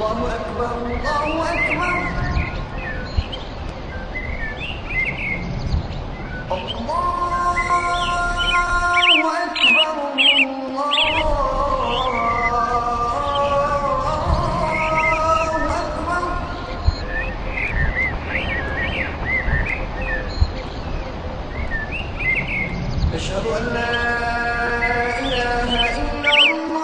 الله أكبر الله أكبر أشهد أن لا إله إلا الله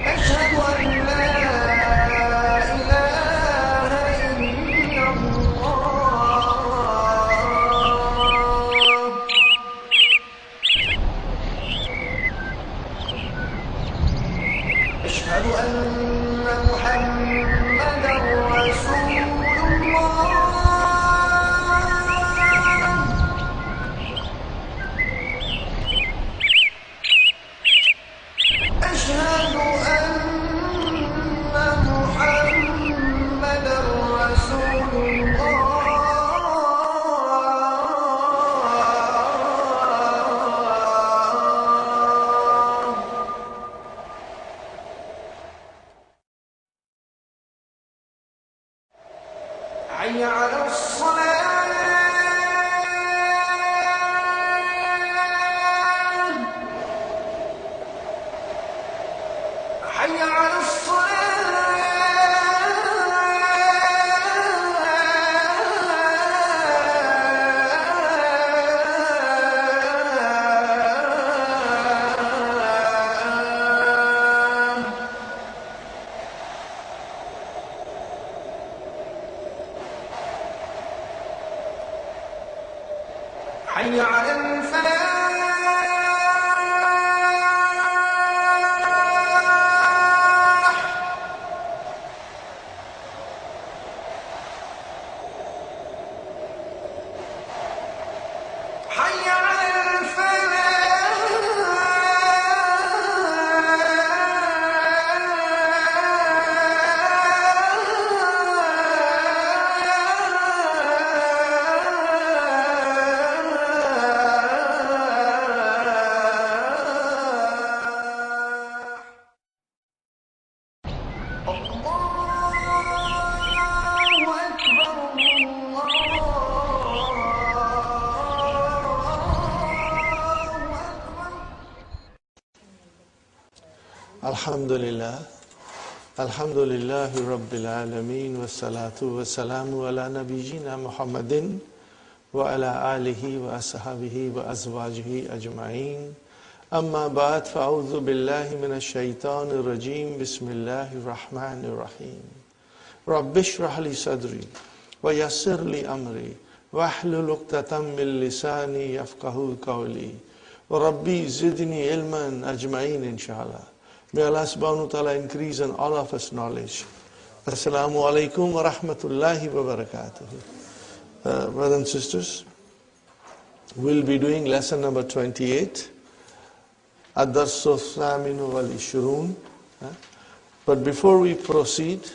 أشهد أن لا إله إلا الله أشهد أن محمدا رسول الله أشهد أن محمدا رسول الله حي على الصلاة حي على حي على الفلاح حي على Alhamdulillah, Alhamdulillahi Rabbil Alameen, wassalatu wassalamu ala nabiyyina Muhammadin wa ala alihi wa ashabihi wa azwajihi ajma'in. Amma ba'd, fa'udhu billahi minash shaitanir rajim, bismillahir rahmanir rahim. Rabbi shrah li sadri wa yassir li amri wa ahlul 'uqdatam min lisani yafqahu qawli. Wa Rabbi zidni ilman ajma'in inshallah. May Allah subhanahu wa ta'ala increase in all of us knowledge. Assalamu alaikum wa rahmatullahi wa barakatuh. Brothers and sisters, we'll be doing lesson number 28. Ad-Darsu Thaminu wal Ishrun. But before we proceed,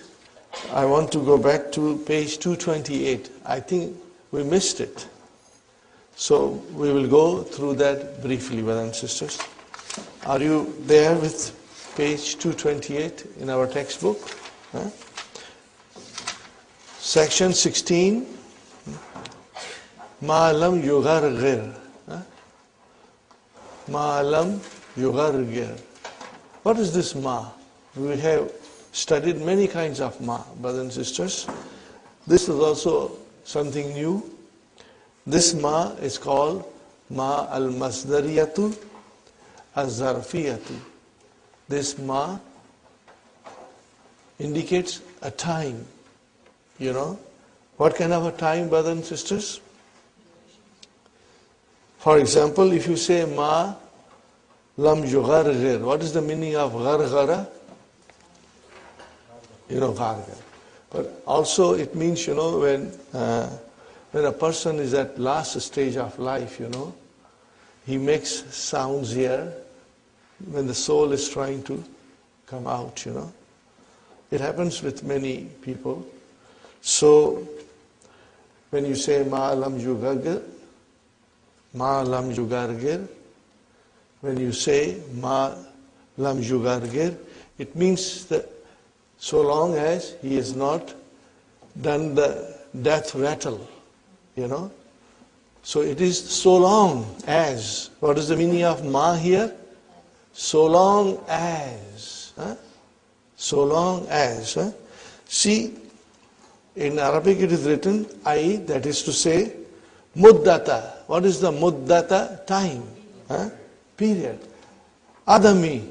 I want to go back to page 228. I think we missed it. So we will go through that briefly, brothers and sisters. Are you there with page 228 in our textbook? Section 16. Ma lam yughargir. Ma lam yughargir. What is this ma? We have studied many kinds of ma, brothers and sisters. This is also something new. This ma is called ma al-masdariyatu az-zarfiyatu. This ma indicates a time. You know, what kind of a time, brothers and sisters? For example, if you say ma lam yughargir, what is the meaning of ghargara? You know, ghargara. But also it means, you know, when a person is at last stage of life, you know, he makes sounds here when the soul is trying to come out, you know. It happens with many people. So when you say ma lam yughargir, Ma lam yugargir. When you say ma lam yugargir, it means that so long as he has not done the death rattle, you know. So it is so long as. What is the meaning of ma here? So long as. Huh? So long as. Huh? See, in Arabic it is written I, that is to say, muddata. What is the muddata? Time. Huh? Period. Adami.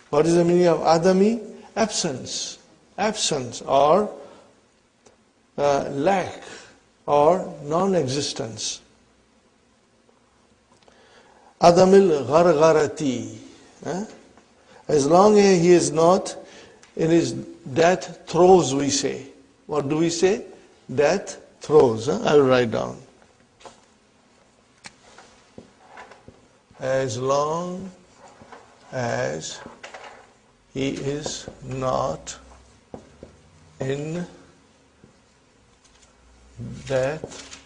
What is the meaning of adami? Absence. Absence or lack or non-existence. Adamil ghargharati. As long as he is not in his death throes, we say. What do we say? Death throes. I will write down. As long as he is not in death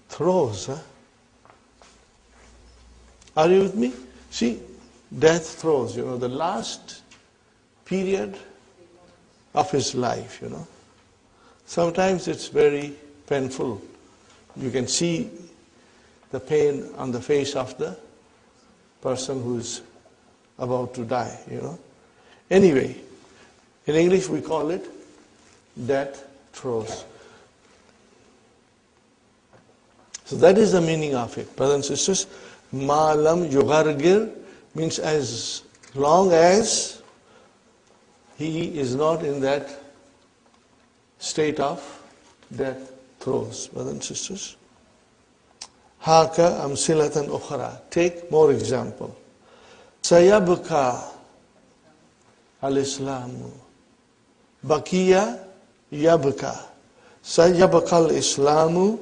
throes. Are you with me? See, death throes, you know, the last period of his life, you know. Sometimes it's very painful. You can see the pain on the face of the person who's about to die, you know. Anyway, in English we call it death throes. So that is the meaning of it. Brothers and sisters, ma lam yugargir means as long as he is not in that state of death throes. Brothers and sisters. Haka amsilatan ukhra. Take more example. Sayabka al-Islamu. Bakiya yabka. Sayabka al-Islamu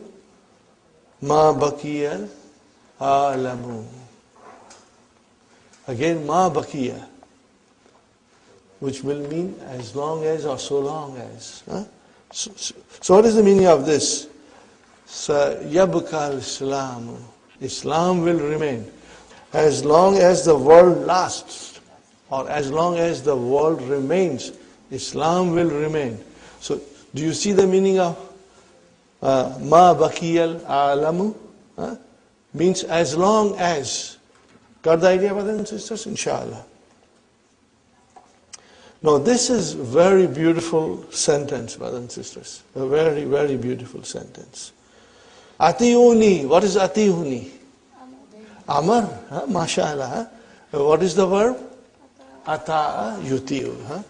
ma bakiya alamu. Again, ma bakiya, which will mean as long as or so long as. Huh? So what is the meaning of this? Yabka al-Islamu. Islam will remain. As long as the world lasts, or as long as the world remains, Islam will remain. So, do you see the meaning of ma bakiyal alamu? Means as long as. Got the idea, brothers and sisters? Inshallah. Now, this is a very beautiful sentence, brothers and sisters. A very, very beautiful sentence. Atiuni. What is atiuni? Amar. MashaAllah. What is the verb? Ata'a yutiu.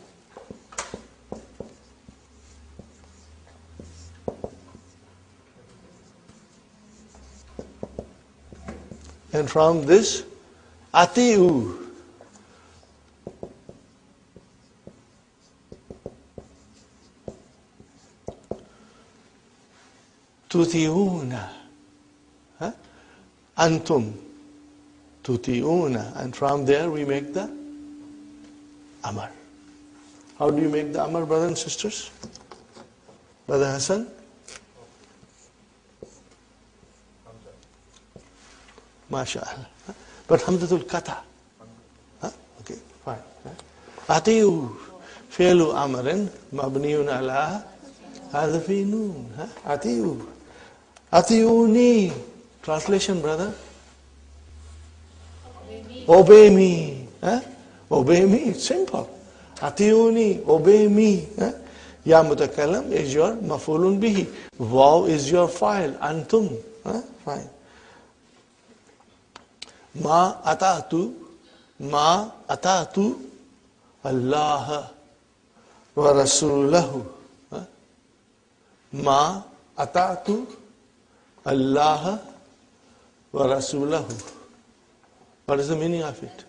And from this, atiu. Tutiuna. Antum. Tutiuna. And from there we make the Amar. How do you make the Amar, brothers and sisters? Brother Hassan? MashaAllah. But Hamzatul Kata. Okay, fine. Atiu. Fi'lu Amarin. Mabniun ala. Hadfi noon. Atiu. Atiuni. Translation, brother? Obey me. Obey me. It's simple. Atiuni. Obey me. Ya mutakallam is your mafulun bihi. Waw is your file. Antum. Fine. Ma ata'tu Allah wa rasulahu. Ma ata'tu Allah wa rasulahu. What is the meaning of it?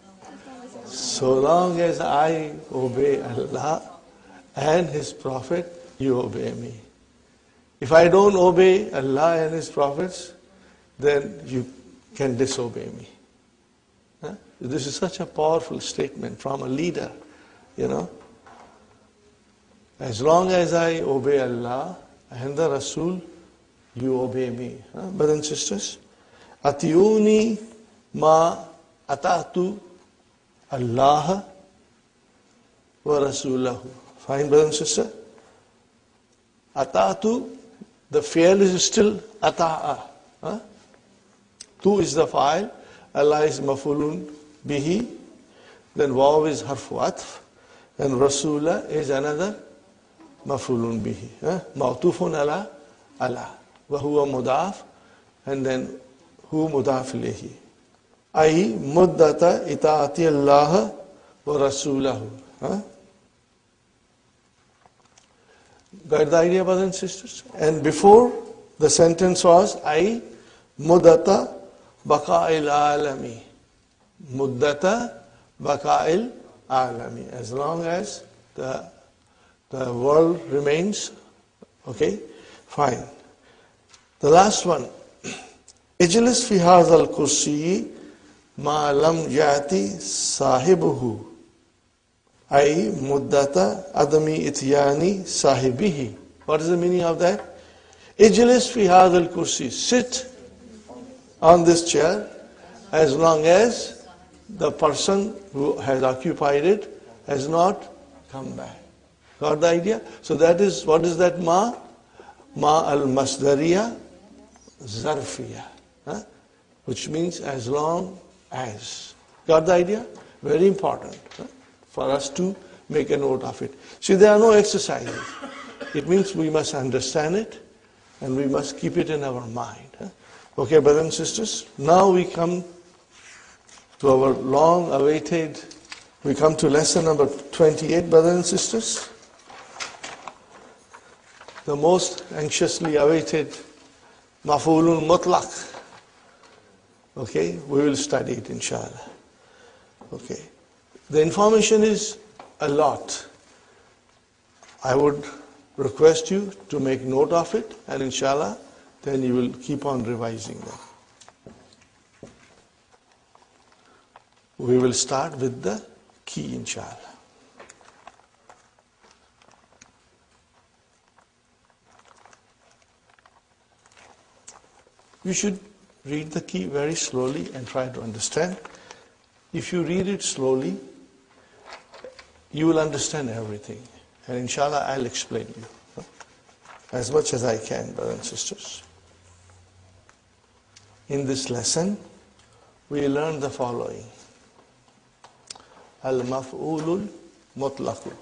So long as I obey Allah and His Prophet, you obey me. If I don't obey Allah and His Prophets, then you can disobey me. This is such a powerful statement from a leader, you know. As long as I obey Allah and the Rasul, You obey me. Brothers and sisters. Atiyuni ma atatu Allah wa Rasulahu. Fine, brothers and sisters. Atatu, the fi'l is still ata'a. Tu is the fa'il, Allah is mafulun bihi, then waw is harfu atf, and Rasula is another mafulun bihi. Ma'tufun ala ala. Wa huwa mudaf, and then hu mudaf ilayhi. Ay muddata itaati Allah wa Rasulahu. Got the idea, brothers and sisters? And before, the sentence was, ay muddata baqa'il alami. Muddata baqa'il alami. As long as the world remains, okay, fine. The last one. Ijlis fi hadha al-kursi ma lam yati sahibuhu. Ay muddata adami ityani sahibihi. What is the meaning of that? Ijlis fi hadha al-kursi. Sit on this chair as long as the person who has occupied it has not come back. Got the idea? So that is, what is that ma? Ma al-masdariya zarfiya. Which means as long as. Got the idea? Very important for us to make a note of it. See, there are no exercises. It means we must understand it and we must keep it in our mind. Okay, brothers and sisters, now we come to our long-awaited, we come to lesson number 28, brothers and sisters. The most anxiously awaited maf'ulun mutlaq. Okay, we will study it, inshallah. Okay, the information is a lot. I would request you to make note of it, and inshallah, then you will keep on revising them. We will start with the key, inshallah. You should read the key very slowly and try to understand. If you read it slowly, you will understand everything. And inshallah, I'll explain you as much as I can, brothers and sisters. In this lesson, we learn the following. Al-maf'ulul mutlaqu,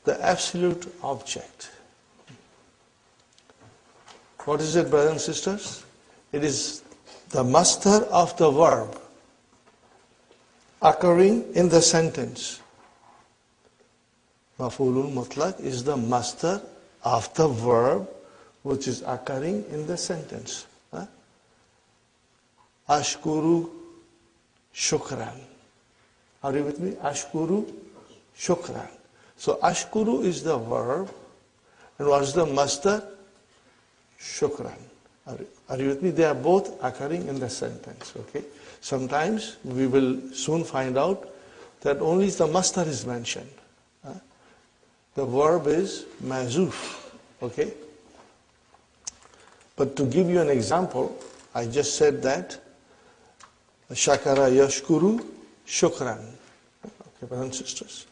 the absolute object. What is it, brothers and sisters? It is the master of the verb occurring in the sentence. Maf'ulun mutlaq is the master of the verb which is occurring in the sentence. Ashkuru shukran. Are you with me? Ashkuru shukran. So ashkuru is the verb, and what is the master? Shukran. Are you with me? They are both occurring in the sentence. Okay. Sometimes we will soon find out that only the master is mentioned. The verb is mazuf. Okay. But to give you an example, I just said that shakara yashkuru shukran. Okay, brothers and sisters.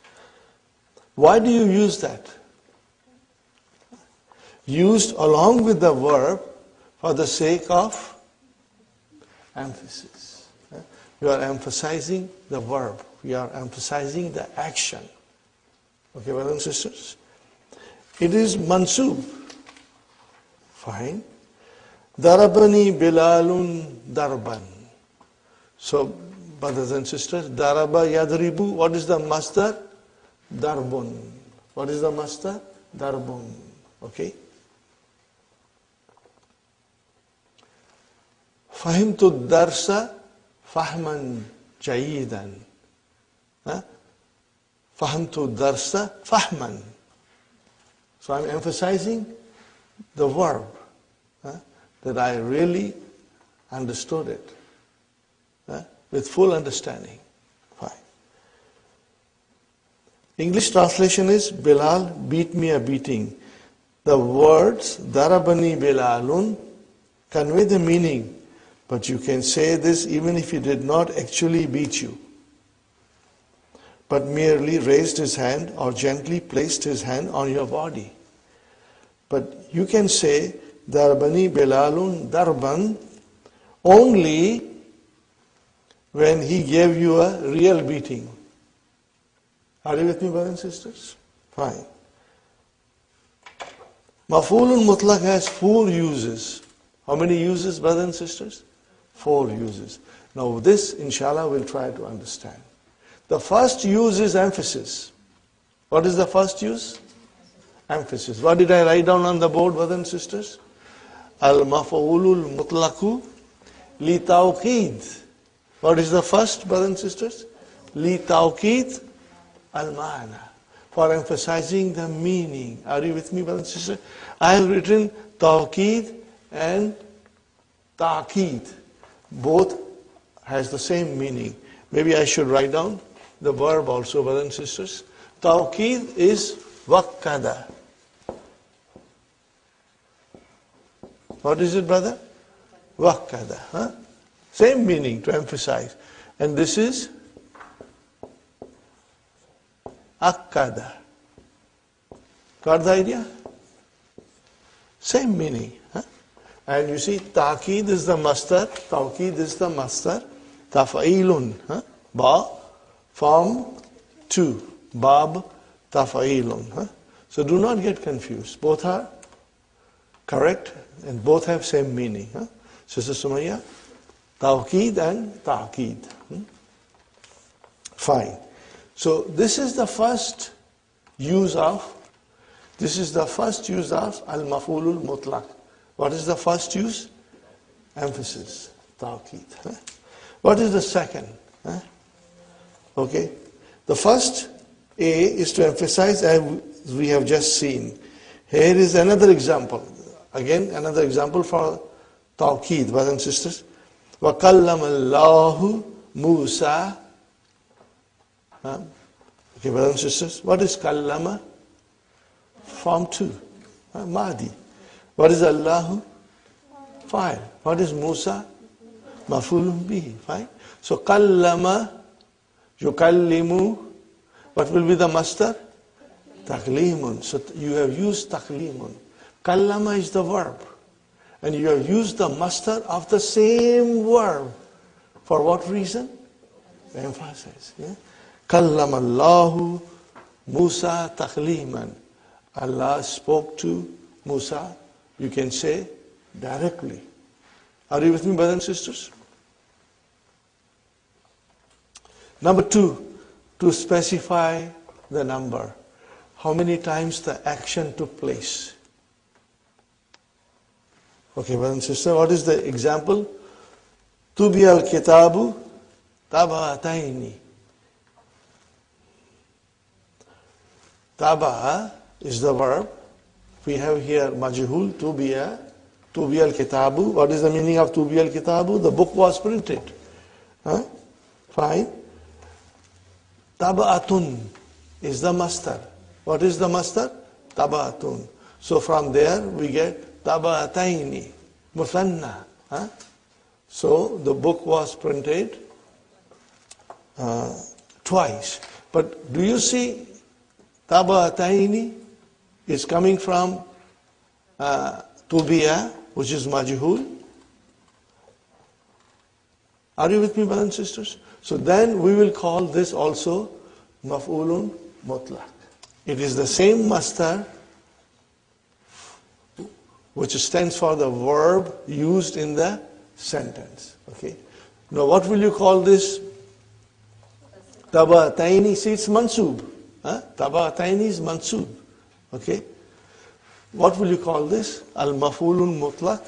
Why do you use that? Used along with the verb for the sake of emphasis. You are emphasizing the verb. You are emphasizing the action. Okay, brothers and sisters. It is mansub. Fine. Darabani Bilalun Darban. So, brothers and sisters, Daraba Yadribu, what is the master? Darbun. What is the master? Darbun. Okay. Fahimtu darsa fahman jayidan. Fahimtu darsa fahman. So I'm emphasizing the verb. That I really understood it. With full understanding. Fine. English translation is, Bilal beat me a beating. The words darabani Bilalun convey the meaning, but you can say this even if he did not actually beat you, but merely raised his hand or gently placed his hand on your body. But you can say darabani Bilalun darban only when he gave you a real beating. Are you with me, brothers and sisters? Fine. Maf'ulun mutlaq has 4 uses. How many uses, brothers and sisters? 4 uses. Now this, inshallah, we'll try to understand. The first use is emphasis. What is the first use? Emphasis. What did I write down on the board, brothers and sisters? Al-maf'ulul mutlaqu li tawqid. What is the first, brothers and sisters? Li tawqid al-ma'na. For emphasizing the meaning. Are you with me, brothers and sisters? I have written tawqid and ta'qid. Both has the same meaning. Maybe I should write down the verb also, brothers and sisters. Tawqid is waqqada. What is it, brother? Waqqada. Huh? Same meaning, to emphasize. And this is akkada. Got the idea? Same meaning. Huh? And you see, ta'qid is the masdar, tawqid is the masdar, taf'ilun. Huh? Ba, form 2. Bab, taf'ilun. Huh? So do not get confused. Both are correct and both have same meaning. Huh? Sister Sumaya, tawqid and ta'qid. Fine. So this is the first use of al-maf'ulul mutlaq. What is the first use? Emphasis, tawqid. What is the second? Okay. The first A is to emphasize, as we have just seen. Here is another example. Again, another example for tawqid, brothers and sisters. وَقَلَّمَ اللَّهُ مُوسَى. Okay, brothers and sisters. What is kallama? Form 2. Mahdi. What is Allahu? Fa'il. What is Musa? Maf'ulun bihi. Fine. So kallama, yukallimu. What will be the masdar? Taklimun. So you have used taklimun. Kallama is the verb. And you have used the masdar of the same verb. For what reason? Emphasis. Yeah? Kallama Allahu Musa takliman. Allah spoke to Musa, you can say, directly. Are you with me, brothers and sisters? Number 2, to specify the number. How many times the action took place? Okay, brothers and sisters, what is the example? Tubi al-kitabu tabataini. Taba is the verb. We have here majhul, tubiya al-kitabu. What is the meaning of tubiya al-kitabu? The book was printed. Huh? Fine. Taba'atun is the masdar. What is the masdar? Taba'atun. So from there we get taba'ataini, muthanna. Huh? So the book was printed twice. But do you see taba'ataini is coming from tubiya, which is majhul? Are you with me, brothers and sisters? So then we will call this also maf'ulun mutlaq. It is the same masdar which stands for the verb used in the sentence. Okay. Now what will you call this? Taba'ataini, see it's mansub. Taba'ataini is mansub. Okay. What will you call this? Al-maf'ulun mutlaq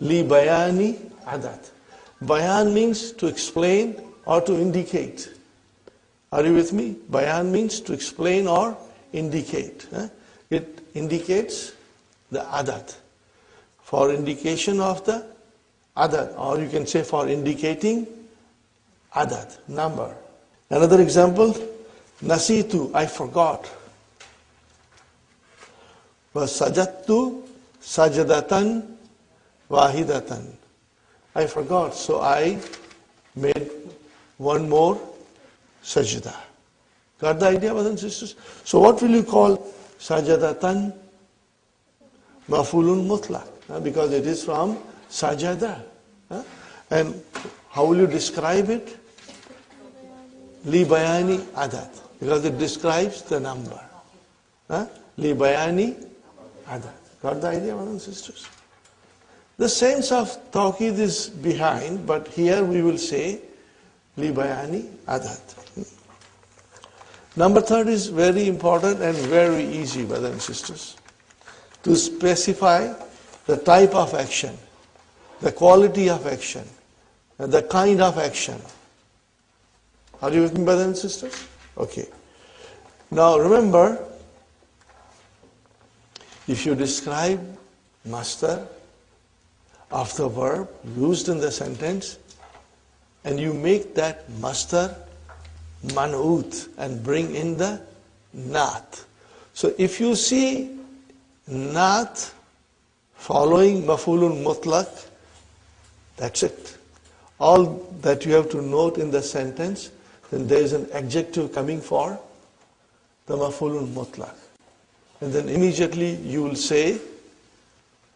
li bayani adat. Bayan means to explain or to indicate. Are you with me? Bayan means to explain or indicate. It indicates the adat. For indication of the adat, or you can say for indicating adat, number. Another example, nasitu, I forgot. وَسَجَدْتُ سَجْدَةً وَاحِدَةً. I forgot, so I made one more sajda. Got the idea, brothers and sisters? So what will you call sajadatan? Mafulun mutlaq, because it is from sajada. And how will you describe it? Li bayani adat, because it describes the number. Li bayani adat. Got the idea, brothers and sisters? The sense of tawqid is behind, but here we will say li bayani adat. Number third is very important and very easy, brothers and sisters. To specify the type of action, the quality of action, and the kind of action. Are you with me, brothers and sisters? Okay. Now remember, if you describe masdar of the verb used in the sentence, and you make that masdar man'ut and bring in the naat. So if you see naat following mafulun mutlaq, that's it. All that you have to note in the sentence, then there is an adjective coming for the mafulun mutlaq. And then immediately you will say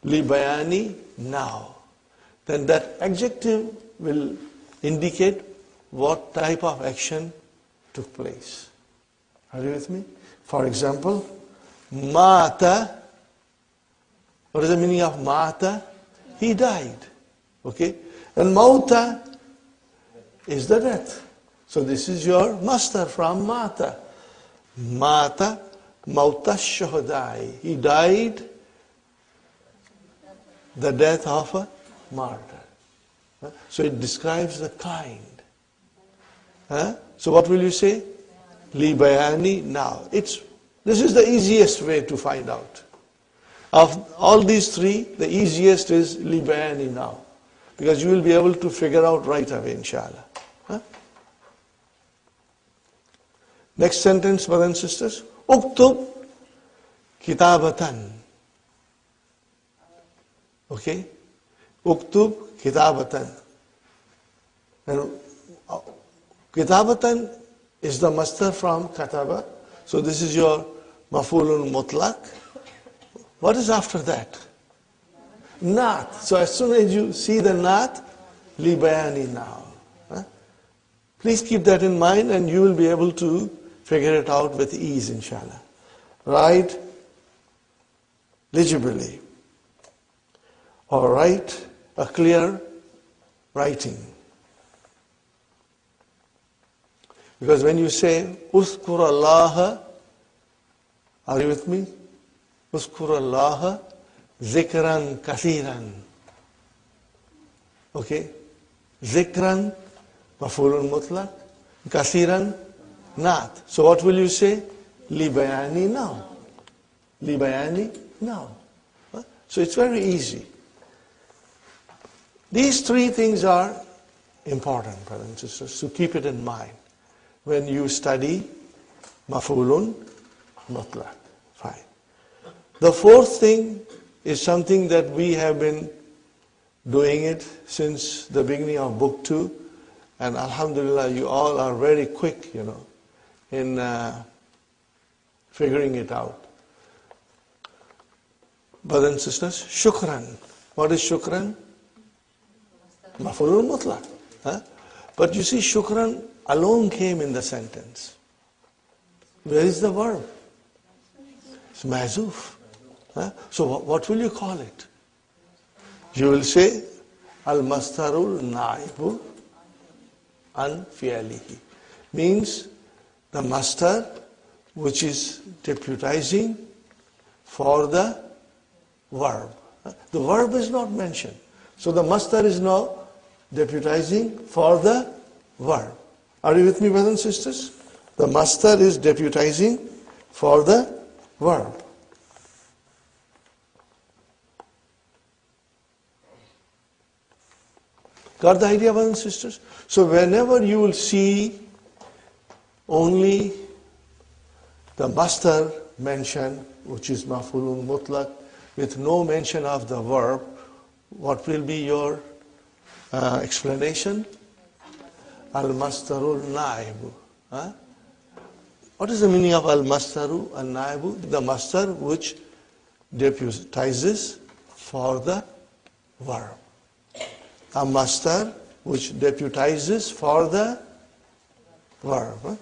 li bayani now. Then that adjective will indicate what type of action took place. Are you with me? For example, mata. What is the meaning of mata? He died. Okay? And mauta is the death. So this is your masdar from mata. Mata, mauta shuhadai. He died the death of a martyr. So it describes the kind. So what will you say? Li bayani now. This is the easiest way to find out. Of all these three, the easiest is li bayani now. Because you will be able to figure out right away, inshallah. Next sentence, brothers and sisters. Uktub kitabatan. Okay? Uktub kitabatan. And kitabatan is the masdar from kataba. So this is your mafulun mutlaq. What is after that? Naat. So as soon as you see the naat, li bayani now. Please keep that in mind and you will be able to figure it out with ease, inshallah. Write legibly. Or write a clear writing. Because when you say, Uskur Allah, are you with me? Uskur Allah zikran kathiran. Okay? Zikran, mafulun mutlaq. Kathiran, naat. So what will you say? Li bayani now. Li bayani now. So it's very easy. These three things are important, brothers and sisters, so keep it in mind when you study mafulun mutlaq. Fine. The fourth thing is something that we have been doing it since the beginning of book 2, and alhamdulillah, you all are very quick, in figuring it out. Brothers and sisters, shukran. What is shukran? Mafulun mutlaq. But you see, shukran alone came in the sentence. Where is the verb? It's mahzuf. So what will you call it? You will say, al-mastarul na'ibu an fi'alihi. Means the mastar which is deputizing for the verb. The verb is not mentioned. So the mastar is now deputizing for the verb. Are you with me, brothers and sisters? The mastar is deputizing for the verb. Got the idea, brothers and sisters? So whenever you will see only the mastar mention, which is maf'ulun mutlaq, with no mention of the verb, what will be your explanation? Al-mastarul na'ibu. Huh? What is the meaning of al-mastaru al-na'ibu? The mastar which deputizes for the verb. A mastar which deputizes for the verb. Huh?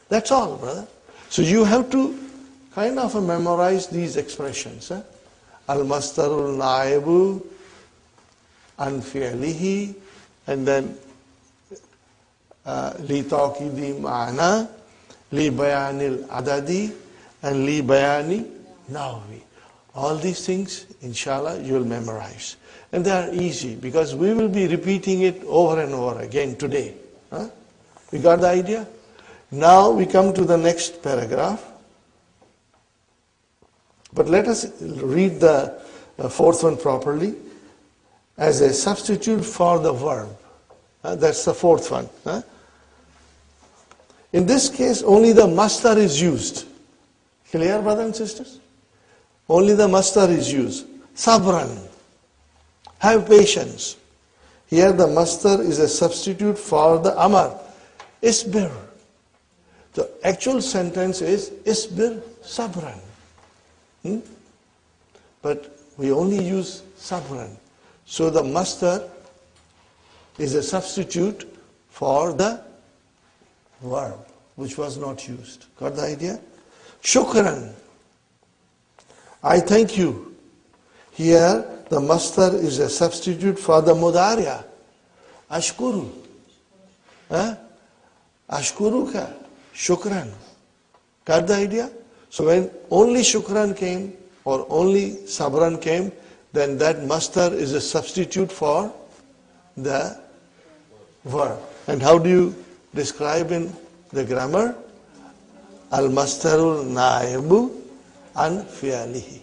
That's all, brother. So you have to kind of memorize these expressions. Huh? Al-mastarul na'ibu an fi'lihi, and then li taqidi ma'na, li bayanil adadi, and li bayani nahwi. All these things, inshallah, you will memorize. And they are easy because we will be repeating it over and over again today. Huh? We got the idea? Now we come to the next paragraph. But let us read the fourth one properly. As a substitute for the verb. That's the fourth one. In this case, only the mastar is used. Clear, brothers and sisters? Only the mastar is used. Sabran. Have patience. Here the mastar is a substitute for the amar. Isbir. The actual sentence is Isbir sabran. But we only use sabran. So the mastar is a substitute for the verb, which was not used. Got the idea? Shukran. I thank you. Here, the mastar is a substitute for the mudariya. Ashkuru. Ashkuruka. Shukran. Got the idea? So when only shukran came, or only sabran came, then that mastar is a substitute for the verb. And how do you describe in the grammar? Al-mastarul na'ibu an fi'alihi.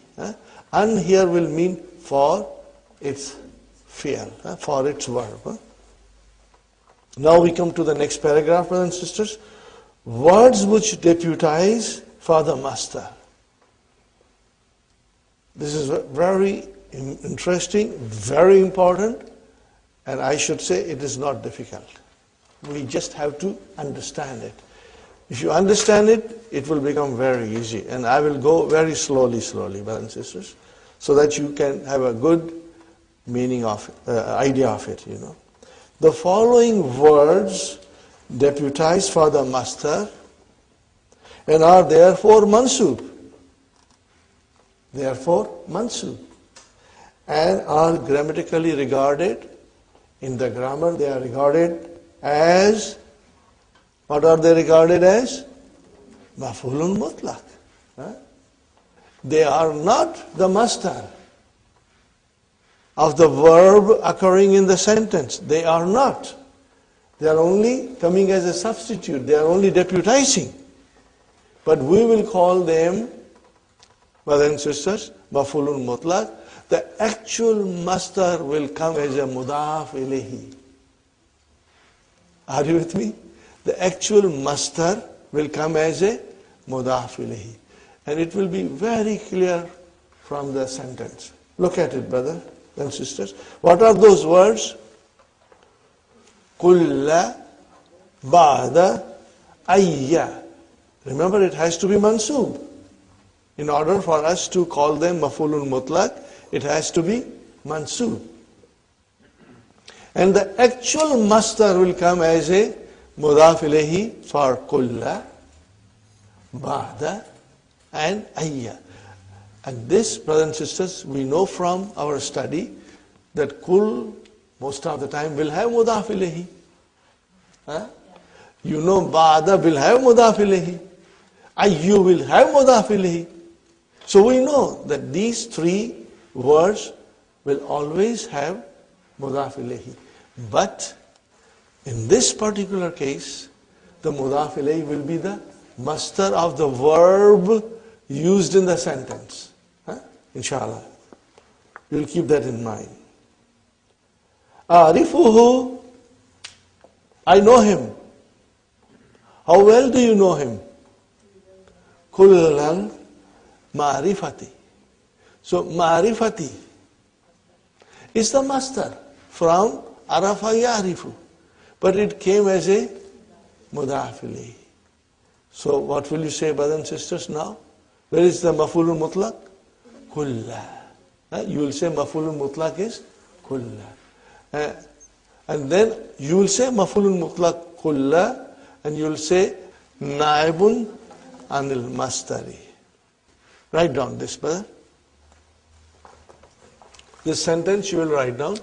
An here will mean for its fi'al, for its verb. Now we come to the next paragraph, brothers and sisters. Words which deputize for the mastar. This is very interesting, very important, and I should say it is not difficult. We just have to understand it. If you understand it, it will become very easy. And I will go very slowly, brothers and sisters, so that you can have a good meaning of idea of it, you know. The following words deputize for the mastar and are therefore mansub. Therefore mansub. And are grammatically regarded, in the grammar they are regarded as, what are they regarded as? Maf'ulun mutlaq. They are not the mastar of the verb occurring in the sentence. They are not. They are only coming as a substitute. They are only deputizing. But we will call them, brothers and sisters, maf'ulun mutlaq. The actual mastar will come as a mudaf ilayhi. Are you with me? The actual mastar will come as a mudaf ilayhi. And it will be very clear from the sentence. Look at it, brothers and sisters. What are those words? Kulla, ba'da, ayya. Remember, it has to be mansub. In order for us to call them maf'ulun mutlaq, it has to be mansub. And the actual mastar will come as a mudaf ilayhi for kulla, ba'da, and ayya. And this, brothers and sisters, we know from our study that kul, most of the time, will have mudaf ilayhi. You know ba'da will have mudaf ilayhi. Ayyu will have mudaf ilayhi. So we know that these three words will always have mudaf ilayhi. But in this particular case, the mudaf ilayhi will be the mastar of the verb used in the sentence. Inshallah. You will keep that in mind. Arifuhu, I know him. How well do you know him? Kullan Ma'rifati. So ma'rifati is the master from arafa ya'rifu. But it came as a mudaf ilayhi. So what will you say, brothers and sisters, now? Where is the maf'ulun mutlaq? Kulla. You will say maf'ulun mutlaq is kulla. And then you will say maf'ulun mutlaq kulla, and you will say naibun anil mastari. Write down this, brother. This sentence you will write down.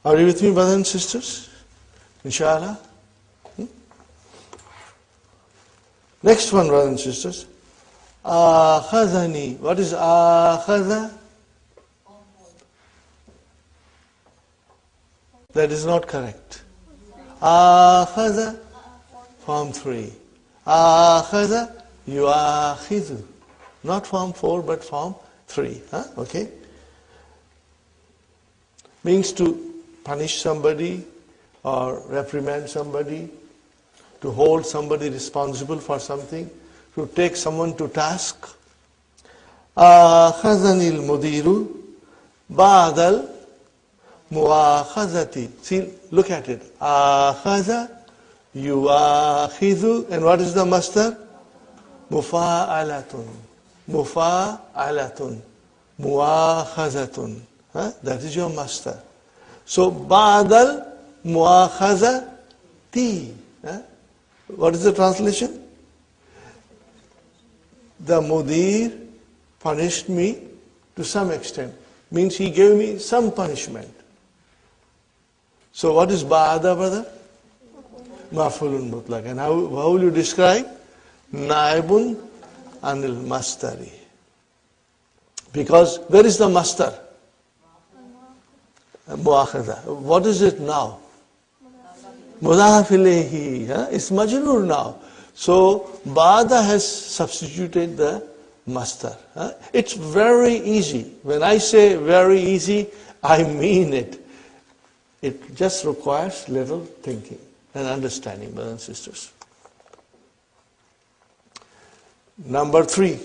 Are you with me, brothers and sisters? Inshallah. Next one, brothers and sisters. Akhazani. What is akhaza? That is not correct. Akhaza, form 3. Akhaza, yuakhizu. Not form 4, but form 3. Okay? Means to punish somebody or reprimand somebody, to hold somebody responsible for something, to take someone to task. Akhazani al-mudiru ba'dal muakhazati. See, look at it. Akhaza, yuakhizu, and what is the master? Mufa'alatun. Mufa'alatun. Muakhazatun. That is your master. So, ba'dal muakhazati. What is the translation? The mudir punished me to some extent. Means he gave me some punishment. So what is ba'da, brother? Maf'ulun mutlaq. And how will you describe? Naibun anil mastari. Because where is the master? Muakhadha. What is it now? Mudaf ilayhi. It's majroor now. So ba'da has substituted the master. It's very easy. When I say very easy, I mean it. It just requires little thinking and understanding, brothers and sisters. Number 3.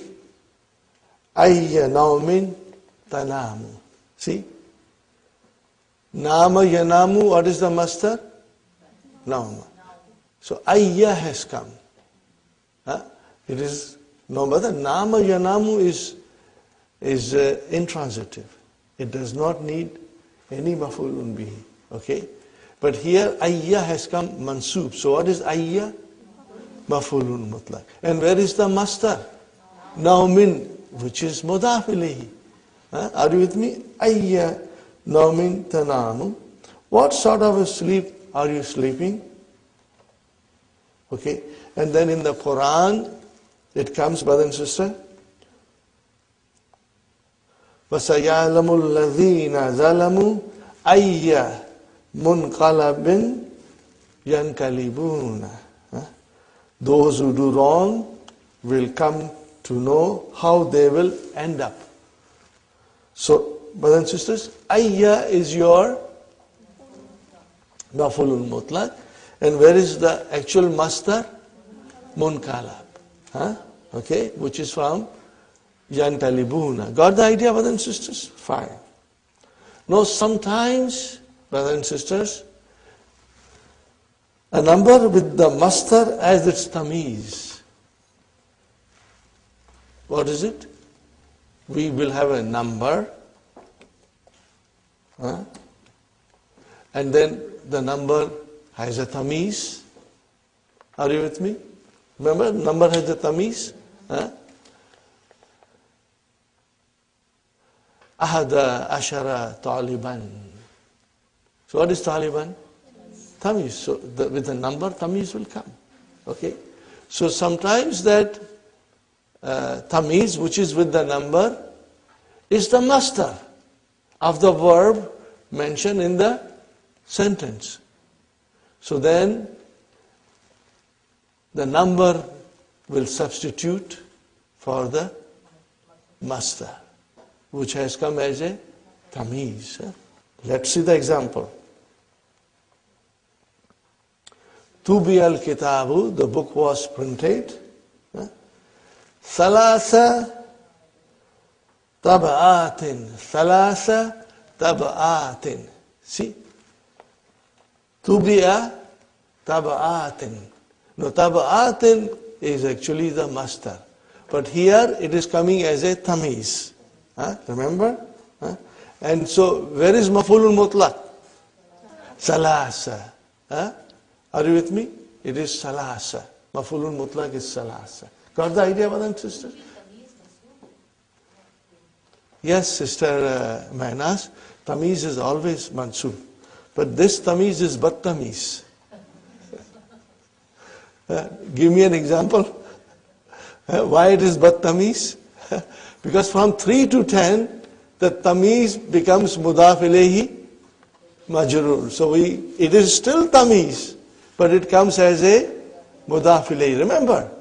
Ayya naumin tanamu. See? Nama yanamu, what is the master? Nauma. So ayya has come. It is no matter. Nama yanamu is intransitive. It does not need any maf'ulun bihi. Okay? But here ayya has come mansub. So what is ayya? Maf'ulun mutlaq. And where is the master? Naumin, which is mudaf ilayhi. Are you with me? Ayya naumin tanamu. What sort of a sleep are you sleeping? Okay? And then in the Quran, it comes, brother and sister. وَسَيَعْلَمُ الَّذِينَ ظَلَمُوا أَيَّ مُنْقَلَبٍ يَنْقَلِبُونَ. Those who do wrong will come to know how they will end up. So, brothers and sisters, ayya is your maf'ulun mutlaq. And where is the actual master? Munqalab. Okay, which is from yantalibuna. Got the idea, brothers and sisters? Fine. Now, sometimes, brothers and sisters, a number with the master as its tamiz. What is it? We will have a number, and then the number has a tamiz. Are you with me? Remember, number has a tamiz. Ahada ashara taliban. So what is taliban? Tamiz. So with the number, tamiz will come. Okay? So sometimes that tamiz, which is with the number, is the master of the verb mentioned in the sentence. So then, the number will substitute for the master, which has come as a tamiz. Let's see the example. Tubi al-Kitabu, the book was printed. Salasa tab'atin. Salasa tab'atin. See? Tubi'a tab'atin. No, tab'atin is actually the master. But here it is coming as a tamiz. Remember? And so, where is maf'ulul mutlaq? Salasa. Are you with me? It is salasa. Maf'ulul mutlaq is salasa. Got the idea, brothers and sisters? Yes, Sister Mahnas, tamiz is always mansub. But this tamiz is bat tamiz. Give me an example. Why it is bat tamiz? Because from 3 to 10, the tamiz becomes mudaf ilayhi majrur. So it is still tamiz, but it comes as a mudaf ilayhi. Remember,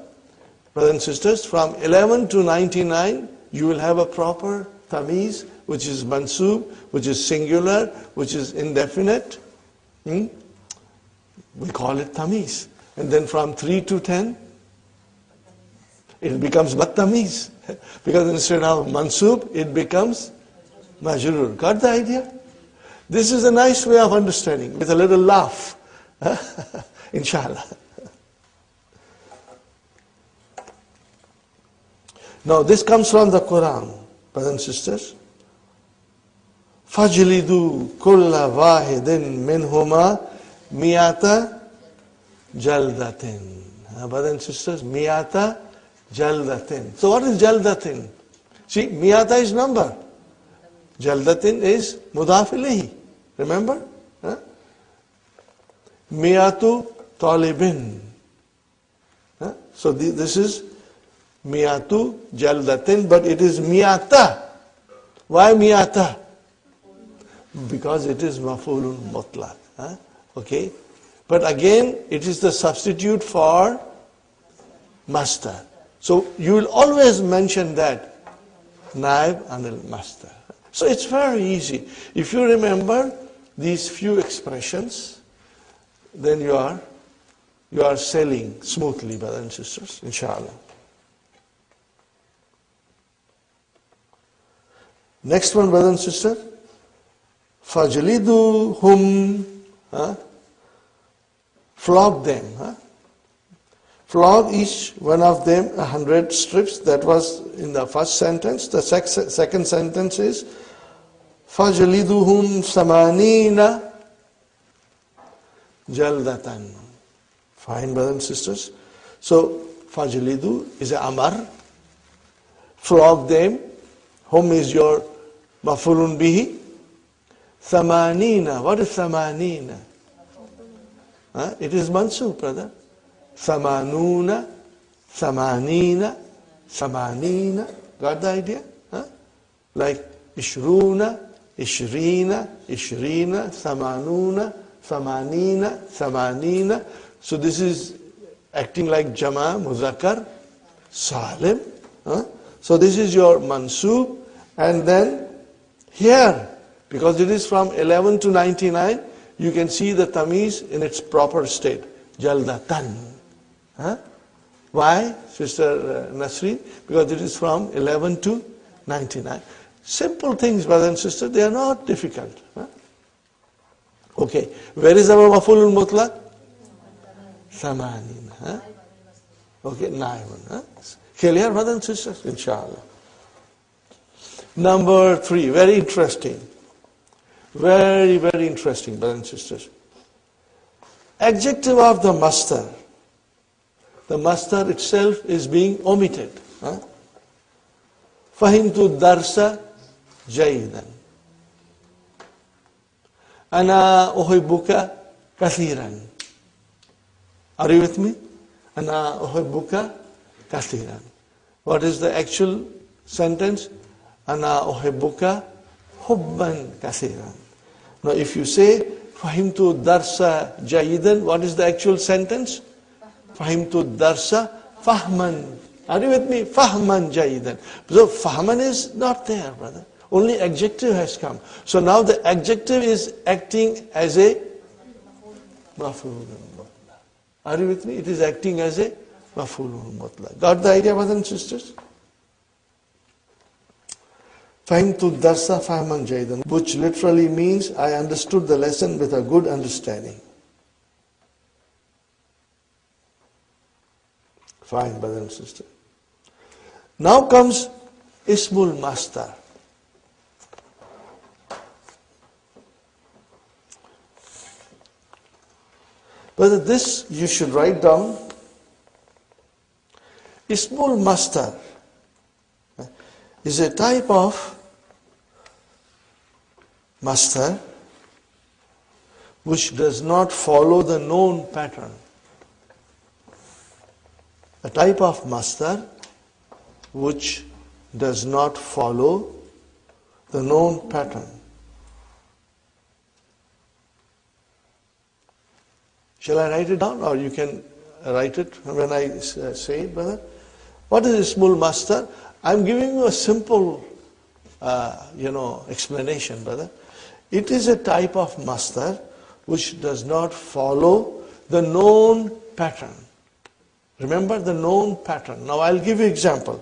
brothers and sisters, from 11 to 99, you will have a proper tamiz, which is mansub, which is singular, which is indefinite. We call it tamiz. And then from 3 to 10, it becomes bat tamiz. Because instead of mansub, it becomes majrur. Got the idea? This is a nice way of understanding, with a little laugh. Inshallah. Now this comes from the Quran, brothers and sisters. فَجْلِدُوا كُلَّ وَاحِدٍ مِّنْهُمَا مِيَةَ جَلْدَةٍ. Brothers and sisters, مِيَةَ جَلْدَةٍ. So what is جَلْدَةٍ? See, مِيَةَ is number. Jaldatin is mudaf ilayhi. Remember? Miyatu talibin. So this is miyatu jaldatin, but it is miyata. Why miyata? Because it is maf'ulun mutlaq. Okay? But again, it is the substitute for master. So you will always mention that naib anil master. So it's very easy. If you remember these few expressions, then you are sailing smoothly, brothers and sisters, inshallah. Next one, brothers and sisters. Fajliduhum. Flog them. Flog each one of them 100 strips. That was in the first sentence. The second sentence is فَجْلِدُهُمْ ثَمَانِينَ جَلْدَةً. Fine, brothers and sisters. So, فَجْلِدُ is a amar. Flog them. Hum is your maf'ulun bihi. ثَمَانِينَ. What is ثَمَانِينَ? It is mansub, brother. ثَمَانُونَ ثَمَانِينَ ثَمَانِينَ. Got the idea? Like إشرون إشرين إشرين ثمانون ثمانين ثمانين. So this is acting like Jama, Muzakkar, Salim. So this is your mansub. And then here, because it is from 11 to 99, you can see the tamiz in its proper state. Jaldatan. Why, Sister Nasreen? Because it is from 11 to 99. Simple things, brothers and sisters, they are not difficult. Okay, where is our maf'ulul mutlaq? Thamanin. Okay, naibun. Clear, brothers and sisters? Inshallah. Number 3, very interesting. Very, very interesting, brothers and sisters. Adjective of the master. The master itself is being omitted. Fahimtu darsa جيدا. أنا أحبك كثيرا. Are you with me? أنا أحبك كثيرا. What is the actual sentence? أنا أحبك حبا كثيرا. Now if you say فهمت الدرس جيدا, what is the actual sentence? فهمت الدرس فهما. Are you with me? فهما جيدا. So fahman is not there, brother. Only adjective has come. So now the adjective is acting as a maf'ulun mutlaq. Are you with me? It is acting as a maf'ulun mutlaq. Got the idea, brothers and sisters? Fahimtu darsa fahman jaydan, which literally means I understood the lesson with a good understanding. Fine, brother and sister. Now comes Ismul Mastar. But this you should write down. Ismul Mastar is a type of mastar which does not follow the known pattern. A type of mastar which does not follow the known pattern. Shall I write it down, or you can write it when I say it, brother? What is Ismul Mastar? I'm giving you a simple, explanation, brother. It is a type of mastar which does not follow the known pattern. Remember the known pattern. Now I'll give you example.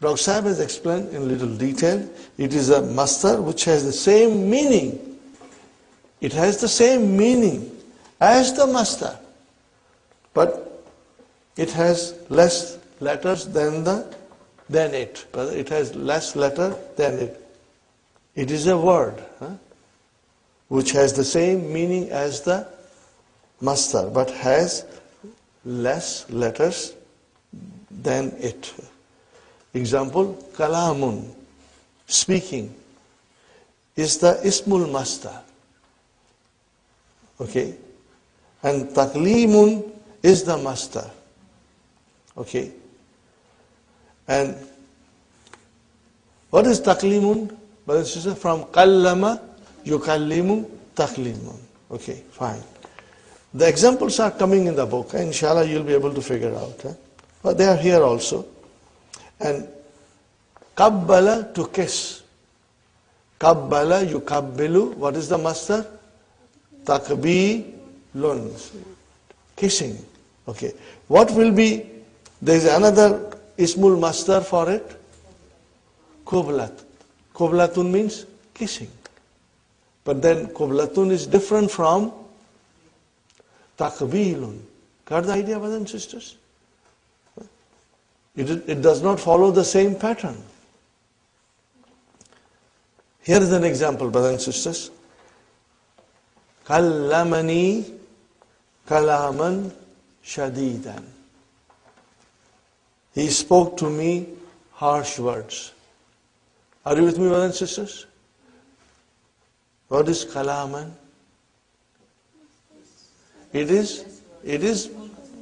Dr. Sahib has explained in little detail. It is a mastar which has the same meaning. It has the same meaning as the mastar, but it has less letters than it. It has less letter than it. It is a word which has the same meaning as the mastar, but has less letters than it. Example, kalamun, speaking, is the ismul mastar. Okay? And taklimun is the mastar. Okay? And what is taklimun? Brothers and sisters, from kallama, yukallimu, taklimun. Okay, fine. The examples are coming in the book. Inshallah, you'll be able to figure out. But they are here also. And kabbala, to kiss. Kabbala, yukabbilu. What is the mastar? Takbilun. Kissing. Okay. What will be? There is another ismul mastar for it. Qublat. Qublatun means kissing. But then qublatun is different from takbilun. Got the idea, brothers and sisters? It does not follow the same pattern. Here is an example, brothers and sisters. Kallamani kalaman shadidan. He spoke to me harsh words. Are you with me, brothers and sisters? What is kalaman? It is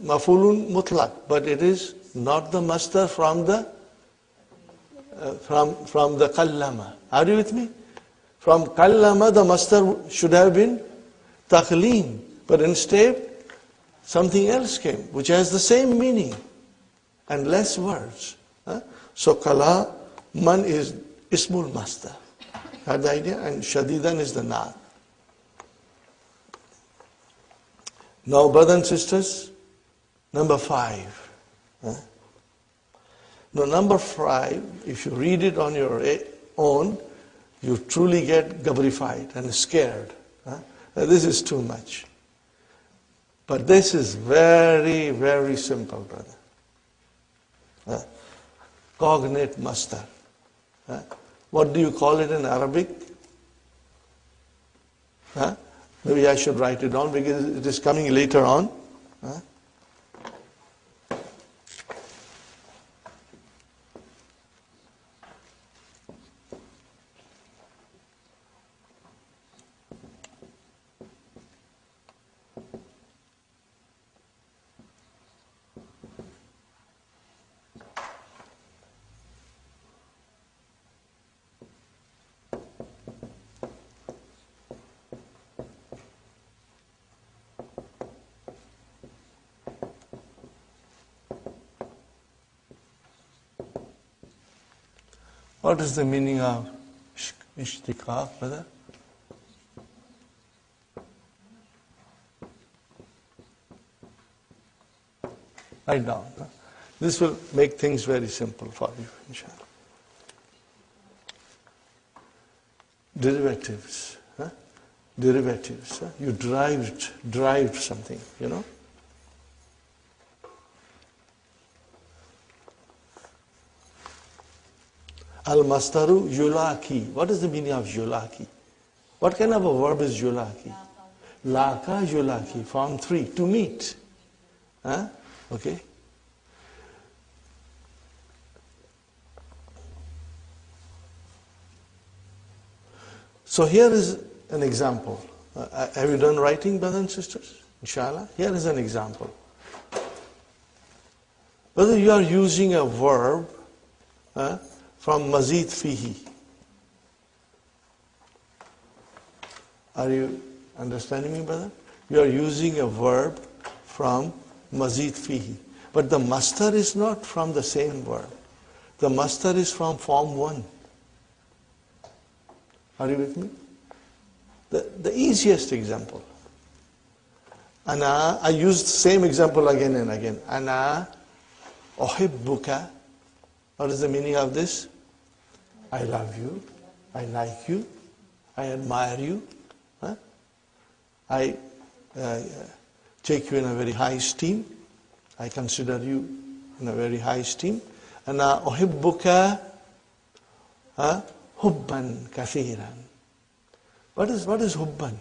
mafulun mutlaq, but it is not the mastar from the kallama. Are you with me? From kallama, the mastar should have been taklim, but instead something else came, which has the same meaning and less words. So kalaman is ismul mastar. Had the idea? And shadidan is the naat. Now, brothers and sisters, number 5. Now, number 5, if you read it on your own, you truly get gabrified and scared. This is too much. But this is very, very simple, brother. Cognate mastar. What do you call it in Arabic? Maybe I should write it down because it is coming later on. What is the meaning of ishtiqaq, brother? Write down. This will make things very simple for you, inshallah. Derivatives. Derivatives. You derived something, you know. Al-mastaru yulaki. What is the meaning of yulaki? What kind of a verb is yulaki? Laka yulaki. Form 3. To meet. Okay. So here is an example. Have you done writing, brothers and sisters? Inshallah. Here is an example. Whether you are using a verb from mazid fihi. Are you understanding me, brother? You are using a verb from mazid fihi. But the masdar is not from the same verb. The masdar is from form 1. Are you with me? The easiest example. Ana, I used the same example again and again. Ana uhibbuka. What is the meaning of this? I love you. I like you. I admire you. I take you in a very high esteem. I consider you in a very high esteem. Ana uhibbuka hubban kathiran. What is hubban?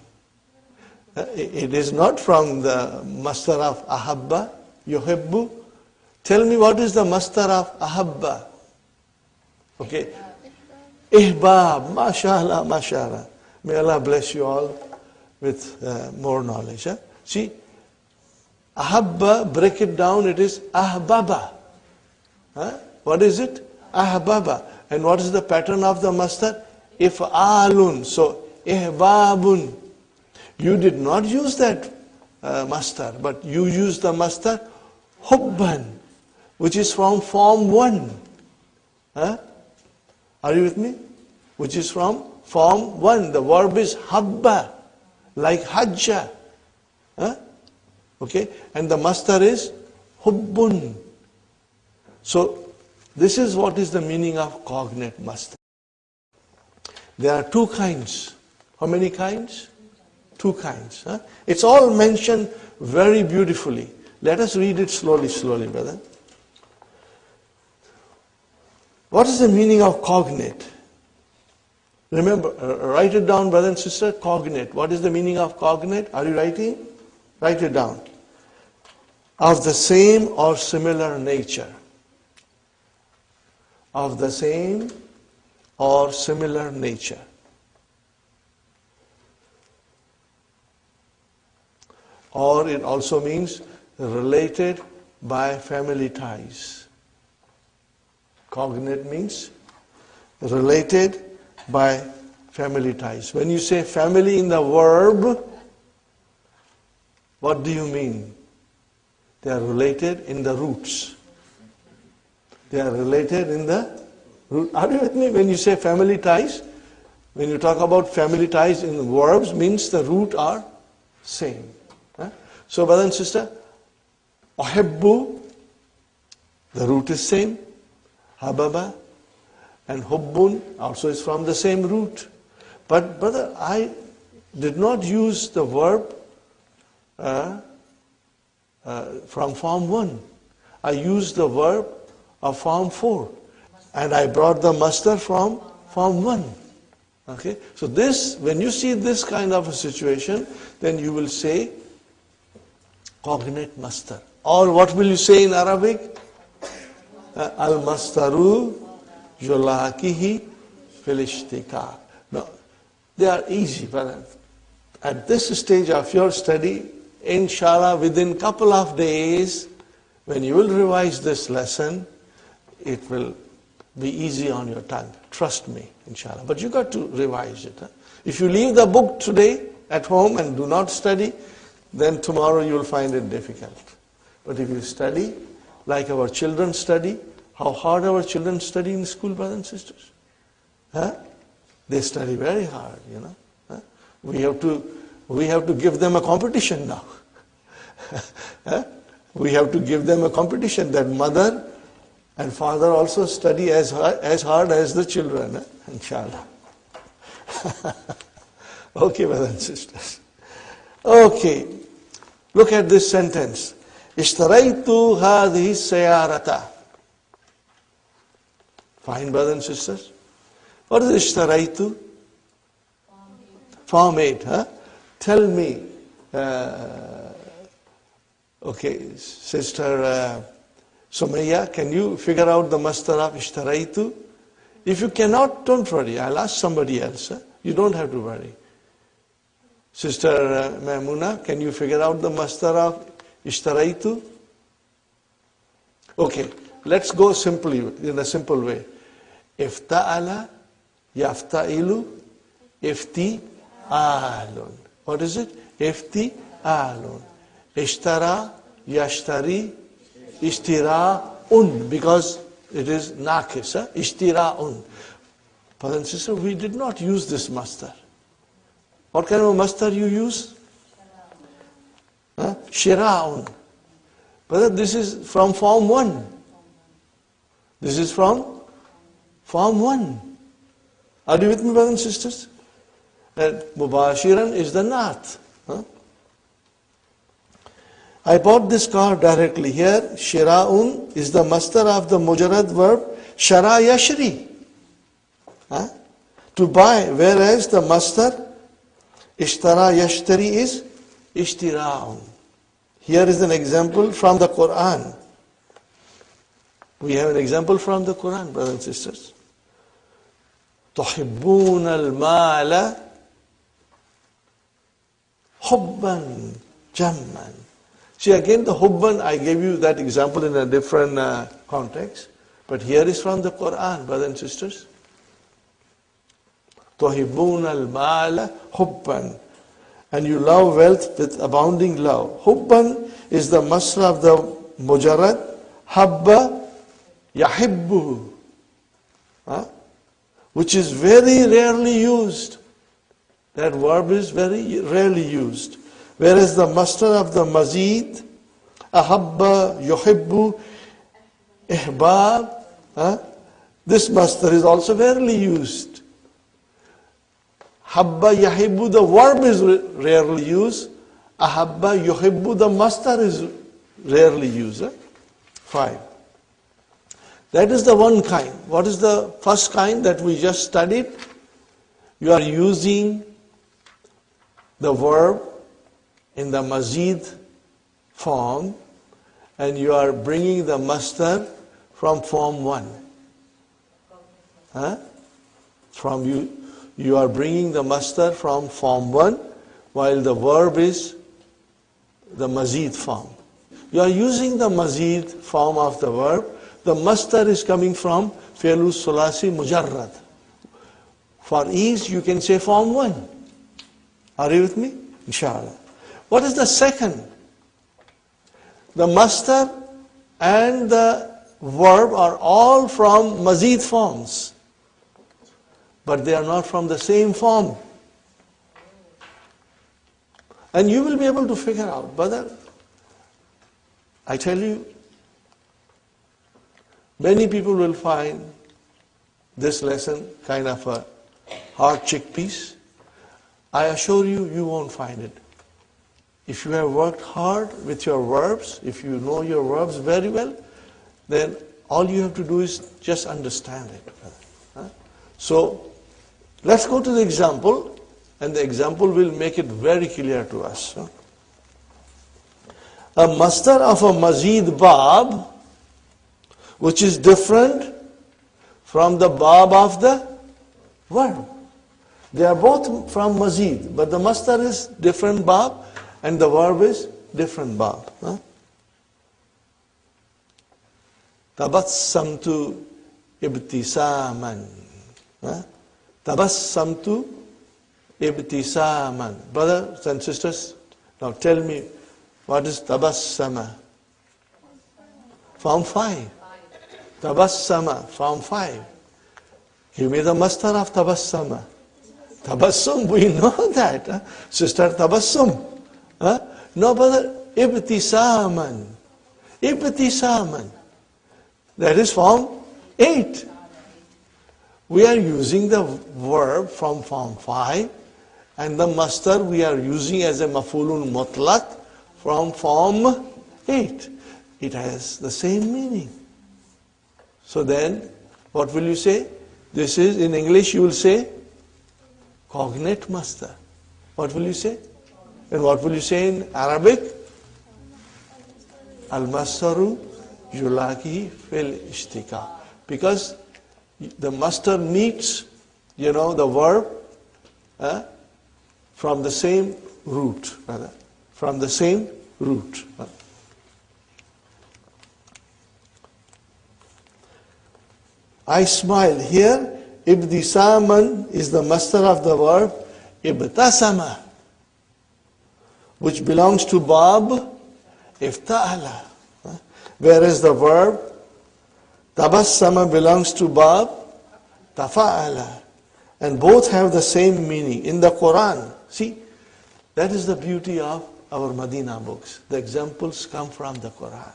It is not from the masdar of ahabba, yuhibbu. Tell me what is the masdar of ahabba? Okay. Ihbab, mashallah, mashallah. May Allah bless you all with more knowledge. See, ahabba, break it down, it is ahbaba. What is it? Ahbaba. And what is the pattern of the masdar? If'alun. So, ihbabun. You did not use that masdar, but you used the masdar hubban, which is from form 1. Are you with me? Which is from form 1. The verb is habba, like hajja. Okay? And the masdar is hubbun. So, this is what is the meaning of cognate masdar. There are 2 kinds. How many kinds? 2 kinds. It's all mentioned very beautifully. Let us read it slowly, brother. What is the meaning of cognate? Remember, write it down, brother and sister. Cognate. What is the meaning of cognate? Are you writing? Write it down. Of the same or similar nature. Of the same or similar nature. Or it also means related by family ties. Cognate means related by family ties. When you say family in the verb, what do you mean? They are related in the roots. They are related in the root. Are you with me? When you say family ties, when you talk about family ties in verbs, means the root are same. So, brother and sister, uhibbu, the root is same. Hababa and hubbun also is from the same root. But, brother, I did not use the verb from form 1. I used the verb of form 4. And I brought the masdar from form 1. Okay? So this, when you see this kind of a situation, then you will say cognate masdar. Or what will you say in Arabic? Al-mastaru yulakihi fil ishtiqaq. No, they are easy, but at this stage of your study, inshallah, within couple of days, when you will revise this lesson, it will be easy on your tongue. Trust me, inshallah. But you got to revise it. If you leave the book today at home and do not study, then tomorrow you will find it difficult. But if you study, like our children study, how hard our children study in school, brothers and sisters? Huh? They study very hard, you know. Huh? We have to give them a competition now. Huh? We have to give them a competition that mother and father also study as hard as the children, inshallah. Okay, brothers and sisters. Okay, look at this sentence. Ishtaraitu hadhihi sayarata. Fine, brothers and sisters. What is ishtaraitu? Form 8, huh? Tell me, okay, Sister Sumaya, can you figure out the masdar of ishtaraitu? If you cannot, don't worry. I'll ask somebody else. Huh? You don't have to worry. Sister Maimuna, can you figure out the masdar of ishtaraitu? Okay, let's go simply, in a simple way. Ifta'ala, yafta'ilu, ifti'alun. What is it? Ifti'alun. Ishtara, yashtari, ishtira'un, because it is nakis, huh? Ishtira'un. Brother and sister, we did not use this masdar. What kind of a masdar you use? Huh? Shira'un. Brother, this is from form 1. This is from form 1. Are you with me, brothers and sisters? And Mubashiran is the naat. Huh? I bought this car directly. Here, shira'un is the masdar of the mujarrad verb shara yashri. Huh? To buy, whereas the masdar ishtara yashtari is ishtira'un. Here is an example from the Quran. We have an example from the Quran, brothers and sisters. تحبون المال حبا جما. See, again, the hubban, I gave you that example in a different context. But here is from the Quran, brothers and sisters. تحبون المال حبا. And you love wealth with abounding love. Hubban is the masdar of the mujarrad. Habba yahibbuhu. Which is very rarely used. That verb is very rarely used. Whereas the masdar of the mazid, ahabba, yuhibbu, ihbab, this masdar is also rarely used. Habba, yahibbu, the verb is rarely used. Ahabba, yuhibbu, the masdar is rarely used. 5. That is the one kind. What is the first kind that we just studied? You are using the verb in the mazid form and you are bringing the masdar from form 1. You are bringing the masdar from form 1 while the verb is the mazid form. You are using the mazid form of the verb. The masdar is coming from fi'lu sulasi mujarrad. For ease, you can say form 1. Are you with me? Inshallah. What is the second? The masdar and the verb are all from mazid forms. But they are not from the same form. And you will be able to figure out, brother, I tell you, many people will find this lesson kind of a hard chickpeas. I assure you, you won't find it. If you have worked hard with your verbs, if you know your verbs very well, then all you have to do is just understand it. So, let's go to the example, and the example will make it very clear to us. A masdar of a mazid bab, which is different from the bab of the verb. They are both from mazid, but the masdar is different bab and the verb is different bab. Tabassamtu ibtisaman. Tabassamtu ibtisaman. Brothers and sisters, now tell me, what is tabassama? Form 5. Tabassama, form 5. Give me the master of tabassama. Tabassum, we know that. Sister Tabassum. No, brother, ibtisaman. Ibtisaman. That is form 8. We are using the verb from form 5 and the master we are using as a mafulun mutlaq from form 8. It has the same meaning. So then, what will you say? This is, in English you will say, cognate master. What will you say? And what will you say in Arabic? Al-mastaru yulaki fil ishtika. Because the master meets, the verb from the same root. From the same root. I smiled. Here, ibtisaman is the master of the verb ibtasama, which belongs to Bab ifta'ala. Whereas the verb tabassama belongs to Bab tafa'ala. And both have the same meaning in the Quran. See, that is the beauty of our Madina books. The examples come from the Quran.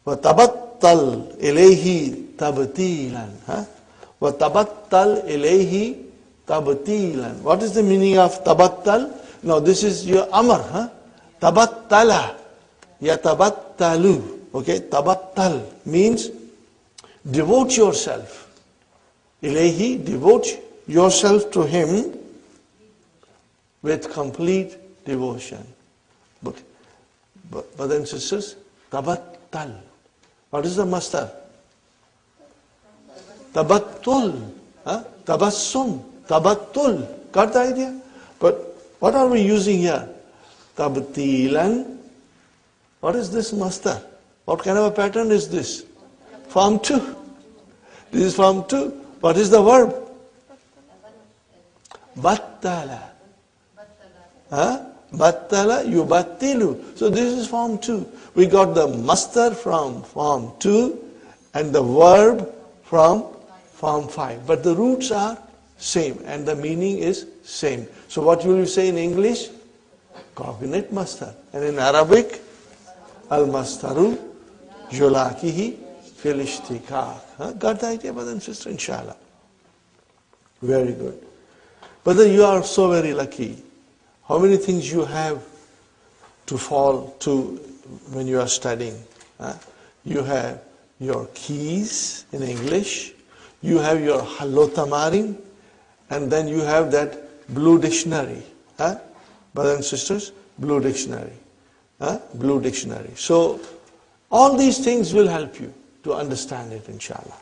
وَتَبَتَّلْ إِلَيْهِ تَبْتِيلًا وَتَبَتَّلْ إِلَيْهِ تَبْتِيلًا. What is the meaning of tabattal? Now this is your amr. Tabattala. Yatabattalu. Okay, tabattal means devote yourself. Ilayhi, devote yourself to him with complete devotion. But brothers and sisters, tabattal. What is the master? Tabattul. Tabassum. Tabattul. Got the idea? But what are we using here? Tabtilan. What is this master? What kind of a pattern is this? Form 2. This is form 2. What is the verb? Battala. Battala yubattilu. So this is form 2. We got the master from form 2 and the verb from form 5. But the roots are same and the meaning is same. So what will you say in English? Cognate master. And in Arabic, al-mastaru yulakihi fil ishtikak. Got the idea, brother and sister? Inshallah. Very good. Brother, you are so very lucky. How many things you have to fall to when you are studying? You have your keys in English, you have your halotamarin, and then you have that blue dictionary. Brothers and sisters, blue dictionary. Blue dictionary. So, all these things will help you to understand it, inshallah.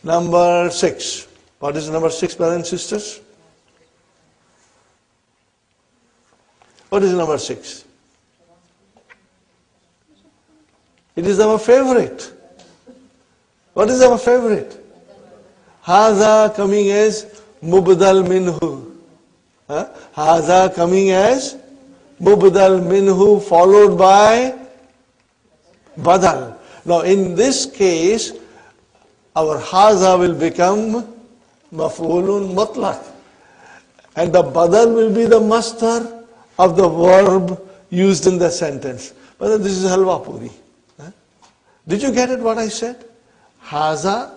Number 6. What is number 6, brothers and sisters? What is number 6? It is our favorite. What is our favorite? Haza coming as mubdal minhu. Haza coming as mubdal minhu followed by badal. Now in this case, our haza will become maf'ulun mutlaq. And the badal will be the master of the verb used in the sentence. But this is halwa puri. Did you get it what I said? Haza,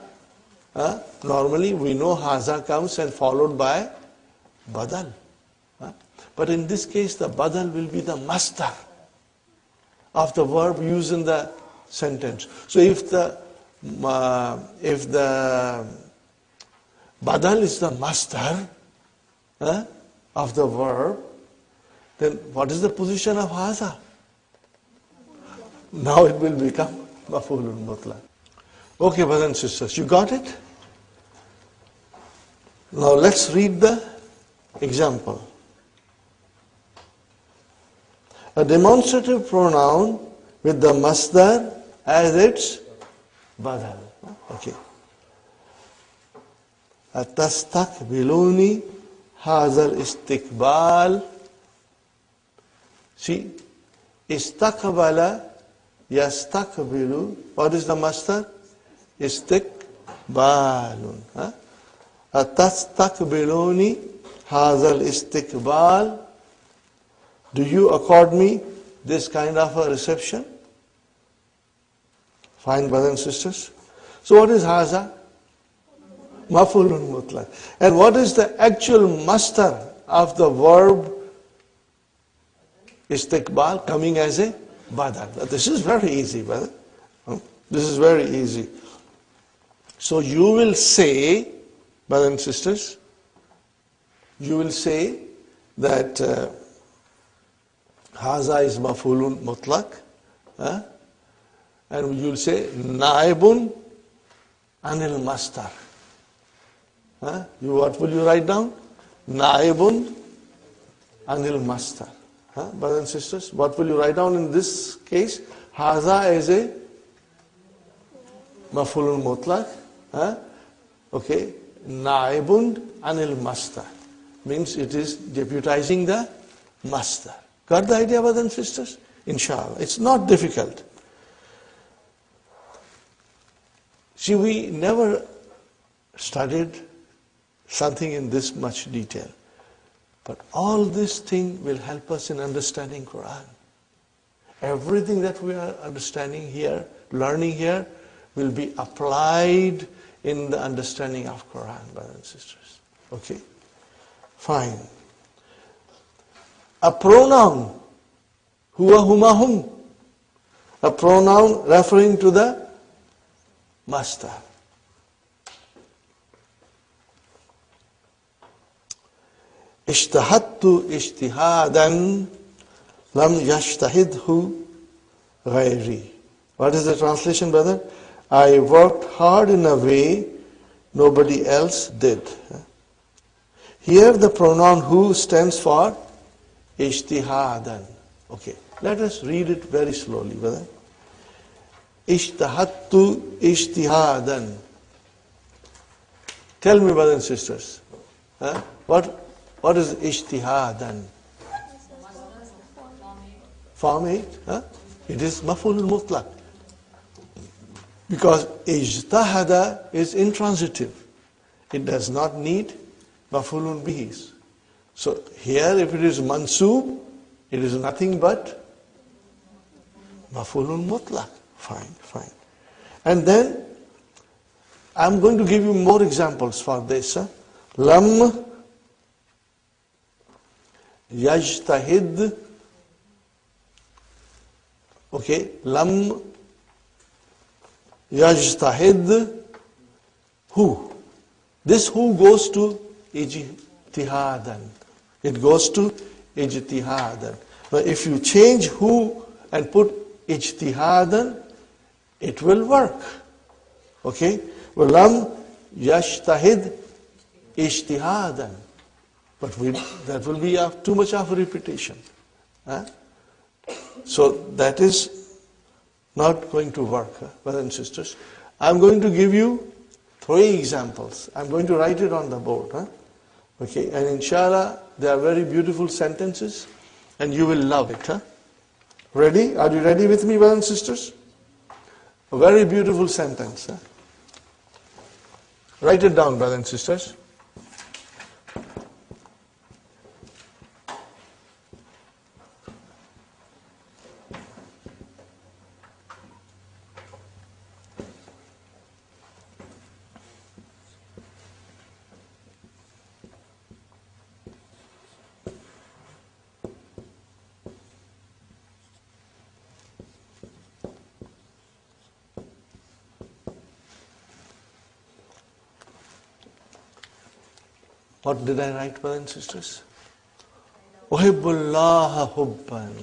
normally we know haza comes and followed by badal. But in this case the badal will be the master of the verb used in the sentence. So if the badal is the master of the verb, then what is the position of haza? Now it will become maf'ulun mutlaq. Okay, brothers and sisters, you got it? Now let's read the example. A demonstrative pronoun with the masdar as its badal. Okay. Atastaqbiluni hazal istiqbal. See, istaqbala yastaqbilu. What is the masdar? Istiqbalun. Atastaqbiluni hazal istiqbal. Do you accord me this kind of a reception? Fine, brothers and sisters. So what is haza? Maf'ulun mutlaq. And what is the actual masdar of the verb istiqbal coming as a badal? This is very easy, brother. This is very easy. So you will say, brothers and sisters, you will say that haza is maf'ulun mutlaq, and you will say naibun anil masdar. What will you write down? Naibun anil masdar. Brothers and sisters, what will you write down in this case? Haza is a maf'ulun mutlaq. Okay. Naibun anil masdar. Means it is deputizing the masdar. Got the idea, brothers and sisters? Inshallah. It's not difficult. See, we never studied something in this much detail. But all this thing will help us in understanding Quran. Everything that we are understanding here, learning here, will be applied in the understanding of Quran, brothers and sisters. Okay? Fine. A pronoun, huwa, huma, hum. A pronoun referring to the master. Ishtahadtu ishtihadan lam yashtahidhu ghairi. What is the translation, brother? I worked hard in a way nobody else did. Here the pronoun who stands for ishtihadan. Okay, let us read it very slowly, brother. Ishtahadtu ishtihadan. Tell me, brothers and sisters, what is ishtihadan? Form 8. It is maf'ulun mutlaq. Because ijtahada is intransitive. It does not need maf'ulun bihis. So here if it is mansub, it is nothing but maf'ulun mutlaq. Fine. And then I'm going to give you more examples for this. Lam yajtahid. Okay, lam yajtahid who? This who goes to ijtihadan. It goes to ijtihadan. Now if you change who and put ijtihadan, it will work. Okay? Well, lam yajtahid ijtihadan. But that will be too much of a repetition. So that is not going to work, brothers and sisters. I'm going to give you 3 examples. I'm going to write it on the board. Okay, and inshallah, they are very beautiful sentences and you will love it. Ready? Are you ready with me, brothers and sisters? A very beautiful sentence. Write it down, brothers and sisters. What did I write, brothers and sisters? Uhibbullaha hubban.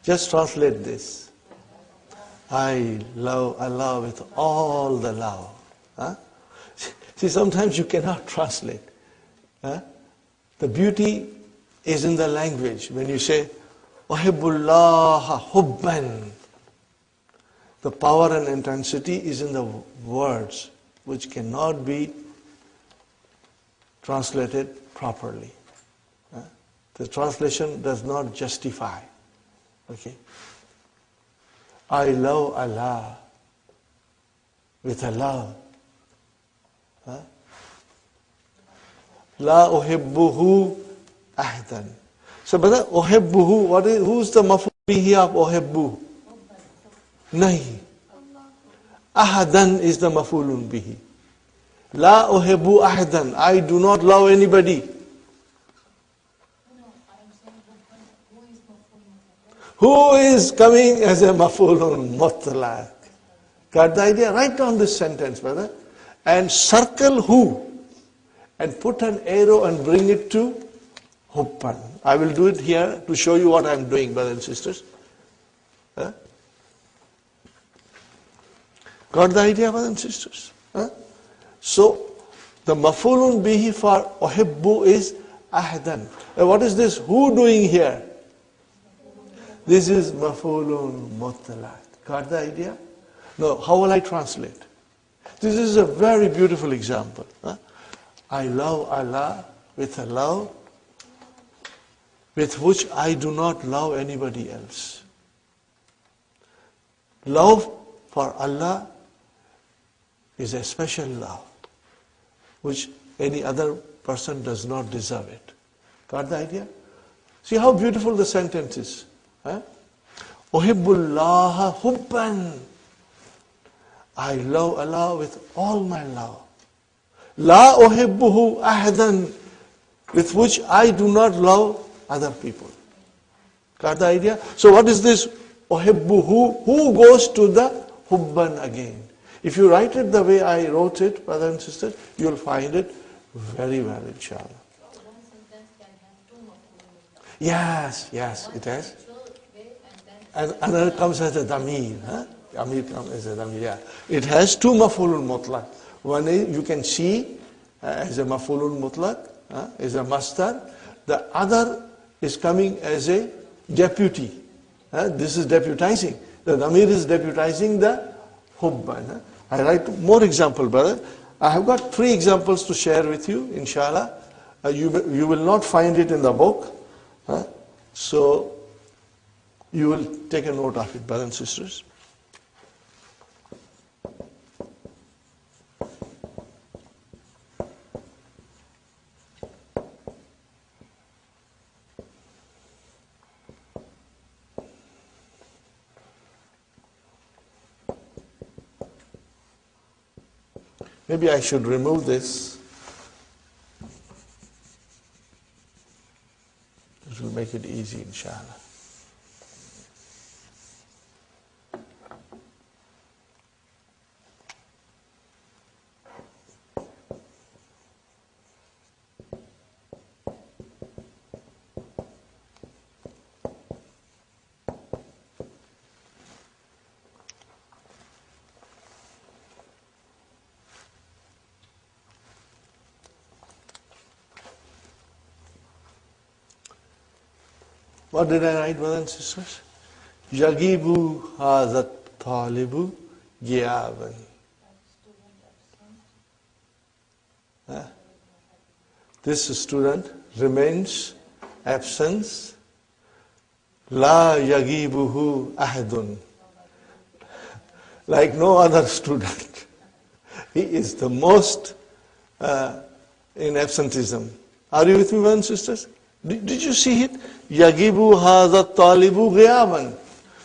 Just translate this. I love Allah with all the love. See, sometimes you cannot translate. The beauty is in the language. When you say, Uhibbullaha hubban, the power and intensity is in the words, which cannot be translated properly. The translation does not justify. Okay. I love Allah with a love. Huh? La uhibbuhu ahdan. So, brother, uhibbuhu, who's the maf'ul bihi of uhibbu? Nahi. Ahadan is the maf'ulun bihi. La uhibbu ahadan. I do not love anybody. Who is coming as a maf'ulun mutlaq? Got the idea? Write down this sentence, brother, and circle who, and put an arrow and bring it to hubban. I will do it here to show you what I am doing, brothers and sisters. Huh? Got the idea, brothers and sisters? Huh? So, the maf'ulun bihi for uhibbu is ahdan. Now, what is this who doing here? This is maf'ulun mutlaq. Got the idea? Now, how will I translate? This is a very beautiful example. Huh? I love Allah with a love with which I do not love anybody else. Love for Allah is a special love which any other person does not deserve it. Got the idea? See how beautiful the sentence is. Uhibbullaha hubban. I love Allah with all my love. La uhibbuhu ahadan, with which I do not love other people. Got the idea? So what is this uhibbuhu? Who goes to the hubban again? If you write it the way I wrote it, brothers and sisters, you will find it very well, inshallah. One sentence can have two maf'ulun. Yes, it has. And another comes as a damir. Damir comes as a damir, yeah. It has two maf'ulun mutlaq. One is, you can see as a maf'ulun mutlaq, as a masdar. The other is coming as a deputy. This is deputizing. The damir is deputizing the hubban. I write more example, brother. I have got 3 examples to share with you, inshallah. You will not find it in the book. So, you will take a note of it, brothers and sisters. Maybe I should remove this. This will make it easy, inshallah. What did I write, brothers and sisters? Yagibu hazat talibu giyaban. This student remains absent. La yagibuhu ahadun. Like no other student. He is the most in absenteeism. Are you with me, brothers and sisters? Did you see it? Yagibu hadha talibu ghiyaban.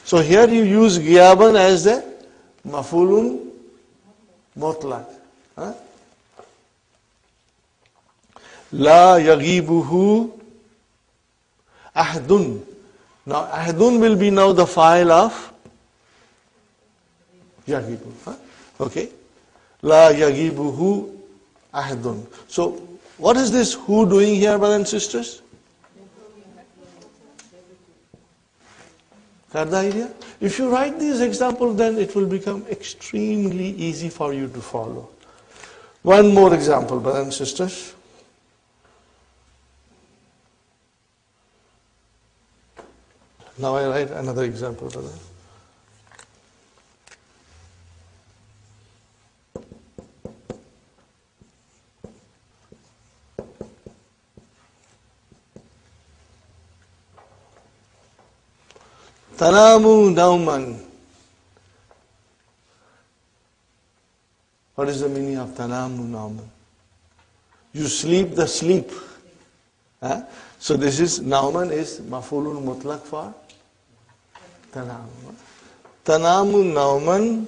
So here you use ghiyaban as the maf'ulun mutlaq. La yagibuhu ahdun. Now ahdun will be now the file of yagibu. Okay. La yagibuhu ahdun. So what is this who doing here, brothers and sisters? Got the idea? If you write these examples, then it will become extremely easy for you to follow. One more example, brothers and sisters. Now I write another example, brother. Tanamu nauman. What is the meaning of tanamu nauman? You sleep the sleep. Huh? So this is, nauman is mafulun mutlaq for tanamu. Tanamu nauman.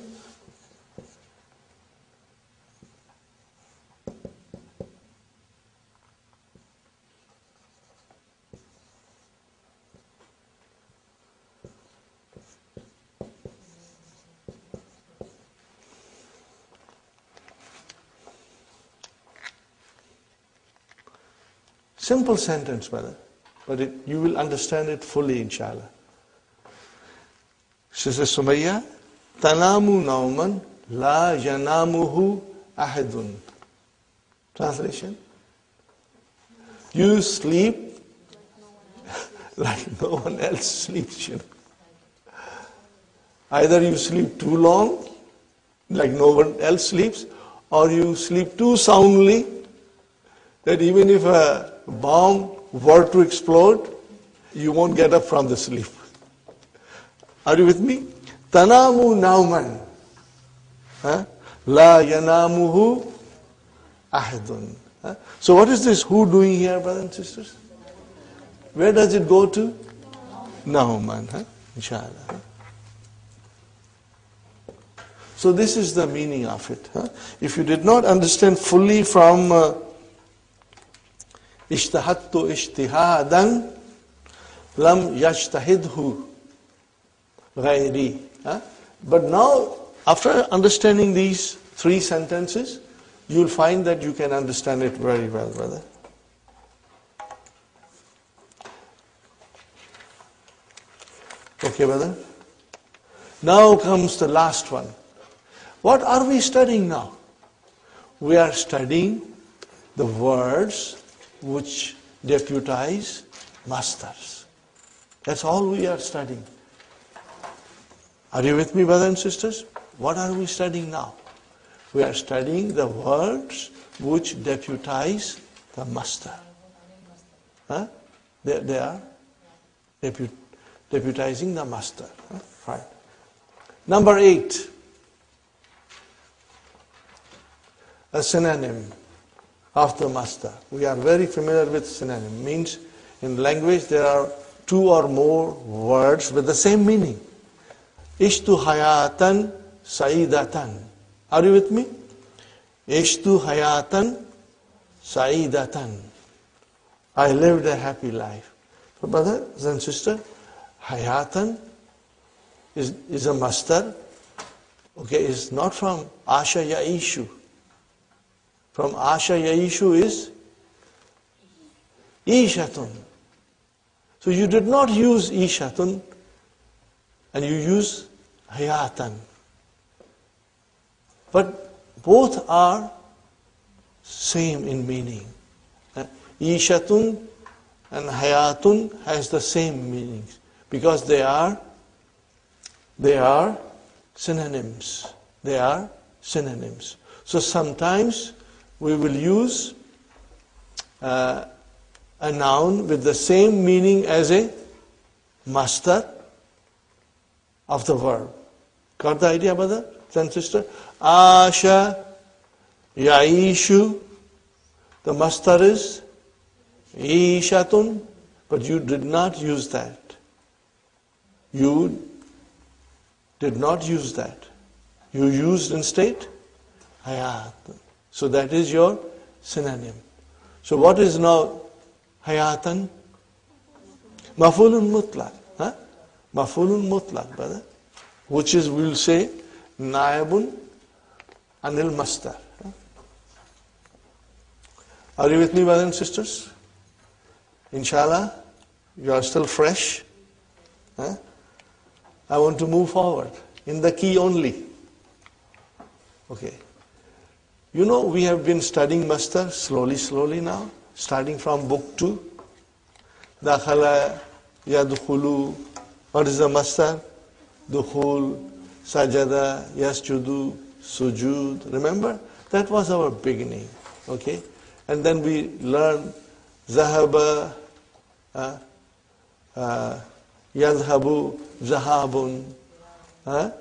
Simple sentence, brother, but you will understand it fully, inshallah. Sister Sumayya, tanamu nauman la yanamuhu ahadun. Translation? You sleep like no one else sleeps, you know. Either you sleep too long, like no one else sleeps, or you sleep too soundly that even if a bomb were to explode, you won't get up from the sleep. Are you with me? Tanamu nauman. La yanamuhu ahadun. So what is this who doing here, brothers and sisters? Where does it go to? Nauman. Inshallah. So this is the meaning of it. If you did not understand fully from Ishtahattu ishtihadan lam yajtahidhu ghairi. But now, after understanding these three sentences, you'll find that you can understand it very well, brother. Okay, brother? Now comes the last one. What are we studying now? We are studying the words which deputize masters. That's all we are studying. Are you with me, brothers and sisters? What are we studying now? We are studying the words which deputize the master. They are deputizing the master. Right. Number 8. A synonym of the master. We are very familiar with synonym. Means in language there are two or more words with the same meaning. Ishtu hayatan saidatan. Are you with me? Ishtu hayatan saidatan. I lived a happy life. So brothers and sisters, hayatan is a master. Okay, it's not from asha yaishu. From asha yaishu is ishatun. So you did not use ishatun and you use hayatan. But both are same in meaning. Ishatun and hayatun has the same meanings because they are synonyms. They are synonyms. So sometimes we will use a noun with the same meaning as a master of the verb. Got the idea, brother and sister? Asha, yaishu. The master is ishatun, but you did not use that. You did not use that. You used instead hayatun. So that is your synonym. So what is now hayatan? Mafulun mutlaq. Mafulun mutlaq, brother. Which is, we will say, naibun anil mastar. Are you with me, brothers and sisters? Inshallah, you are still fresh. I want to move forward in the key only. Okay. You know, we have been studying mastar slowly now, starting from book 2. Dakhala, yadkhulu. What is the mastar? Dukhul, sajada, yasjudu, sujud. Remember? That was our beginning. Okay? And then we learned zahaba, yadhabu, zahabun.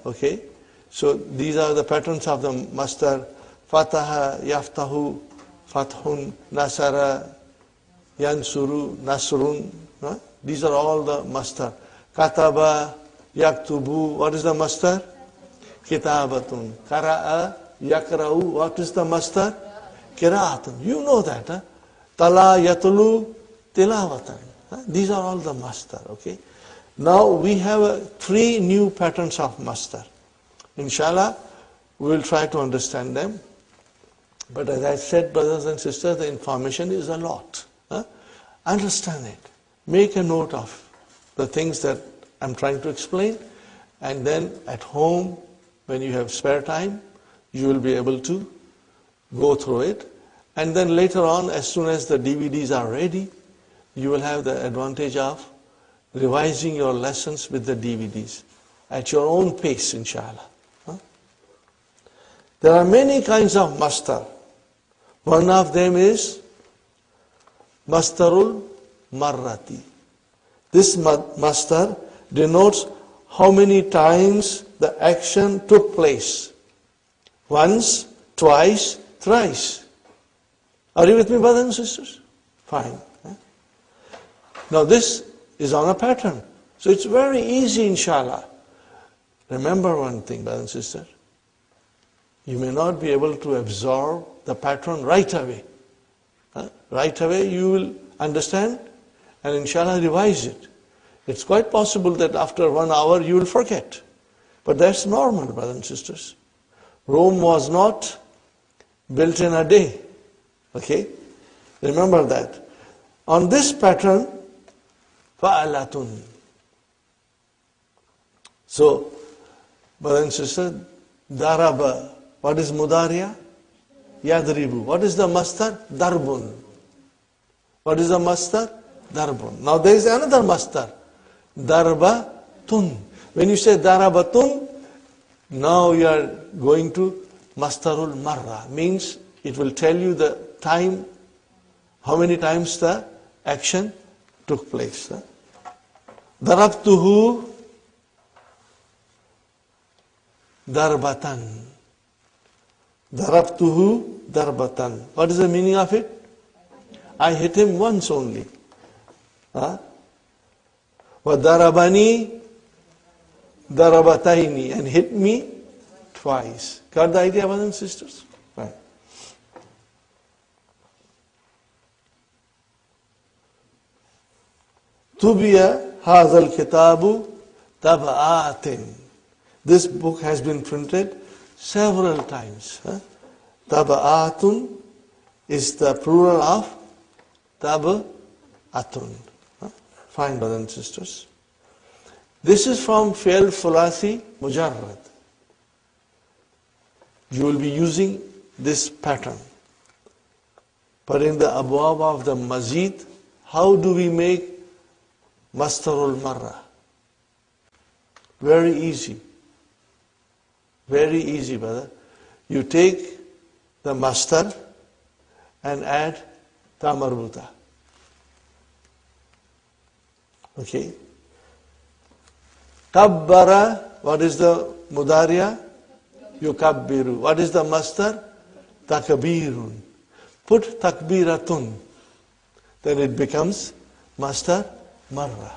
Okay? So these are the patterns of the mastar Fataha, Yaftahu, Fathun, Nasara, Yansuru, Nasrun. These are all the mastar. Kataba, Yaktubu, what is the mastar? Kitabatun. Kara'a, Yakra'u, what is the mastar? Kira'atun. You know that. Huh? Tala, Yatulu, Tilawatan. These are all the mastar. Okay. Now we have 3 new patterns of mastar. Inshallah, we will try to understand them. But as I said, brothers and sisters, the information is a lot. Understand it. Make a note of the things that I'm trying to explain. And then at home, when you have spare time, you will be able to go through it. And then later on, as soon as the DVDs are ready, you will have the advantage of revising your lessons with the DVDs at your own pace, inshallah. There are many kinds of mastar. One of them is mastarul marrati. This mastar denotes how many times the action took place. Once, twice, thrice. Are you with me, brothers and sisters? Fine. Now this is on a pattern. So it's very easy, inshallah. Remember one thing, brothers and sisters. You may not be able to absorb the pattern right away. Right away you will understand and inshallah revise it. It's quite possible that after 1 hour you will forget. But that's normal, brothers and sisters. Rome was not built in a day. Okay? Remember that. On this pattern, fa'alatun. So, brothers and sisters, daraba. What is mudariya? Yadribu. What is the mastar? Darbun. What is the mastar? Darbun. Now there is another mastar. Darbatun. When you say darabatun, now you are going to mastarul marra. Means it will tell you the time, how many times the action took place. Darabtuhu darbatan. Darabtuhu darbatan. What is the meaning of it? I hit him once only. Wa darabani darabataini, and hit me twice. Got the idea, brothers and sisters? Right. Tubiya hazal kitabu tabaatin. This book has been printed several times. Taba'atun is the plural of taba'atun. Fine, brothers and sisters. This is from Fi'l Thulathi Mujarrad. You will be using this pattern. But in the abwab of the Mazid, how do we make mastarul marra? Very easy. Very easy, brother. You take the mastar and add ta marbuta. Okay. Kabbara, what is the mudariya? Yukabbiru. What is the mastar? Takbirun. Put takbiratun. Then it becomes mastar marra.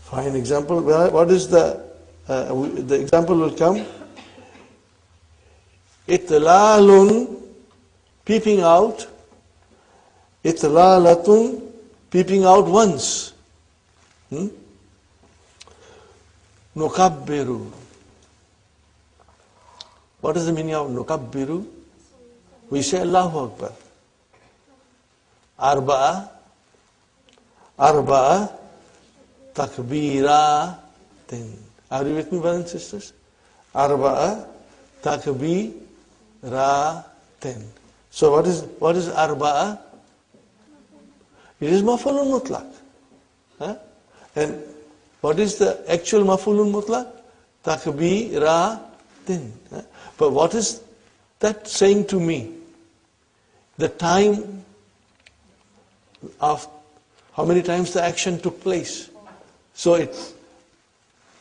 Fine example. What is the example will come. Itlalun, peeping out. Itlalatun, peeping out once. Nukabbiru. What is the meaning of nukabbiru? We say Allahu Akbar. Arba'a takbiratin. Are you with me, brothers and sisters? Arba'a takbiratin. So what is arba'a? It is maf'ulun mutlaq. And what is the actual maf'ulun mutlaq? Takbiratin. But what is that saying to me? The time of how many times the action took place. So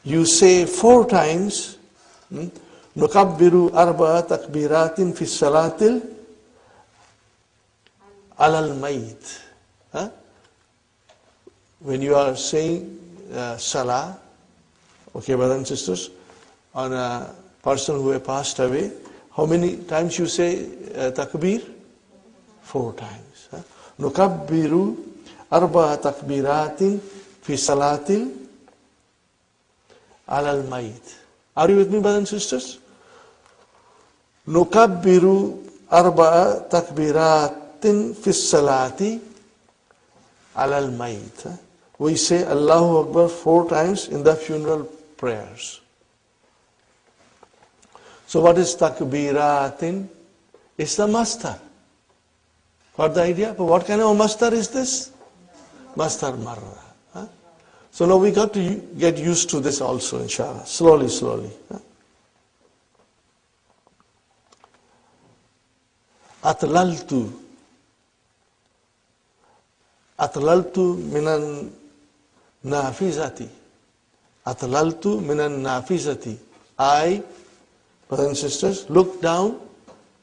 you say 4 times, Nukabbiru arba'a takbiratin fi salatil alal mayit. Huh? When you are saying salah, okay, brothers and sisters, on a person who has passed away, how many times you say takbir? 4 times. Nukabbiru arba'a takbiratin fi salatil alal mayit. Are you with me, brothers and sisters? Nukabbiru arba'a takbiratin fi salati alal mayit. We say Allahu Akbar 4 times in the funeral prayers. So what is takbiratin? It's the mastar. Got the idea? But what kind of mastar is this? Mastar marra. Huh? So now we got to get used to this also, inshallah. Slowly, slowly. Huh? Atlaltu. Atlaltu minan nafizati. Atlaltu minan nafizati. I, brothers and sisters, look down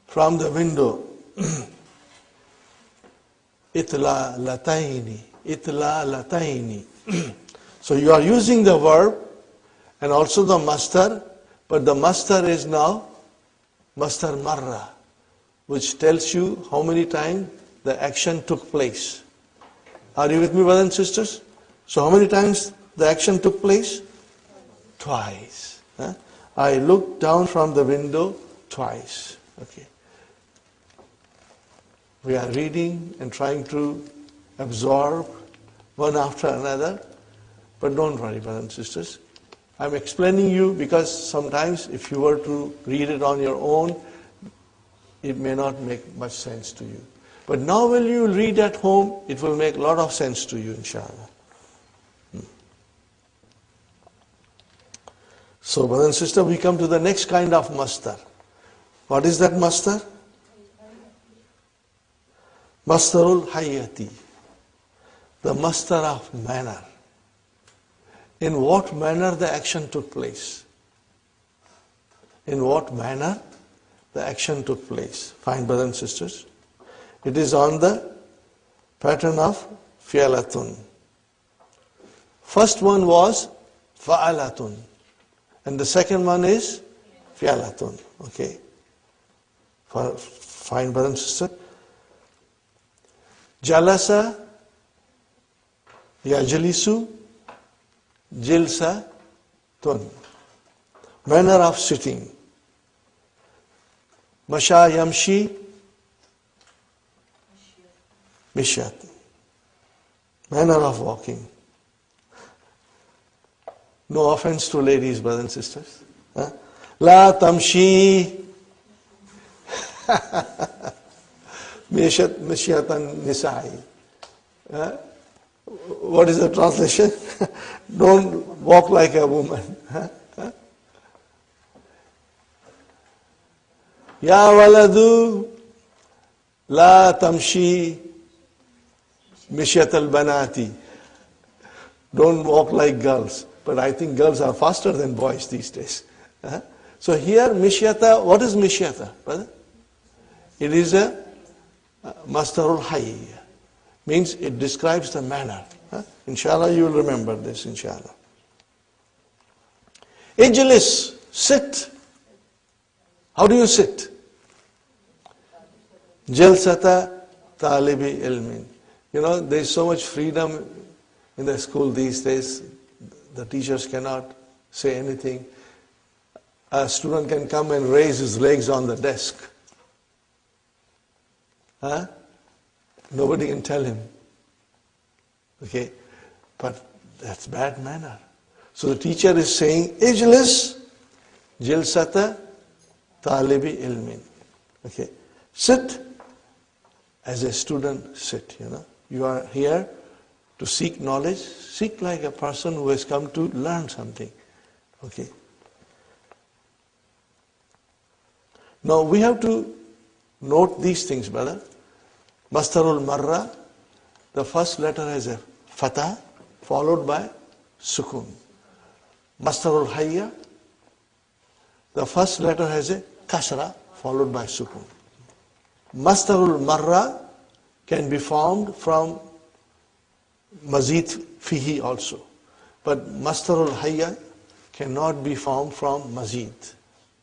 from the window. Itla lataini. Itla lataini. So you are using the verb and also the mastar, but the mastar is now mastar marra, which tells you how many times the action took place. Are you with me, brothers and sisters? So how many times the action took place? Twice. Huh? I looked down from the window twice. Okay. We are reading and trying to absorb one after another. But don't worry, brothers and sisters. I'm explaining you because sometimes if you were to read it on your own, it may not make much sense to you. But now when you read at home, it will make a lot of sense to you, inshallah. So, brother and sister, we come to the next kind of mastar. What is that mastar? Mastarul hayati. The mastar of manner. In what manner the action took place? In what manner the action took place? Fine, brothers and sisters. It is on the pattern of fi'alatun. First one was fa'alatun. And the second one is fi'alatun. Okay. Fine, brother and sister. Jalasa, yajlisu, jilsatun. Manner of sitting. Masha yamshi, mishyat. Manner of walking. No offense to ladies, brothers and sisters. Huh? La tamshi mishyatan nisa'i. What is the translation? Don't walk like a woman. Ya waladu la tamshi mishyat al-banati. Don't walk like girls. But I think girls are faster than boys these days. So here, mishyata, what is mishyata, brother? It is a mastarul hayy. Means it describes the manner. Inshallah, you will remember this, inshallah. Ijlis, sit. How do you sit? Jalsata talibi ilmin. You know, there is so much freedom in the school these days. The teachers cannot say anything. A student can come and raise his legs on the desk. Huh? Nobody can tell him. Okay? But that's bad manner. So the teacher is saying, Ijlis jilsata talibi ilmin. Okay? Sit as a student sit, you know. You are here to seek knowledge. Seek like a person who has come to learn something. Okay? Now we have to note these things, brother. Mastarul marra, the first letter has a fatah, followed by sukun. Mastarul hayya, The first letter has a kasra followed by sukun. Masdarul marra can be formed from mazid fihi also. But masdarul hayya cannot be formed from mazid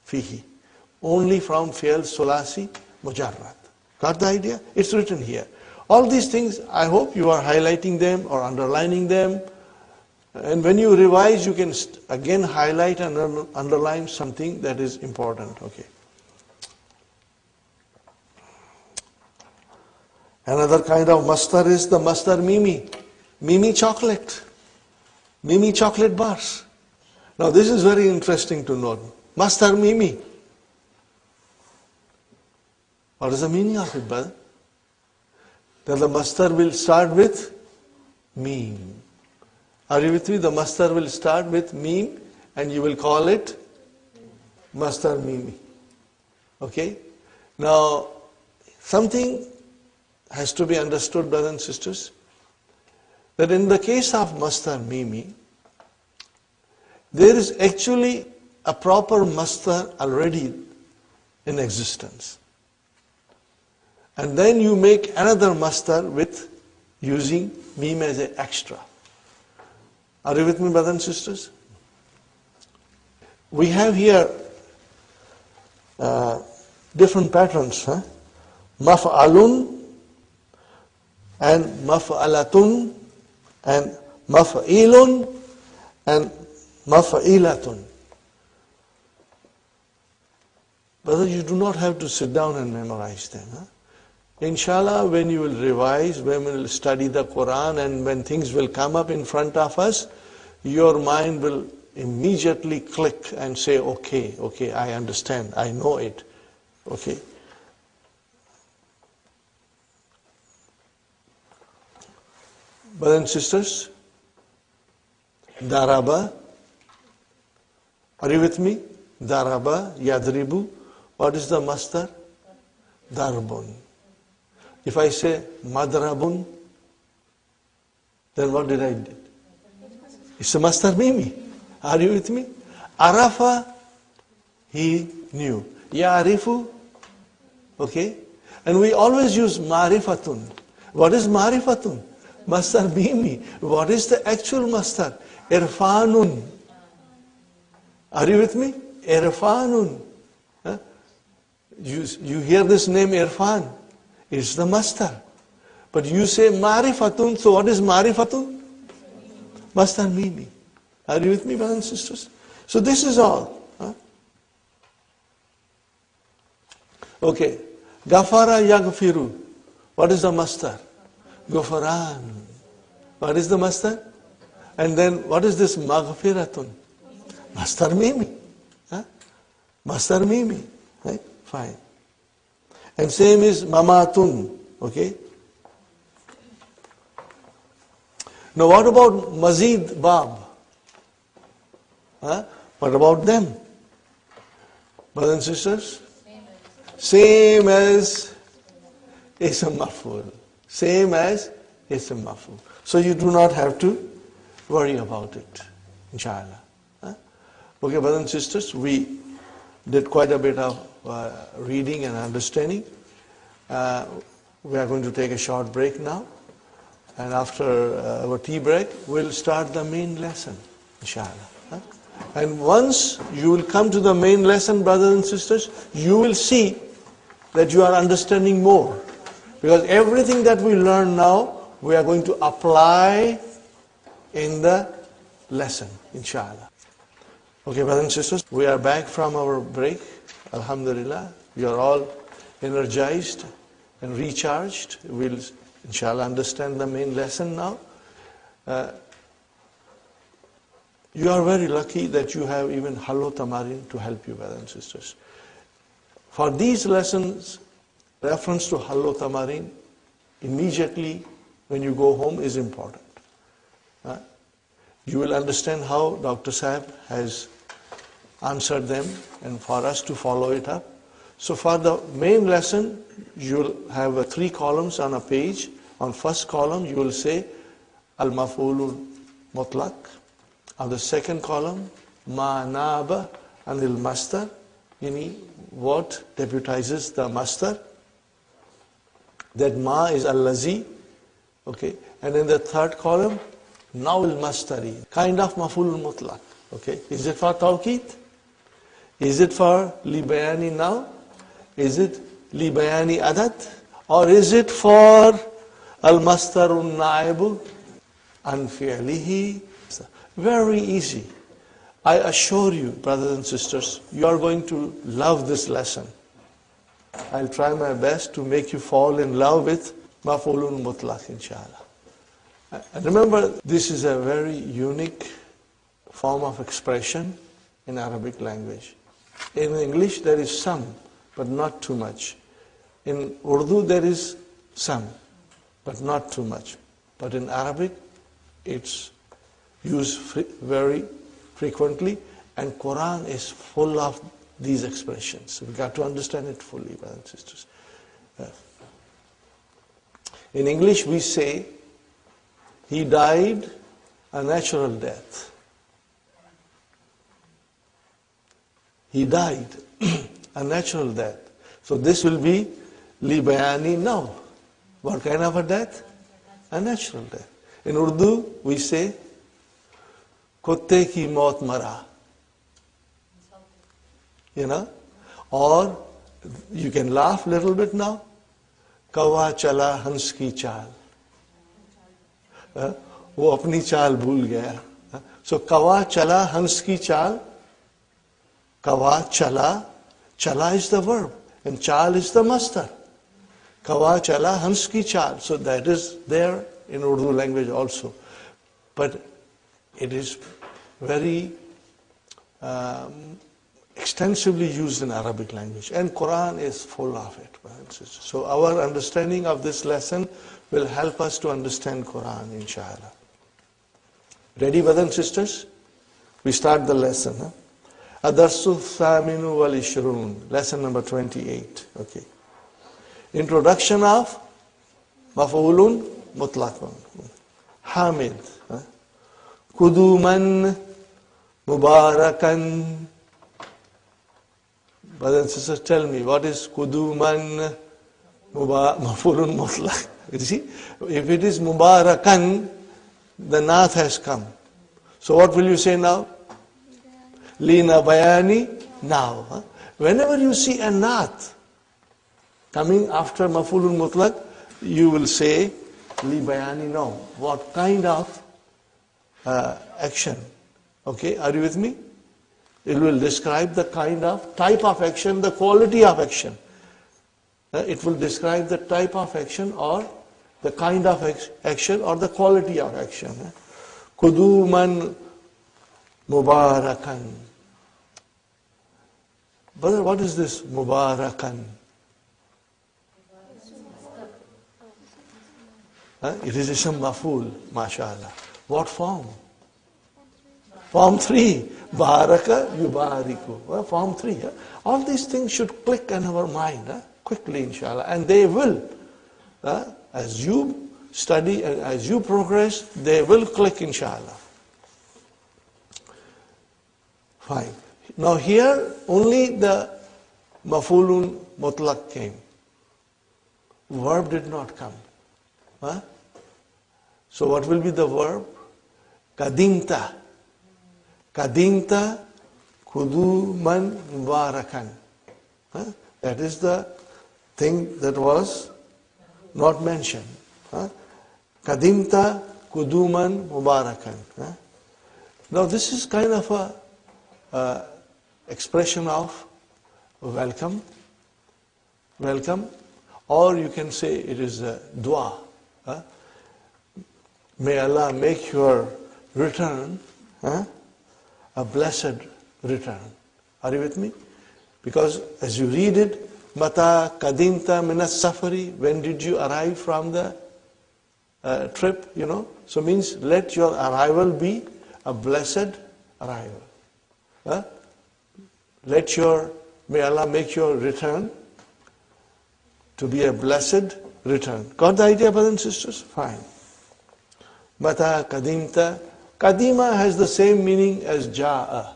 fihi. Only from fi'l sulasi mujarrad. Got the idea? It's written here. All these things, I hope you are highlighting them or underlining them. And when you revise, you can again highlight and underline something that is important. Okay. Another kind of mastar is the mastar mimi. Mimi chocolate. Mimi chocolate bars. Now this is very interesting to note. Mastar mimi. What is the meaning of it, brother? That the mastar will start with meme. Are you with me? The mastar will start with meme and you will call it mastar mimi. Okay? Now, something has to be understood, brothers and sisters, that in the case of mastar mimi, there is actually a proper mastar already in existence. And then you make another mastar with using meme as an extra. Are you with me, brothers and sisters? We have here different patterns. Maf'alun and maf'alatun and maf'ilun and maf'ilatun. Brother, you do not have to sit down and memorize them. Inshallah, when you will revise, when we will study the Quran and when things will come up in front of us, your mind will immediately click and say, okay, I understand, I know it. Okay. Brothers and sisters, daraba, are you with me? Daraba, yadribu, what is the mastar? Darbun. If I say madrabun, then what did I do? It's a mastar mimi. Are you with me? Arafa, he knew. Ya'rifu, okay? And we always use marifatun. What is marifatun? Mastar mimi. What is the actual mastar? Irfanun. Are you with me? Irfanun. Huh? You hear this name Irfan. It's the mastar. But you say marifatun, so what is marifatun? Mastar mimi. Are you with me, brothers and sisters? So this is all. Huh? Okay. Gafara yaghfiru. What is the mastar? Ghafaran. What is the mastar? And then what is this maghfiratun? Mastar mimi. Huh? Mastar mimi. Right? Fine. And same is mamatun. Okay? Now what about mazid bab? Huh? What about them? Brothers and sisters? Same as ism maf'ul. Same as ism maf'ul. So you do not have to worry about it, inshallah. Huh? Okay, brothers and sisters, we did quite a bit of reading and understanding. We are going to take a short break now. And after our tea break, we'll start the main lesson, inshallah. Huh? And once you will come to the main lesson, brothers and sisters, you will see that you are understanding more. Because everything that we learn now, we are going to apply in the lesson, inshallah. Okay, brothers and sisters, we are back from our break. Alhamdulillah, we are all energized and recharged. We'll, inshallah, understand the main lesson now. You are very lucky that you have even Hallo Tamarin to help you, brothers and sisters. For these lessons, reference to Hallo Tamarin immediately when you go home is important. You will understand how Dr. Saab has answered them and for us to follow it up. So for the main lesson, you will have 3 columns on a page. On first column, you will say Al-Maf'ulul Mutlaq. On the second column, Ma Naba Anil Mastar. Yani what deputizes the masdar? That ma is allazi, okay? And in the third column, now al-masdari, kind of maf'ul mutlaq, okay? Is it for tawqeed? Is it for li bayani now? Is it li bayani adad? Or is it for al-masdarun na'ibu an fi'lihi? Very easy. I assure you, brothers and sisters, you are going to love this lesson. I'll try my best to make you fall in love with maf'ulun mutlaq, inshallah. And remember, this is a very unique form of expression in Arabic language. In English, there is some, but not too much. In Urdu, there is some, but not too much. But in Arabic, it's used very frequently, and Quran is full of these expressions. So we got to understand it fully, brothers and sisters. In English, we say, he died a natural death. He died a natural death. So this will be li bayani now. What kind of a death? A natural death. In Urdu, we say, kutte ki maut mara. You know? Or you can laugh a little bit now. Kawa chala hans ki chal. वो अपनी चाल भूल गया. So kawa chala hans ki chal. Kawa chala. Chala is the verb and chal is the masdar. Kawa chala hans ki chal. So that is there in Urdu language also. But it is very extensively used in Arabic language. And Quran is full of it. So our understanding of this lesson will help us to understand Quran, inshallah. Ready, brothers and sisters? We start the lesson. Adarsu Thaminu wal Ishrun, lesson number 28. Okay. Introduction of Maf'ulun Mutlaqun. Hamid. Kuduman Mubarakan. Brothers and sisters, tell me, what is Kuduman Maf'ulun Mutlaq? You see, if it is Mubarakan, the Nath has come. So what will you say now? Lina Bayani now. Whenever you see a Nath coming after Maf'ulun Mutlaq, you will say Li Bayani now. What kind of action? Okay, are you with me? It will describe the kind of type of action, the quality of action. It will describe the type of action or the kind of action or the quality of action. Kuduman Mubarakan. Brother, what is this Mubarakan? It is Ism Maf'ul, mashallah. What form? Form 3. Baraka Yubariku. Form 3. All these things should click in our mind quickly, inshallah. And they will. As you study and as you progress, they will click, inshallah. Fine. Now here, only the Maf'ulun Mutlaq came. Verb did not come. So what will be the verb? Kadimta. Kadimta Kuduman Mubarakan. That is the thing that was not mentioned. Kadimta Kuduman Mubarakan. Now this is kind of a expression of welcome. Welcome. Or you can say it is a dua. May Allah make your return a blessed return. Are you with me? Because as you read it, Mata kadimta minas safari, when did you arrive from the trip, you know? So means let your arrival be a blessed arrival. May Allah make your return to be a blessed return. Got the idea, brothers and sisters? Fine. Mata kadimta. Kadima has the same meaning as ja'a.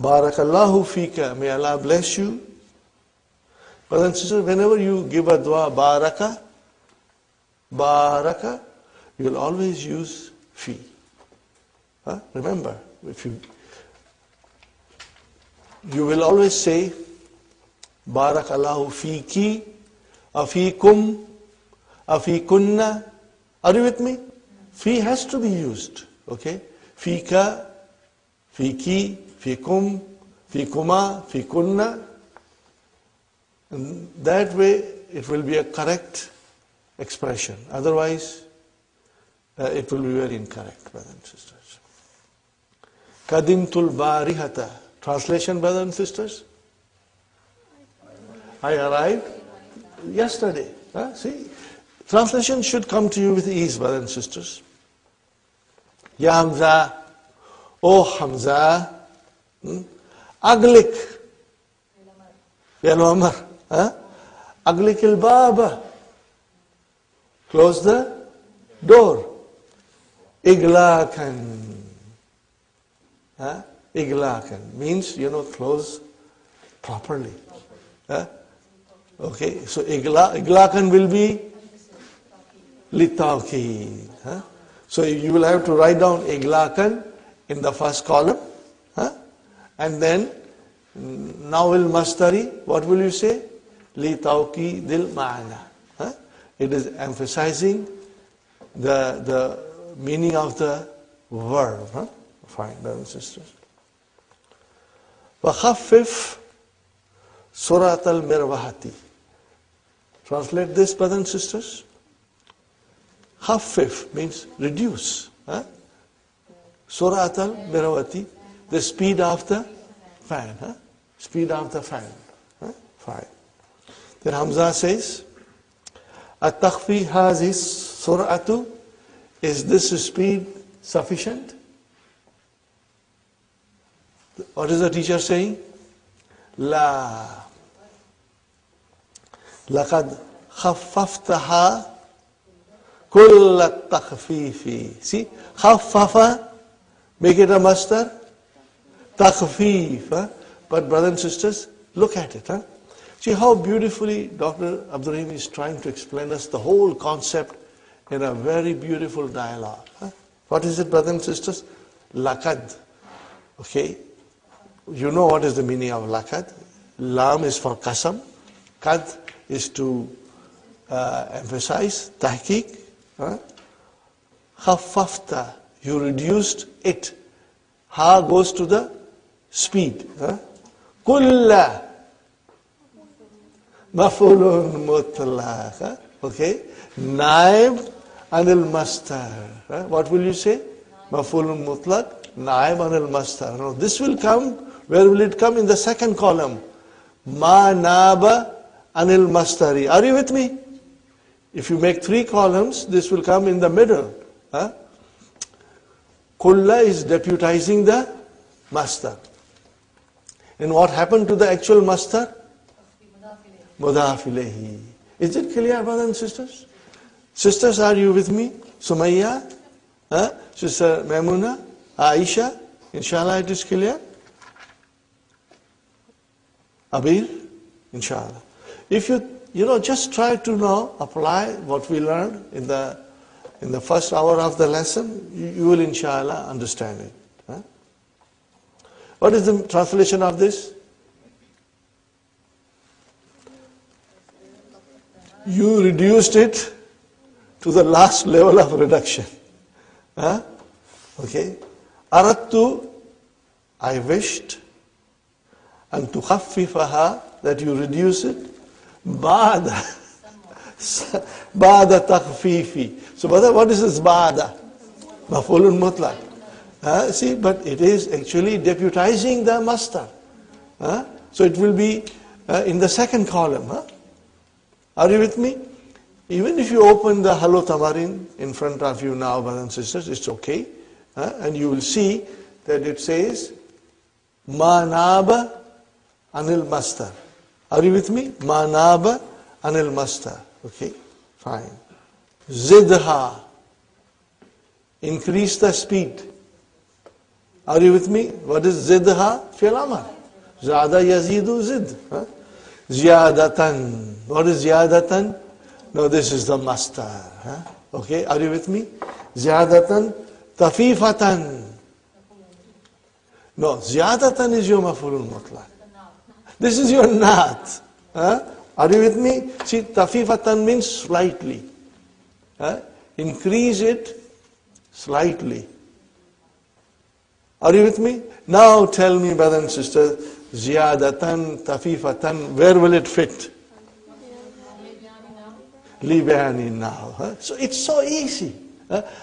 Barakallahu fika, may Allah bless you. Brothers and sisters, whenever you give a dua, baraka, baraka, you will always use fi. Remember, if you will always say, Barakallahu fiki, afikum, afikunna. Are you with me? Fi has to be used. Okay? Fika, fiki, fikum, fikuma, fikunna. And that way it will be a correct expression. Otherwise, it will be very incorrect, brothers and sisters. Kadimtul barihata. Translation, brothers and sisters? I arrived yesterday. See, translation should come to you with ease, brothers and sisters. Ya Hamza, O Hamza, Aglik, Ya Umar, Aglik al-Baba, close the door. Iglakan, Iglakan means, close properly. Okay, so Iglakan will be litawki. So you will have to write down Iglakan in the first column. And then Nawil Mastari, what will you say? Litawki dil ma'ana. It is emphasizing the meaning of the verb. Fine, brothers and sisters. وَخَفِّفْ سُرَةَ الْمِرْوَحَةِ. Translate this, brothers and sisters. Khaffif means reduce. Surat al-Mirawati, the speed of the fan. Speed of the fan. Fine. Then Hamza says, At-takhfi hazis sur'atu. Is this speed sufficient? What is the teacher saying? La. لقد خففتها كل التخفيف. See, خفف, make it a master. تخفيف. But brothers and sisters, look at it. See how beautifully Dr. Abdul Rahim is trying to explain us the whole concept in a very beautiful dialogue. What is it, brothers and sisters? Laqad. Okay. You know what is the meaning of laqad. Lam is for qasam. Qad is to emphasize, tahqiq. Khaffafta, you reduced it. Ha goes to the speed. Kulla, mafulun mutlaq. Okay, naib anil mastar. What will you say? Mafulun mutlaq, naib anil mastar. Now this will come, where will it come? In the second column. Ma naba anil mastari. Are you with me? If you make 3 columns, this will come in the middle. Kulla is deputizing the master. And what happened to the actual master? Mudaf ilayhi. Is it clear, brothers and sisters? Sisters, are you with me? Sumayya? Sister Maimuna? Aisha? Inshallah it is clear? Abir? Inshallah. If you just try to now apply what we learned in the first hour of the lesson, you will inshallah understand it. What is the translation of this? You reduced it to the last level of reduction. Okay. Aradtu, I wished, and tukhaffifaha, that you reduce it. Ba'da takhfifi. So brother, what is this ba'da? Maf'ulun mutlaq. See, but it is actually deputizing the master. So it will be in the second column. Are you with me? Even if you open the Halo Tamarin in front of you now, brothers and sisters, it's okay. And you will see that it says, Ma naba anil master. Are you with me? Ma naba anil master. Okay, fine. Zidha. Increase the speed. Are you with me? What is zidha? Fi'l amr. Zada yazidu zid. Ziyadatan. What is ziyadatan? No, this is the master. Okay, are you with me? Ziyadatan, tafifatan. No, ziyadatan is your maf'ulun mutlaq. This is your naat. Are you with me? See, tafifatan means slightly. Increase it slightly. Are you with me? Now tell me, brothers and sisters, ziyadatan, tafifatan, where will it fit? Libani now. So it's so easy.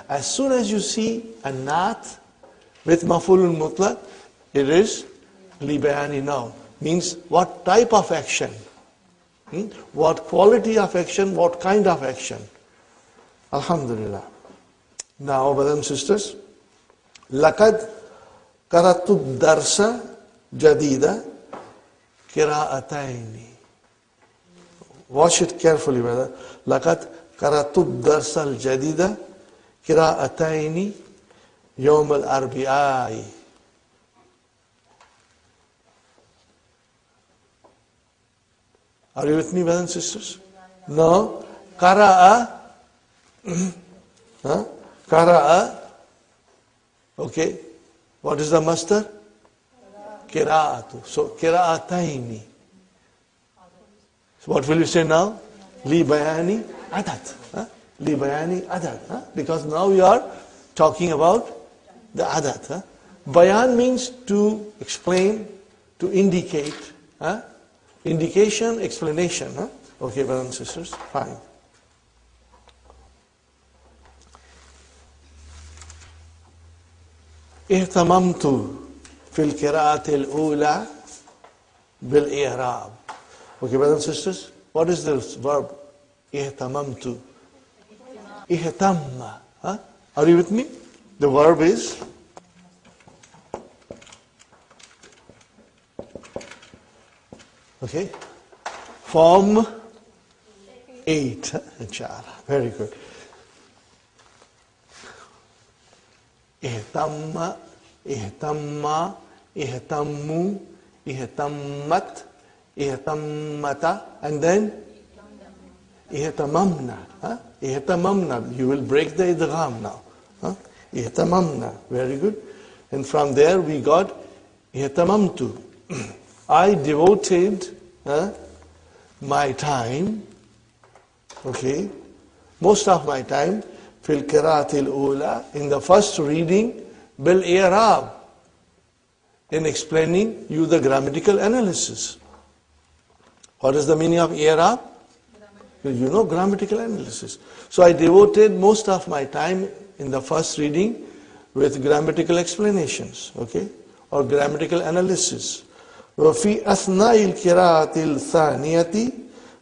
As soon as you see a naat with maf'ulun mutlaq, it is libani now. Means what type of action? What quality of action? What kind of action? Alhamdulillah. Now, brothers and sisters, لَقَدْ قَرَأْتُ الدَّرْسَ جَدِيدًا قِرَاءَتَيْنِ. Watch it carefully, brother. لَقَدْ قَرَأْتُ الدَّرْسَ الْجَدِيدَ قِرَاءَتَيْنِ يَوْمَ الْأَرْبِعَاءِ. Are you with me, brothers and sisters? No. Qara'a. Qara'a. Okay. What is the master? Qira'atu. So, qira'atayni. So what will you say now? Li bayani adad. Li bayani adad. Because now you are talking about the adad. Bayan means to explain, to indicate. Indication, explanation. Okay, brothers and sisters, fine. اهتممت في القراءة الأولى بالإعراب. Okay, brothers and sisters, what is this verb? اهتممت. اهتم. Are you with me? The verb is okay. Form 8, inshallah. Very good. اهتم, اهتم, اهتموا, اهتمت, اهتمت, and then اهتممنا. اهتممنا. You will break the idgham now. اهتممنا. Very good. And from there we got اهتممت. I devoted my time, okay, most of my time, fil qira'atil ula, in the first reading, bil i'rab, in explaining you the grammatical analysis. What is the meaning of i'rab? You know grammatical analysis. So I devoted most of my time in the first reading with grammatical explanations, okay, or grammatical analysis. وفي أثناء القراءة الثانية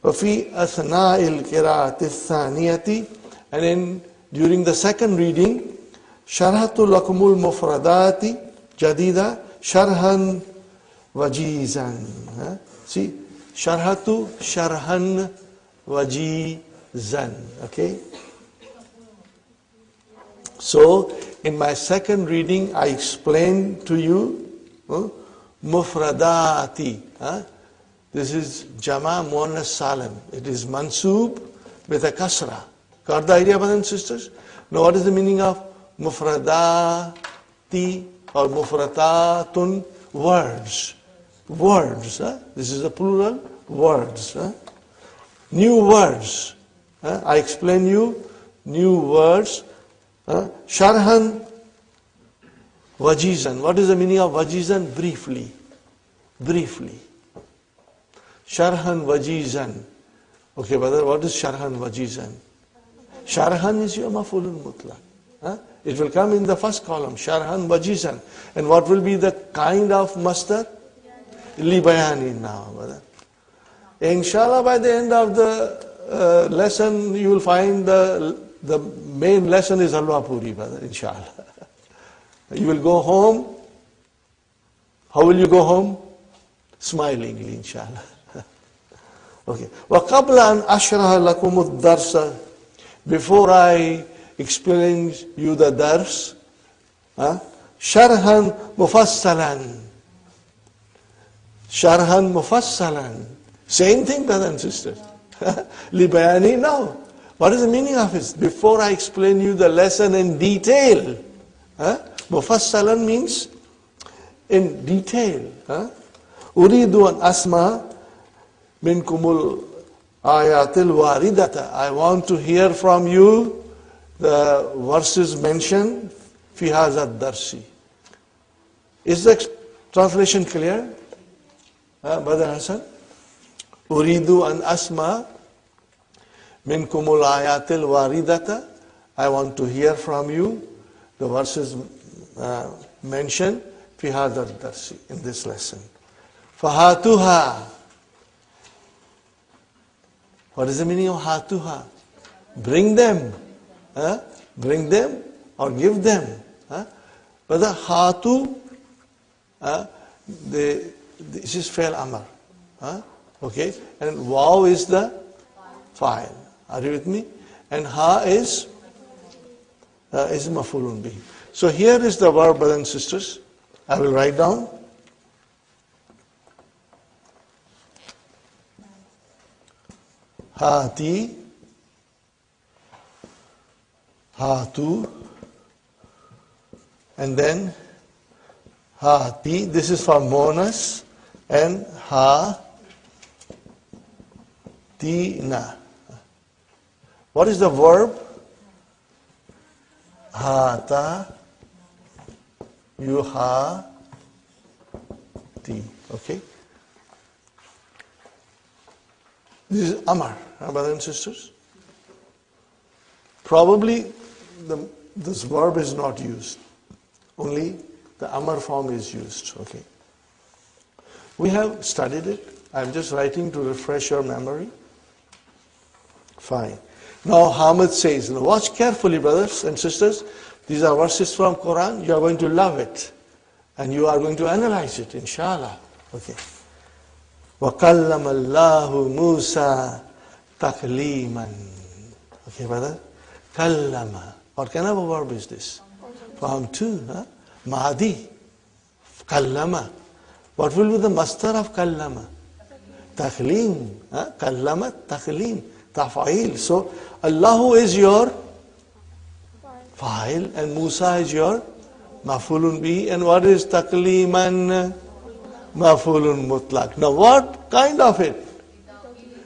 وفي أثناء القراءة الثانية, and then during the second reading, شرحت لكم المفردات جديدة شرحا وجيزا. See, شرحت شرحا وجيزا. Okay. So in my second reading, I explained to you mufradati. This is Jama Muannas Salim. It is mansoob with a kasra. Got the idea, brothers and sisters? Now what is the meaning of mufradati or mufradatun? Words. Words. This is a plural. Words. New words. I explain you new words. Sharhan Wajizan. What is the meaning of wajizan? Briefly. Briefly. Sharhan wajizan. Okay, brother, what is sharhan wajizan? Sharhan is your maf'ulun mutlaq. It will come in the first column. Sharhan wajizan. And what will be the kind of master? Li bayani now, brother. Inshallah, by the end of the lesson, you will find the main lesson is Halwa Puri, brother, inshallah. You will go home. How will you go home? Smilingly, inshallah. Okay. وَقَبْلَ أَنْ أَشْرَحَ لَكُمُ الدَّرْسَ. Before I explain you the dars, Sharhan mufassalan. Sharhan mufassalan. Same thing, brothers and sisters. Libayani now. What is the meaning of it? Before I explain you the lesson in detail. Mufassalan means in detail. Uridu an asma minkumul ayatil waridata. I want to hear from you the verses mentioned fi hadha darsi. Is the translation clear? Brother Hassan? Uridu an asma minkumul ayatil waridata. I want to hear from you the verses mentioned fi hadha darsi, in this lesson. Fahatuha. What is the meaning of hatuha? Bring them. Bring them or give them. But the hatu, this is fail amar. Okay, and waw is the file. Are you with me? And ha is mafulun bih. So here is the verb, brothers and sisters. I will write down. Hati, hatu, and then hati. This is for monas, and ha, tina. What is the verb? Hata, yuha, ti. Okay? This is Amar, brothers and sisters. Probably this verb is not used. Only the Amar form is used. Okay. We have studied it. I'm just writing to refresh your memory. Fine. Now Hamid says, now watch carefully, brothers and sisters. These are verses from Quran. You are going to love it. And you are going to analyze it, inshallah. Okay. وَقَلَّمَ اللَّهُ مُوسَى تَقْلِيمًا. Okay, brother? Kallama. What kind of a verb is this? Form 2, Mahdi. Kallama. What will be the masdar of kallama? Taqleem. Kallama, taqleem. Tafa'il. So, Allahu is your fa'il and Musa is your mafulun bihi. And what is taqleeman? Mafulun mutlaq. Now what kind of it?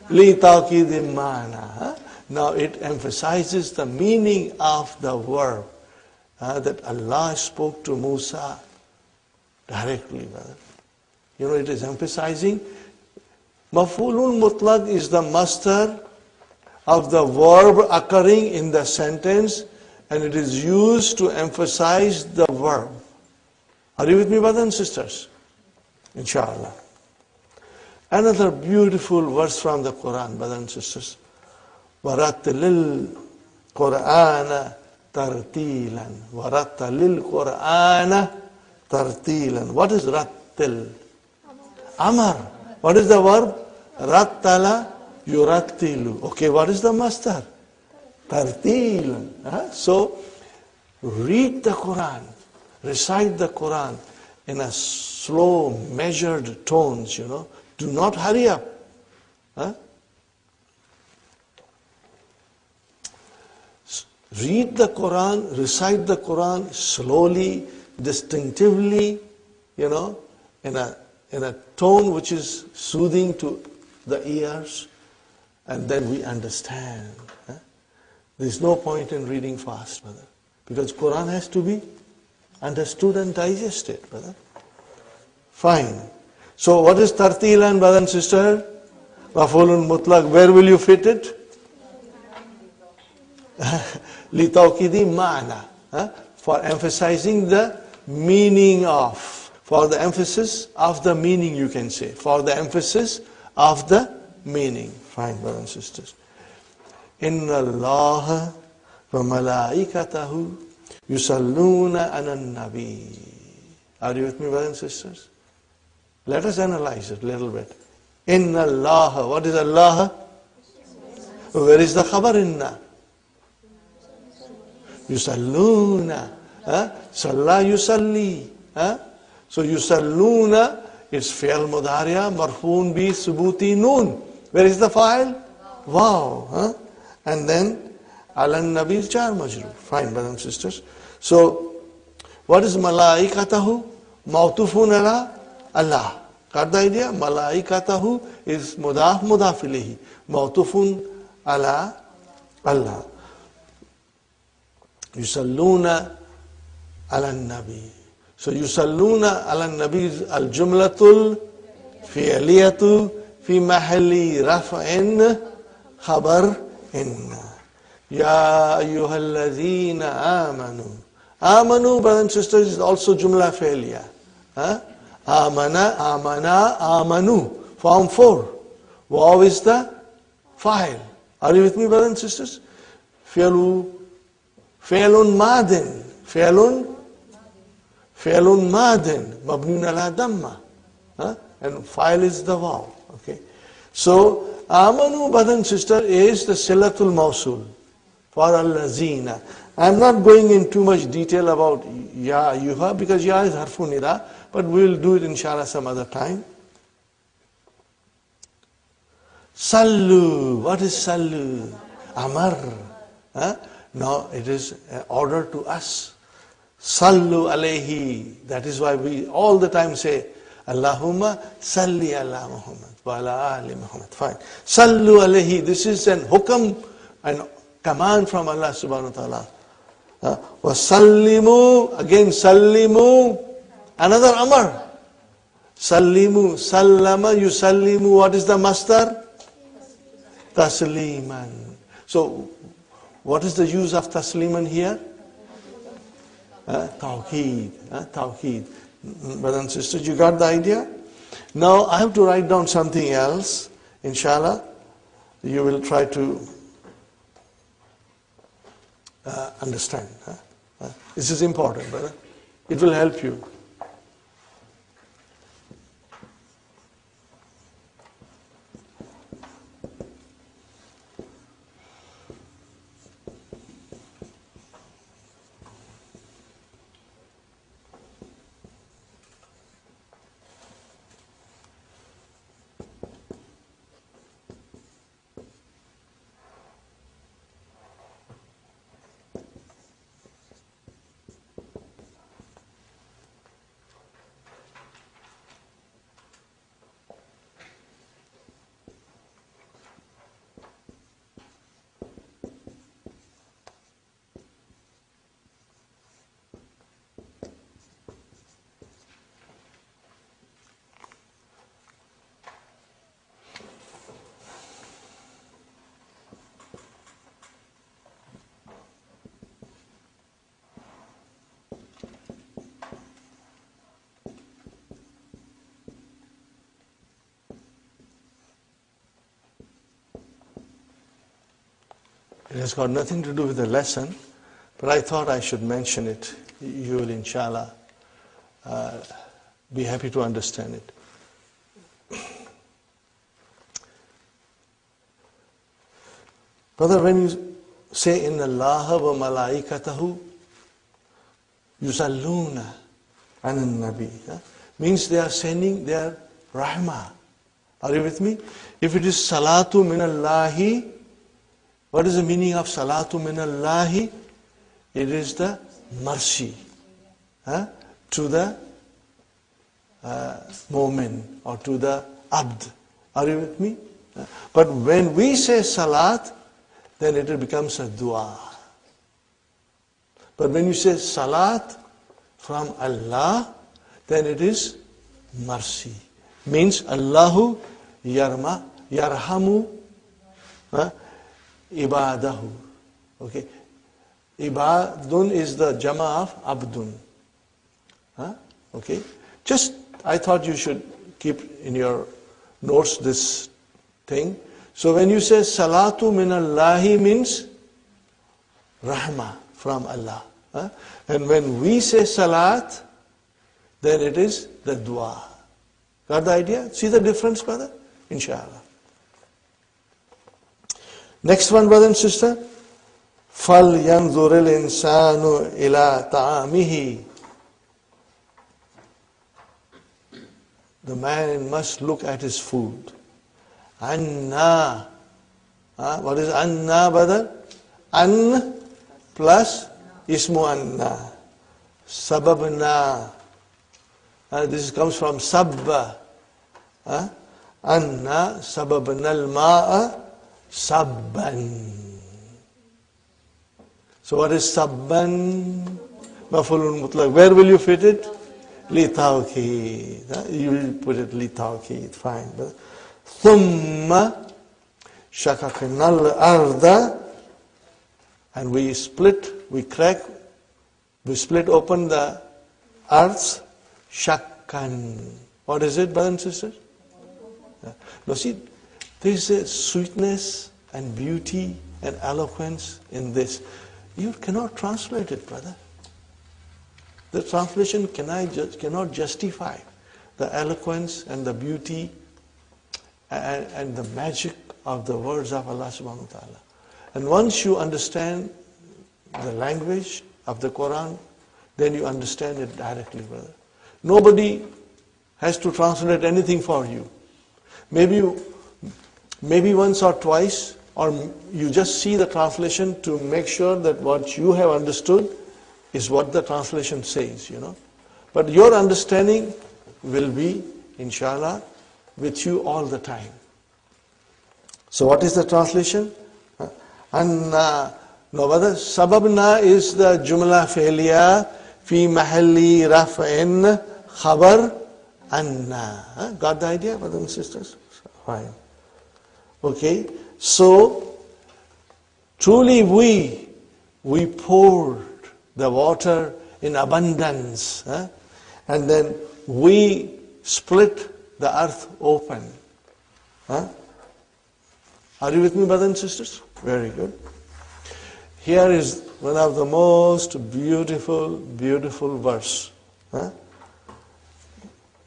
Li taqid mana. Now it emphasizes the meaning of the verb that Allah spoke to Musa directly, brother. You know, it is emphasizing mafulun mutlaq is the masdar of the verb occurring in the sentence, and it is used to emphasize the verb. Are you with me, brothers and sisters? Inshallah. Another beautiful verse from the Quran, brothers and sisters. وَرَتِّلِ الْقُرْآنَ تَرْتِيلًا وَرَتِّلِ الْقُرْآنَ تَرْتِيلًا. What is rattil? Amar. What is the verb? Rattala yurattilu. Okay, what is the masdar? Tartilan. So, read the Quran, recite the Quran in a slow, measured tones, you know. Do not hurry up. Read the Quran, recite the Quran slowly, distinctively, you know, in a tone which is soothing to the ears, and then we understand. There is no point in reading fast, brother, because Quran has to be understood and digested, brother. Fine. So what is tartilan, brother and sister? Mafulun mutlaq. Where will you fit it? Litawkidi ma'na. For emphasizing the meaning of. For the emphasis of the meaning, you can say. For the emphasis of the meaning. Fine, brothers and sisters. Inna Allah wa malaikatahu yusalluna ala nabi. Are you with me, brothers and sisters? Let us analyze it a little bit. Inna Allah. What is Allah? Where is the khabar inna? Yusalluna Salla yusalli. So yusalluna is fi'al mudariya marfoon bi subuti noon. Where is the fa'il? Wow. And then alan nabi is jar majroor. Fine, brothers and sisters. So what is malaikatahu? Mawtufun ala Allah. Got the idea? Malaikatahu is mudaf mudaf ilayhi. Mawtufun ala Allah. Yusalluna ala nabi. So yusalluna ala nabi is al jumlatul fi'liyatu fi mahalli raf'in khabar inna. Ya ayyuhalladhina amanu. Amanu, brothers and sisters, is also jumla fi'liya. Amana, amana, amanu. Form 4. Waw is the fa'il. Are you with me, brothers and sisters? Fi'lun madin. Fi'lun madin. Mabnun ala damma. And fa'il is the waw. Okay. So, amanu, brothers and sisters, is the silatul mawsul for al-lazina. I'm not going in too much detail about ya ayyuha because ya is harfu nida, but we'll do it inshallah some other time. Sallu. What is sallu? Amar. Now it is an order to us. Sallu alayhi. That is why we all the time say Allahumma salli ala Muhammad wa ala ali Muhammad. Fine. Sallu alayhi. This is an hukam, an command from Allah subhanahu wa ta'ala. Wasallimu, again sallimu, another amar. Sallimu, sallama, yusallimu, what is the master? Tasliman. So, what is the use of tasliman here? Tawheed. Tawheed. Brothers and sisters, you got the idea? Now, I have to write down something else. Inshallah, you will try to understand. This is important, brother. It will help you. It has got nothing to do with the lesson, but I thought I should mention it. You will, inshallah, be happy to understand it. Brother, when you say, Inna Allah wa malaikatahu yusalluna anan nabi, means they are sending their rahmah. Are you with me? If it is salatu minallahi, what is the meaning of salatu minallahi? It is the mercy to the mu'min or to the abd. Are you with me? But when we say salat, then it becomes a dua. But when you say salat from Allah, then it is mercy. Means Allahu yarhamu ibadahu. Okay. Ibadun is the jama of abdun. Okay. Just, I thought you should keep in your notes this thing. So when you say salatu minallahi means rahmah from Allah. And when we say salat, then it is the dua. Got the idea? See the difference, brother? Inshallah. Next one, brother and sister. فَلْيَنْظُرِ الْإِنسَانُ إِلَىٰ طَعَامِهِ. The man must look at his food. Anna. What is anna, brother? An plus ismu anna. Sababna. This comes from sabba. Anna sababna al-ma'a sabban. So what is sabban? Maf'ulun mutlaq. Where will you fit it? Li tawqeed. You will put it li tawqeed. Fine. Thumma shakakna al-arda. And we split open the earth. Shakkan. What is it, brothers and sisters? Now see, there is a sweetness and beauty and eloquence in this. You cannot translate it, brother. The translation cannot justify the eloquence and the beauty and the magic of the words of Allah subhanahu wa ta'ala. And once you understand the language of the Quran, then you understand it directly, brother. Nobody has to translate anything for you. Maybe once or twice, or you just see the translation to make sure that what you have understood is what the translation says, But your understanding will be, inshallah, with you all the time. So what is the translation? Anna. No, brother, sababna is the jumla fi'liya fi mahalli raf'in khabar anna. Got the idea, brothers and sisters? Fine. Okay, so truly we poured the water in abundance, and then we split the earth open. Are you with me, brothers and sisters? Very good. Here is one of the most beautiful verse.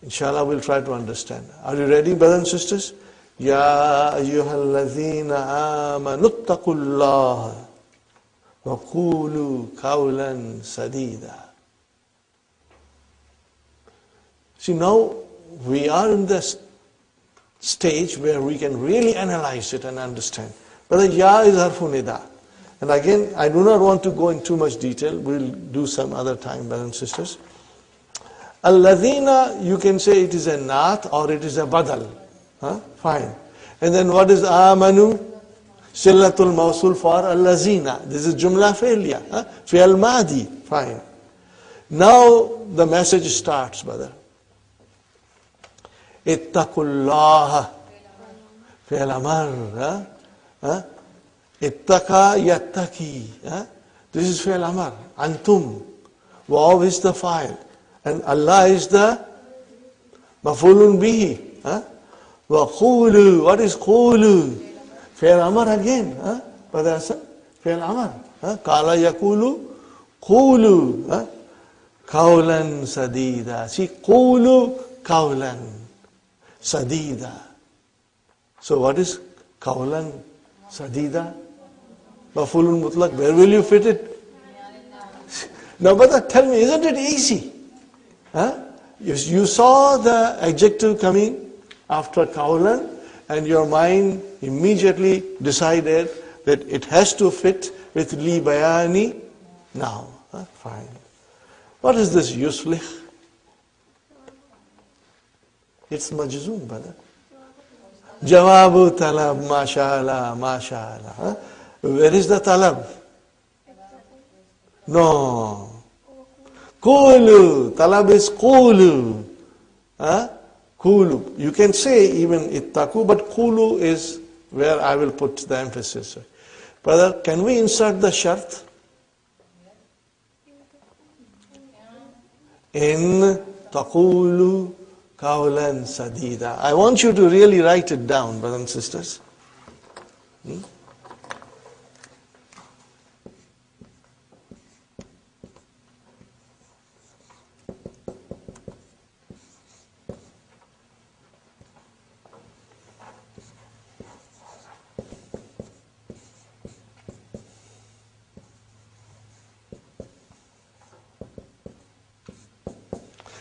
Inshallah, we'll try to understand. Are you ready, brothers and sisters? Ya ayyuhalladhina amanu ittaqullaha wa qulu qawlan sadida. See, now we are in this stage where we can really analyze it and understand. Brother, ya is harfu nida. And again, I do not want to go in too much detail. We'll do some other time, brothers and sisters. Alladhina, you can say it is a naat or it is a badal. Fine. And then what is amanu? Sillatul mawsul for allazina. This is jumla fi'liya. Fi'al madi. Fine. Now the message starts, brother. Ittaqullaha. Fi'al amar. Ittaqa yattaqi. This is fi'al amar. Antum. Waw is the file. And Allah is the mafulun bihi. Wa qulu. What is qulu? Fi'al amar again. Brother Hassan. Fi'al amar. Kala yakulu. Qulu. Qawlan sadida. See, qulu qawlan sadida. So what is qawlan sadida? Mafulun mutlaq. Where will you fit it? Now, brother, tell me, isn't it easy? You saw the adjective coming after qawlan, and your mind immediately decided that it has to fit with li bayani now. Fine. What is this yuslih? It's majzoom, brother. Jawabu talab, mashallah, mashallah. Where is the talab? No. Qulu. Talab is qulu. Qulu. You can say even ittaqu, but qulu is where I will put the emphasis. Brother, can we insert the shart? In taqulu qawlan sadida. I want you to really write it down, brothers and sisters.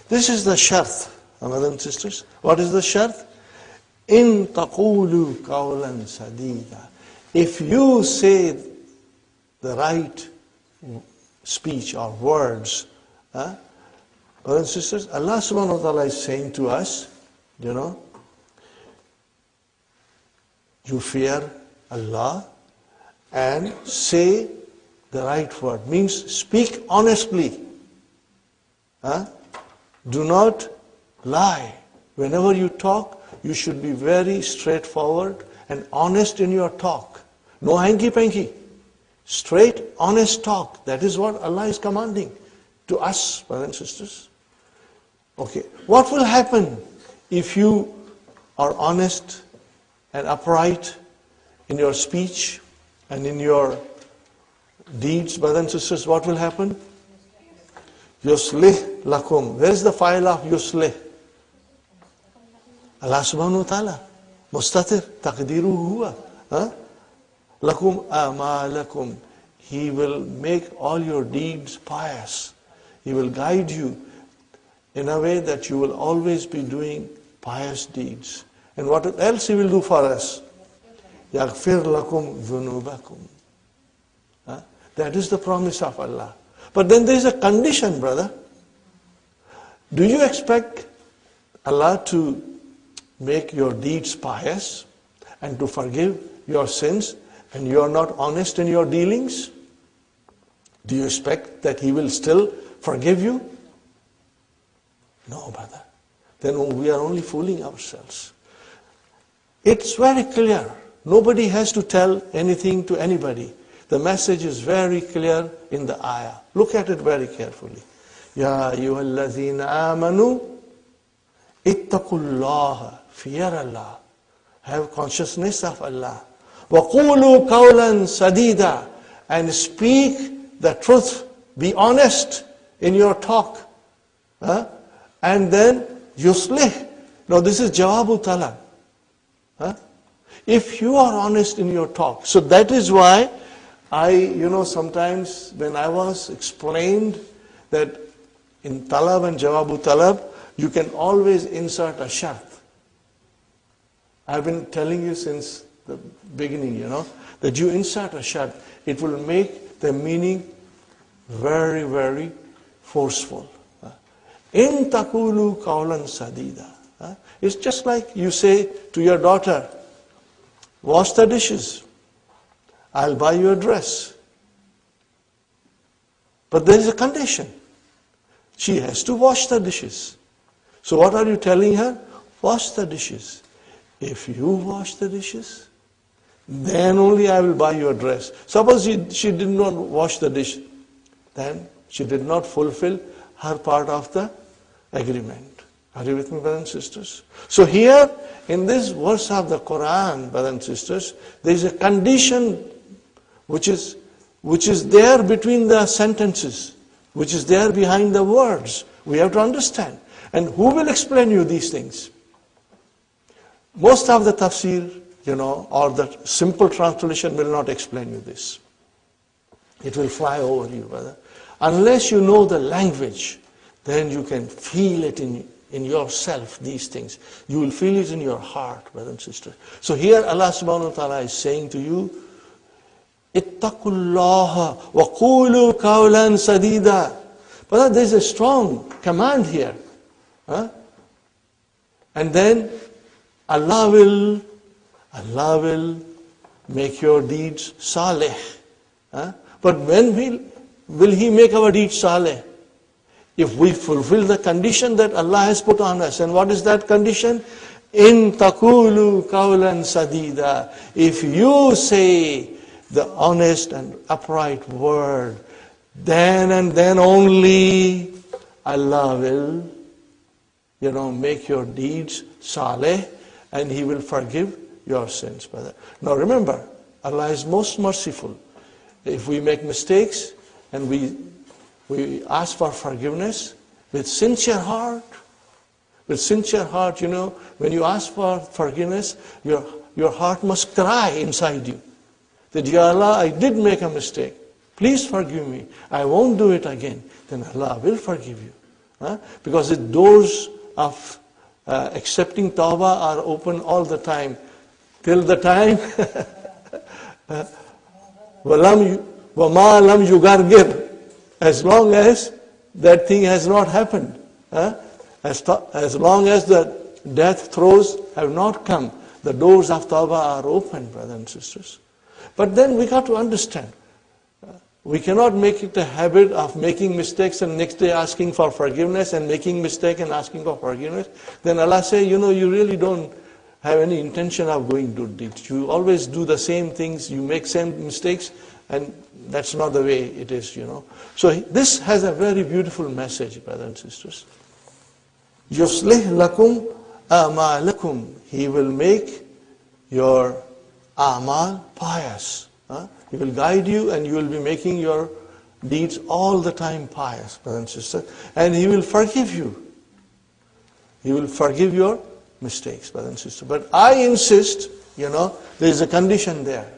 This is the shart, brothers and sisters. What is the shart? In taqulu qawlan sadida. If you say the right speech or words, brothers and sisters, Allah subhanahu wa ta'ala is saying to us, you fear Allah and say the right word. Means speak honestly. Do not lie. Whenever you talk, you should be very straightforward and honest in your talk. No hanky-panky. Straight, honest talk. That is what Allah is commanding to us, brothers and sisters. Okay. What will happen if you are honest and upright in your speech and in your deeds, brothers and sisters? What will happen? Yuslih lakum. Where is the file of yuslih? Allah subhanahu wa ta'ala. Mustatir. Taqdiru huwa. Lakum amalakum. He will make all your deeds pious. He will guide you in a way that you will always be doing pious deeds. And what else He will do for us? Yaghfir lakum dhunubakum. That is the promise of Allah. But then there is a condition, brother. Do you expect Allah to make your deeds pious and to forgive your sins and you are not honest in your dealings? Do you expect that He will still forgive you? No, brother. Then we are only fooling ourselves. It's very clear. Nobody has to tell anything to anybody. The message is very clear in the ayah. Look at it very carefully. Ya ayyuhallazina amanu ittaqullaha. Fear Allah. Have consciousness of Allah. Wa qulu qawlan sadida. And speak the truth. Be honest in your talk. And then yuslih. Now this is jawabu talab. If you are honest in your talk. So that is why sometimes when I was explained that in talab and jawabu talab, you can always insert a shart. I've been telling you since the beginning, that you insert a shart. It will make the meaning very, very forceful. In taqulu qawlan sadida. It's just like you say to your daughter, wash the dishes. I'll buy you a dress. But there is a condition. She has to wash the dishes. So what are you telling her? Wash the dishes. If you wash the dishes, then only I will buy you a dress. Suppose she did not wash the dish. Then she did not fulfill her part of the agreement. Are you with me, brothers and sisters? So here, in this verse of the Quran, brothers and sisters, there is a condition which is there between the sentences, which is there behind the words. We have to understand. And who will explain you these things? Most of the tafsir, or the simple translation will not explain you this. It will fly over you, brother. Unless you know the language, then you can feel it in yourself, these things. You will feel it in your heart, brothers and sisters. So here Allah subhanahu wa ta'ala is saying to you, Ittaqullaha wa qulu qawlan sadida. But there is a strong command here. And then Allah will make your deeds salih. But when will He make our deeds salih? If we fulfill the condition that Allah has put on us. And what is that condition? In taqulu qawlan sadida. If you say the honest and upright word, then and then only Allah will, make your deeds saleh, and He will forgive your sins, brother. Now remember, Allah is most merciful. If we make mistakes and we ask for forgiveness with sincere heart, when you ask for forgiveness, your heart must cry inside you. That, Ya Allah, I did make a mistake. Please forgive me. I won't do it again. Then Allah will forgive you. Because the doors of accepting tawbah are open all the time. Till the time وَمَا لَمْ يُغَرْغِرْ, as long as that thing has not happened. As long as the death throes have not come, the doors of tawbah are open, brothers and sisters. But then we got to understand, we cannot make it a habit of making mistakes and next day asking for forgiveness and making mistake and asking for forgiveness. Then Allah say, you really don't have any intention of going good deeds. You always do the same things, you make same mistakes, and that's not the way it is, So this has a very beautiful message, brothers and sisters. يُصْلِحْ لَكُمْ أَعْمَالَكُمْ. He will make your a'mal pious. He will guide you and you will be making your deeds all the time pious, brothers and sisters. And He will forgive you. He will forgive your mistakes, brothers and sisters. But I insist, there is a condition there.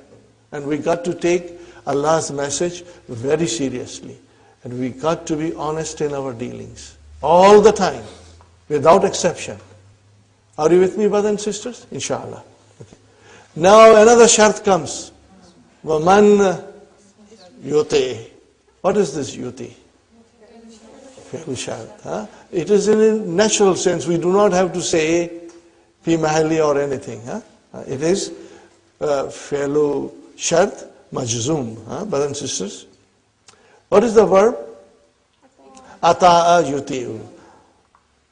And we got to take Allah's message very seriously. And we got to be honest in our dealings. All the time. Without exception. Are you with me, brothers and sisters? Inshallah. Okay. Now another shart comes. وَمَنْ يُطِعِ. What is this yuti? Fi'l shart. It is in a natural sense. We do not have to say fi mahalli or anything. It is fi'l shart majzoom. Brothers and sisters. What is the verb? Ata'a yuti'u.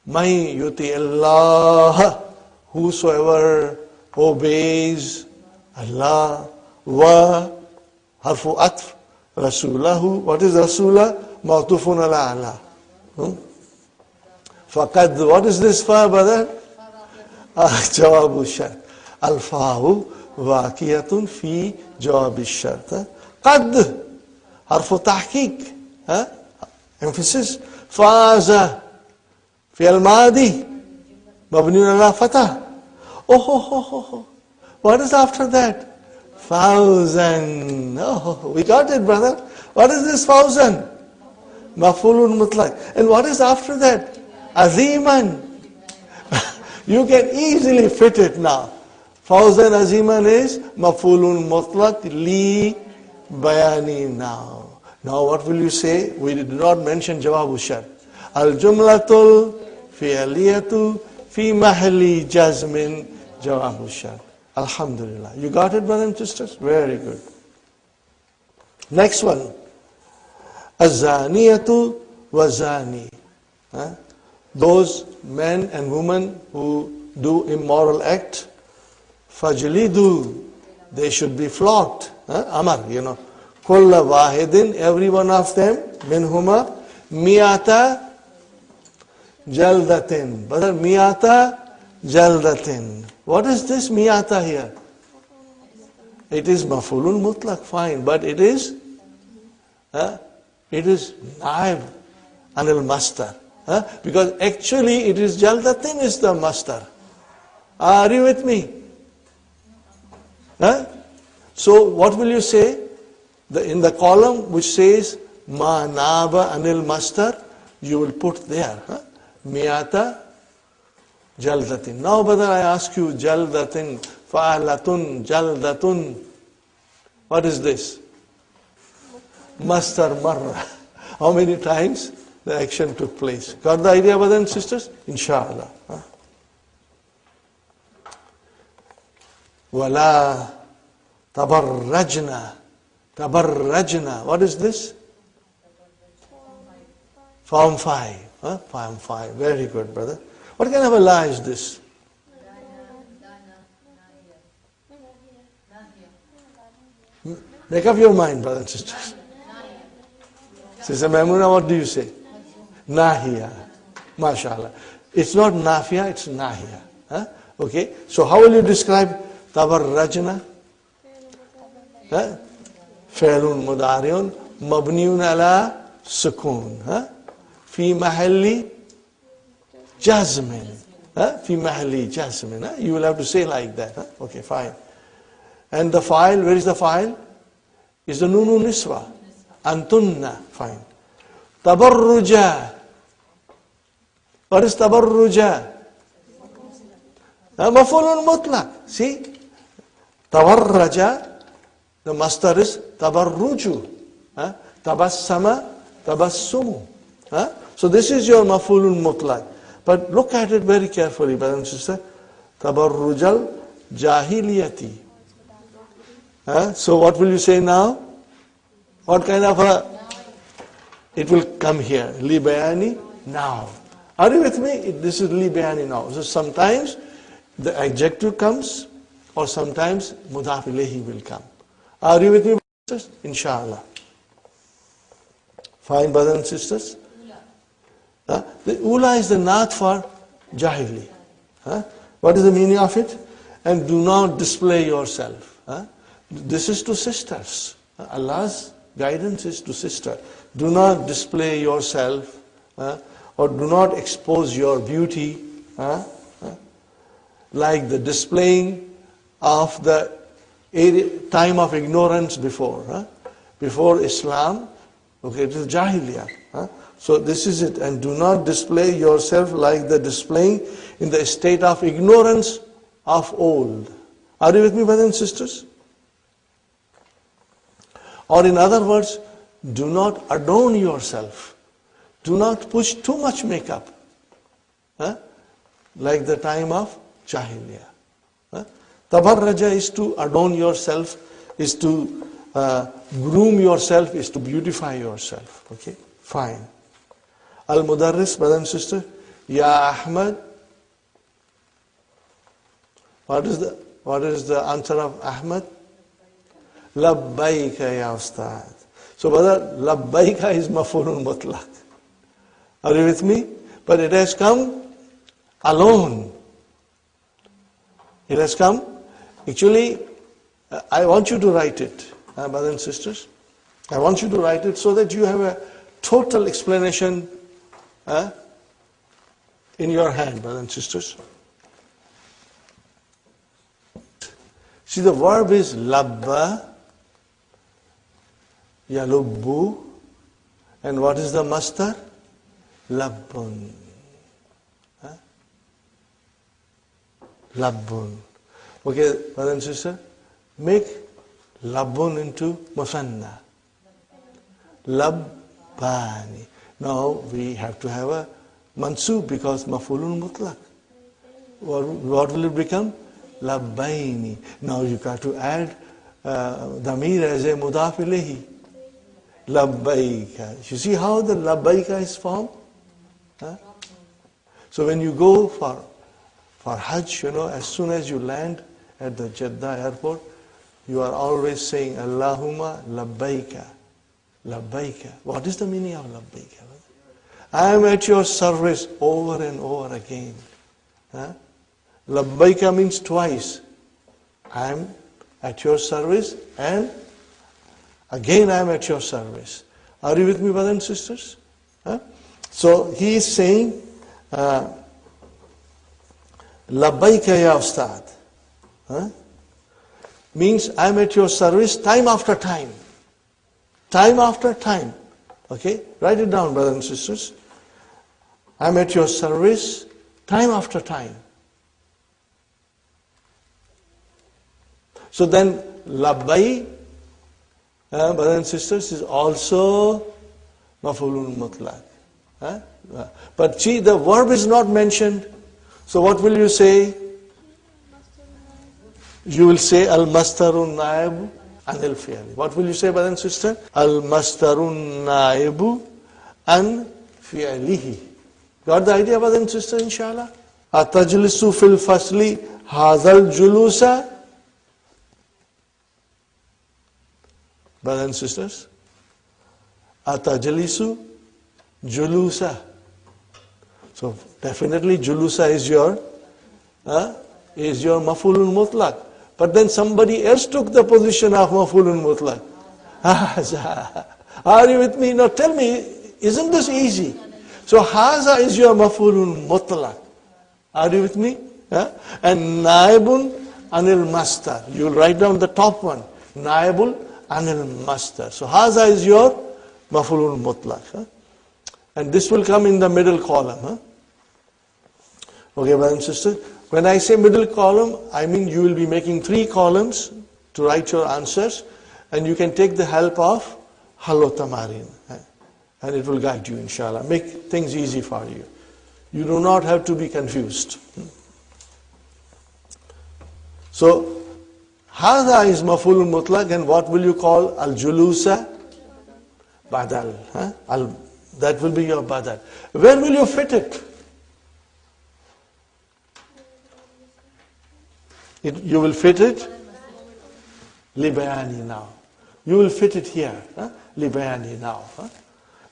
May yuti Allah. Whosoever obeys Allah. Wa harfu atf rasulahu. What is rasulah? Ma'tufun ala Allah. Faqad. What is this fa, brother? Jawabu shart. Al-fa'u waqiyatun fi jawabi shart. Qad. Harfu tahqiq. Emphasis. Faza. Fi al-madi. Mabniun ala fatah. Oh. What is after that? 1,000. Oh, we got it, brother. What is this 1,000? Maf'ulun mutlaq. And what is after that? Aziman. You can easily fit it now. 1,000 aziman is maf'ulun mutlaq li bayani now. Now what will you say? We did not mention jawabu shart. Al jumlatul fi'liyatu fi mahalli jazmin jawabu shart. Alhamdulillah. You got it, brothers and sisters? Very good. Next one. Az-zaniyatu wa-zani. Those men and women who do immoral act, fajlidu, they should be flogged. Amar, Kulla wahidin, every one of them, minhuma, miyata jaldatin. Brother, miyata jaldatin. What is this miyata here? It is maf'ulun mutlaq, fine, but it is naib anil mastar. Because actually it is jaldatin is the mastar. Are you with me? So what will you say? In the column which says ma naba anil mastar, you will put there miyata jaldatin. Now, brother, I ask you, jaldatin, fa'alatun, jaldatun. What is this? Mastar marra. How many times the action took place? Got the idea, brothers and sisters? Inshallah. Wala tabarrajna. Tabarrajna. What is this? Form 5. Form 5. Very good, brother. What kind of a lie is this? Make up your mind, brothers and sisters. Sister Maimuna, what do you say? Nahiya. MashaAllah. It's not nafiya, it's nahiya. Okay? So how will you describe tabarrajna? Fi'lun mudari'un mabniun ala sukun. Fi mahalli jazmin. Fi mahalli jazmin. You will have to say like that. Okay, fine. And the file, where is the file? Is the nunu niswa. Antunna. Fine. Tabarruja. What is tabarruja? Maf'ulun mutlaq. See? Tabarraja, the masdar is tabarruju. Tabassama, tabassumu. So this is your maf'ulun mutlaq. But look at it very carefully, brother and sister. Tabarrujal jahiliyati. So what will you say now? What kind of a... It will come here. Li bayani now. Are you with me? This is li bayani now. So sometimes the adjective comes, or sometimes mudaf ilayhi will come. Are you with me, brothers? Inshallah. Fine, brothers and sisters? The ula is the naat for jahili. What is the meaning of it? And do not display yourself. This is to sisters. Allah's guidance is to sister. Do not display yourself, or do not expose your beauty, like the displaying of the time of ignorance before. Before Islam, okay, it is Jahiliyyah. So this is it. And do not display yourself like the displaying in the state of ignorance of old. Are you with me, brothers and sisters? Or in other words, do not adorn yourself. Do not push too much makeup. Like the time of Jahiliyyah. Tabarraja is to adorn yourself, is to groom yourself, is to beautify yourself. Okay, fine. Al-Mudarris, brother and sister, Ya Ahmad. What is the answer of Ahmad? Labbaika ya Ustad. So brother, Labbaika is maf'ulun mutlaq. Are you with me? But it has come alone. It has come. Actually, I want you to write it, brothers and sisters. I want you to write it so that you have a total explanation in your hand, brothers and sisters. See, the verb is labba, yalubbu, and what is the masdar? Labbun. Labbun. Okay, brother and sister, make labbun into musanna. Labbani. Now we have to have a mansub because maf'ulun mutlaq. What will it become? Labbaini. Now you got to add damir as a mudaf ilayhi. Labbaika. You see how the labbaika is formed? So when you go for Hajj, as soon as you land at the Jeddah airport, you are always saying, Allahumma labbaika. Labbaika. What is the meaning of labbaika? I am at your service over and over again. Labbaika means twice. I am at your service and again I am at your service. Are you with me, brothers and sisters? So he is saying, Labbaika ya Ustad. Means I am at your service time after time. Time after time. Okay? Write it down, brothers and sisters. I am at your service time after time. So then, labbai, brothers and sisters, is also maf'ulun mutlaq. But see, the verb is not mentioned. So what will you say? You will say al-mastarun na'ibu anil fi'li. What will you say, brother and sister? Al-mastarun na'ibu an fi'lihi. Got the idea, brother and sister, inshallah? Atajlisu fil fasli hazal julusa. Brothers and sisters, atajlisu julusa. So definitely julusa is your maf'ulun mutlaq. But then somebody else took the position of maf'ulun mutlaq. Are you with me? Now tell me, isn't this easy? So haza is your maf'ulun mutlaq. Are you with me? And naibun anil mastar. You'll write down the top one. Naibul anil mastar. So haza is your maf'ulun mutlaq. And this will come in the middle column. Okay, brothers and sisters. When I say middle column, I mean you will be making 3 columns to write your answers, and you can take the help of Hallo Tamarin, and it will guide you, inshallah. Make things easy for you. You do not have to be confused. So, Hada is maf'ulun mutlaq, and what will you call al-julusa? Badal. That will be your badal. Where will you fit it? You will fit it? Libayani now. You will fit it here. Libayani now.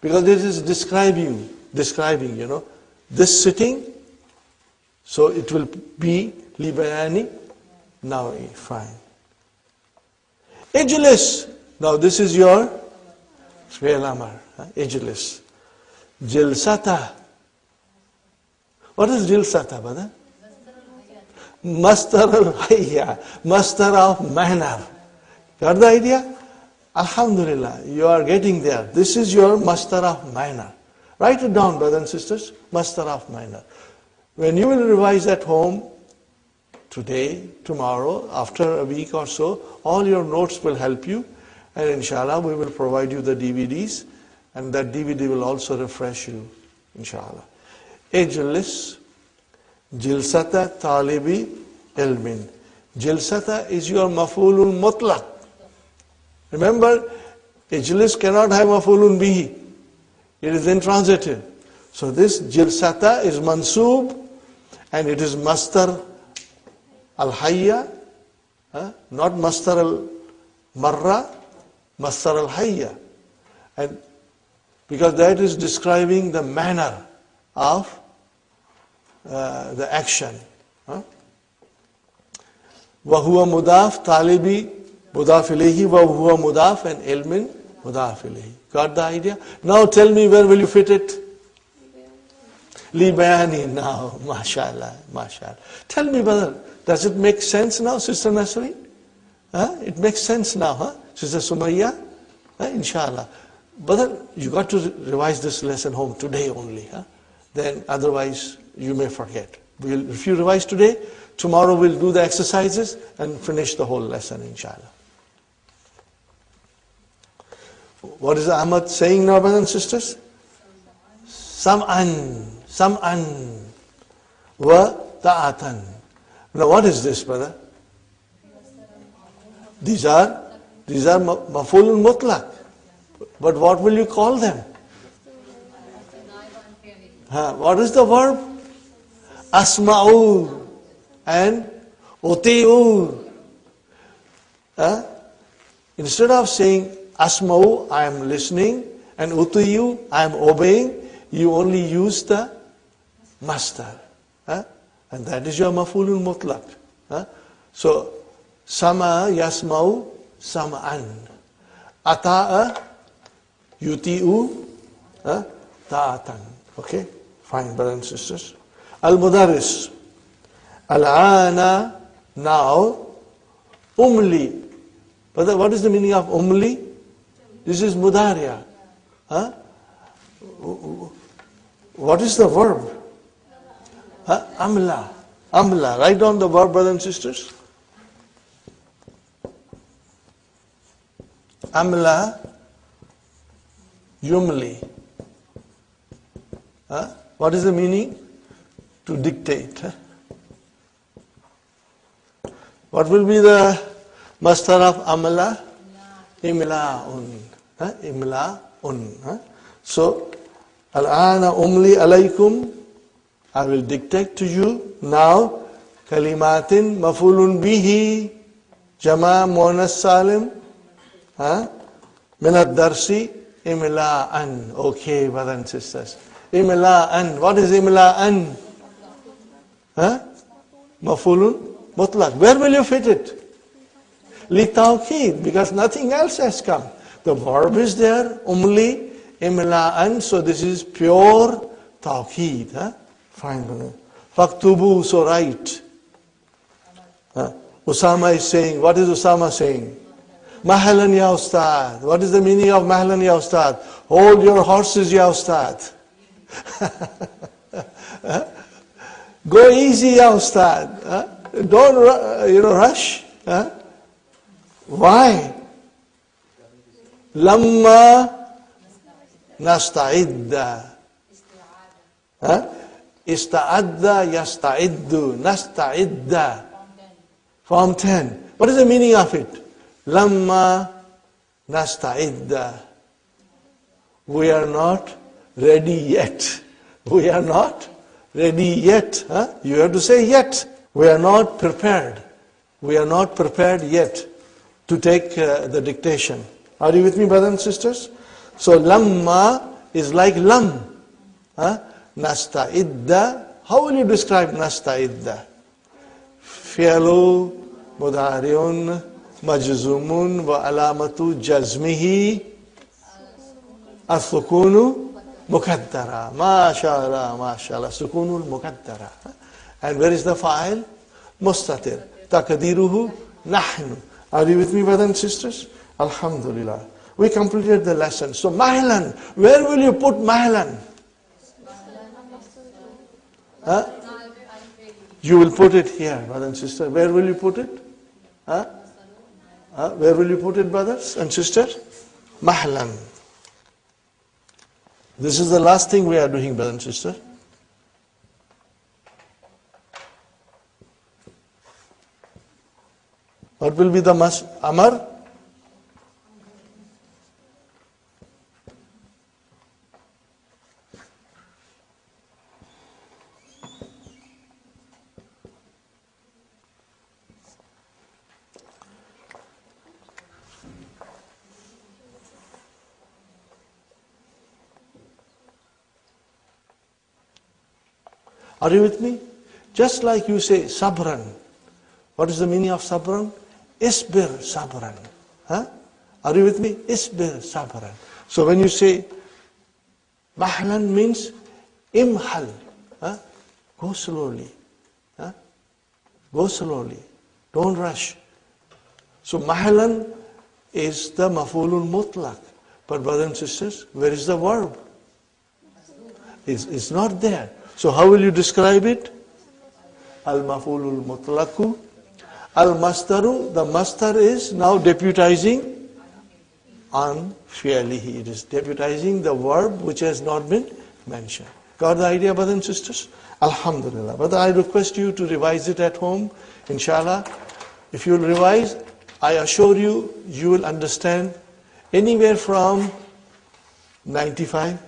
Because this is describing, this sitting. So it will be libayani. Now, fine. Ijlis. Now this is your fi'l amr. Ijlis. Jilsata. What is jilsata, brother? Mastar al-hayya. Mastar of manner. Got the idea? Alhamdulillah, you are getting there. This is your mastar of manner. Write it down, brothers and sisters. Mastar of manner. When you will revise at home, today, tomorrow, after a week or so, all your notes will help you. And inshallah, we will provide you the DVDs. And that DVD will also refresh you, inshallah. Ijlis, jilsata talibi ilmin. Jilsata is your maf'ulun mutlaq. Remember, ijlis cannot have maf'ulun bihi. It is intransitive. So this jilsata is mansub, and it is mastar al-hayya, not mastar al-marra, mastar al-hayya. And because that is describing the manner of the action. وَهُوَ مُضَاف talibi mudaf ilayhi, وَهُوَ مُضَاف and ilmin mudaf ilayhi. Got the idea? Now tell me, where will you fit it? Libayani now. MashaAllah, MashaAllah. Tell me, brother, does it make sense now, Sister Nasri? It makes sense now, Sister Sumayya? Inshallah. Brother, you got to revise this lesson home today only. Then otherwise you may forget. If you revise today, tomorrow we'll do the exercises and finish the whole lesson, inshallah. What is Ahmad saying now, brothers and sisters? Sam'an wa ta'atan. Now what is this, brother? These are maf'ulun mutlaq. But what will you call them? What is the verb? Asma'u and uti'u. Instead of saying asma'u, I am listening, and uti'u, I am obeying, you only use the master. And that is your maf'ulun mutlaq. So, sama yasma'u sam'an. Ata'a yuti'u ta'atan. Okay? Fine, brothers and sisters. Al-Mudarris. Al-Ana, now. Umli. Brother, what is the meaning of umli? This is mudariya. What is the verb? Amla. Amla. Write down the verb, brothers and sisters. Amla yumli. What is the meaning? To dictate. What will be the mastar of amla? Imla'un. Imla'un. So, al-ana umli alaykum. I will dictate to you now kalimatin maf'ulun bihi jama muannas salim min ad-darsi imla'an. Okay, brothers and sisters. Imla'an. What is imla'an? Maf'ulun mutlaq. Where will you fit it? Li tawqid, because nothing else has come. The verb is there, umli, imla'an, so this is pure tawqid. Fine, brother. Faktubu, so write. Usama is saying, what is Usama saying? Mahalan ya ustad. What is the meaning of mahalan ya ustad? Hold your horses ya ustad. Go easy, ya Ustad. Don't rush. Why? Lamma nasta'idda. Ista'adda yasta'iddu. Nasta'idda. Form 10. What is the meaning of it? Lamma nasta'idda. We are not ready yet. We are not ready yet. You have to say yet. We are not prepared. We are not prepared yet to take the dictation. Are you with me, brothers and sisters? So lamma is like lam. Nasta'idda. How will you describe nasta'idda? Fi'lu mudari'un majzumun wa alamatu jazmihi as-sukunu mukaddara. MashaAllah, MashaAllah. Sukunul mukaddara. And where is the fa'il? Mustatir. Taqdiruhu nahnu. Are you with me, brothers and sisters? Alhamdulillah. We completed the lesson. So mahlan. Where will you put mahlan? You will put it here, brothers and sisters. Where will you put it? Where will you put it, brothers and sisters? Mahlan. This is the last thing we are doing, brothers and sisters. What will be the amar? Are you with me? Just like you say sabran. What is the meaning of sabran? Isbir sabran. Are you with me? Isbir sabran. So when you say mahlan means imhal. Go slowly. Go slowly. Don't rush. So mahlan is the maf'ulul mutlaq. But brothers and sisters, where is the verb? It's not there. So how will you describe it? Al-maf'ulul mutlaqu. Al-mastaru, the mastar is now deputizing on fi'lihi. It is deputizing the verb which has not been mentioned. Got the idea, brothers and sisters? Alhamdulillah. But I request you to revise it at home, inshallah. If you will revise, I assure you, you will understand anywhere from 95%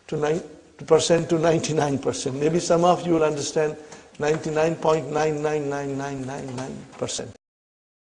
to 99%. Maybe some of you will understand 99.9999999%.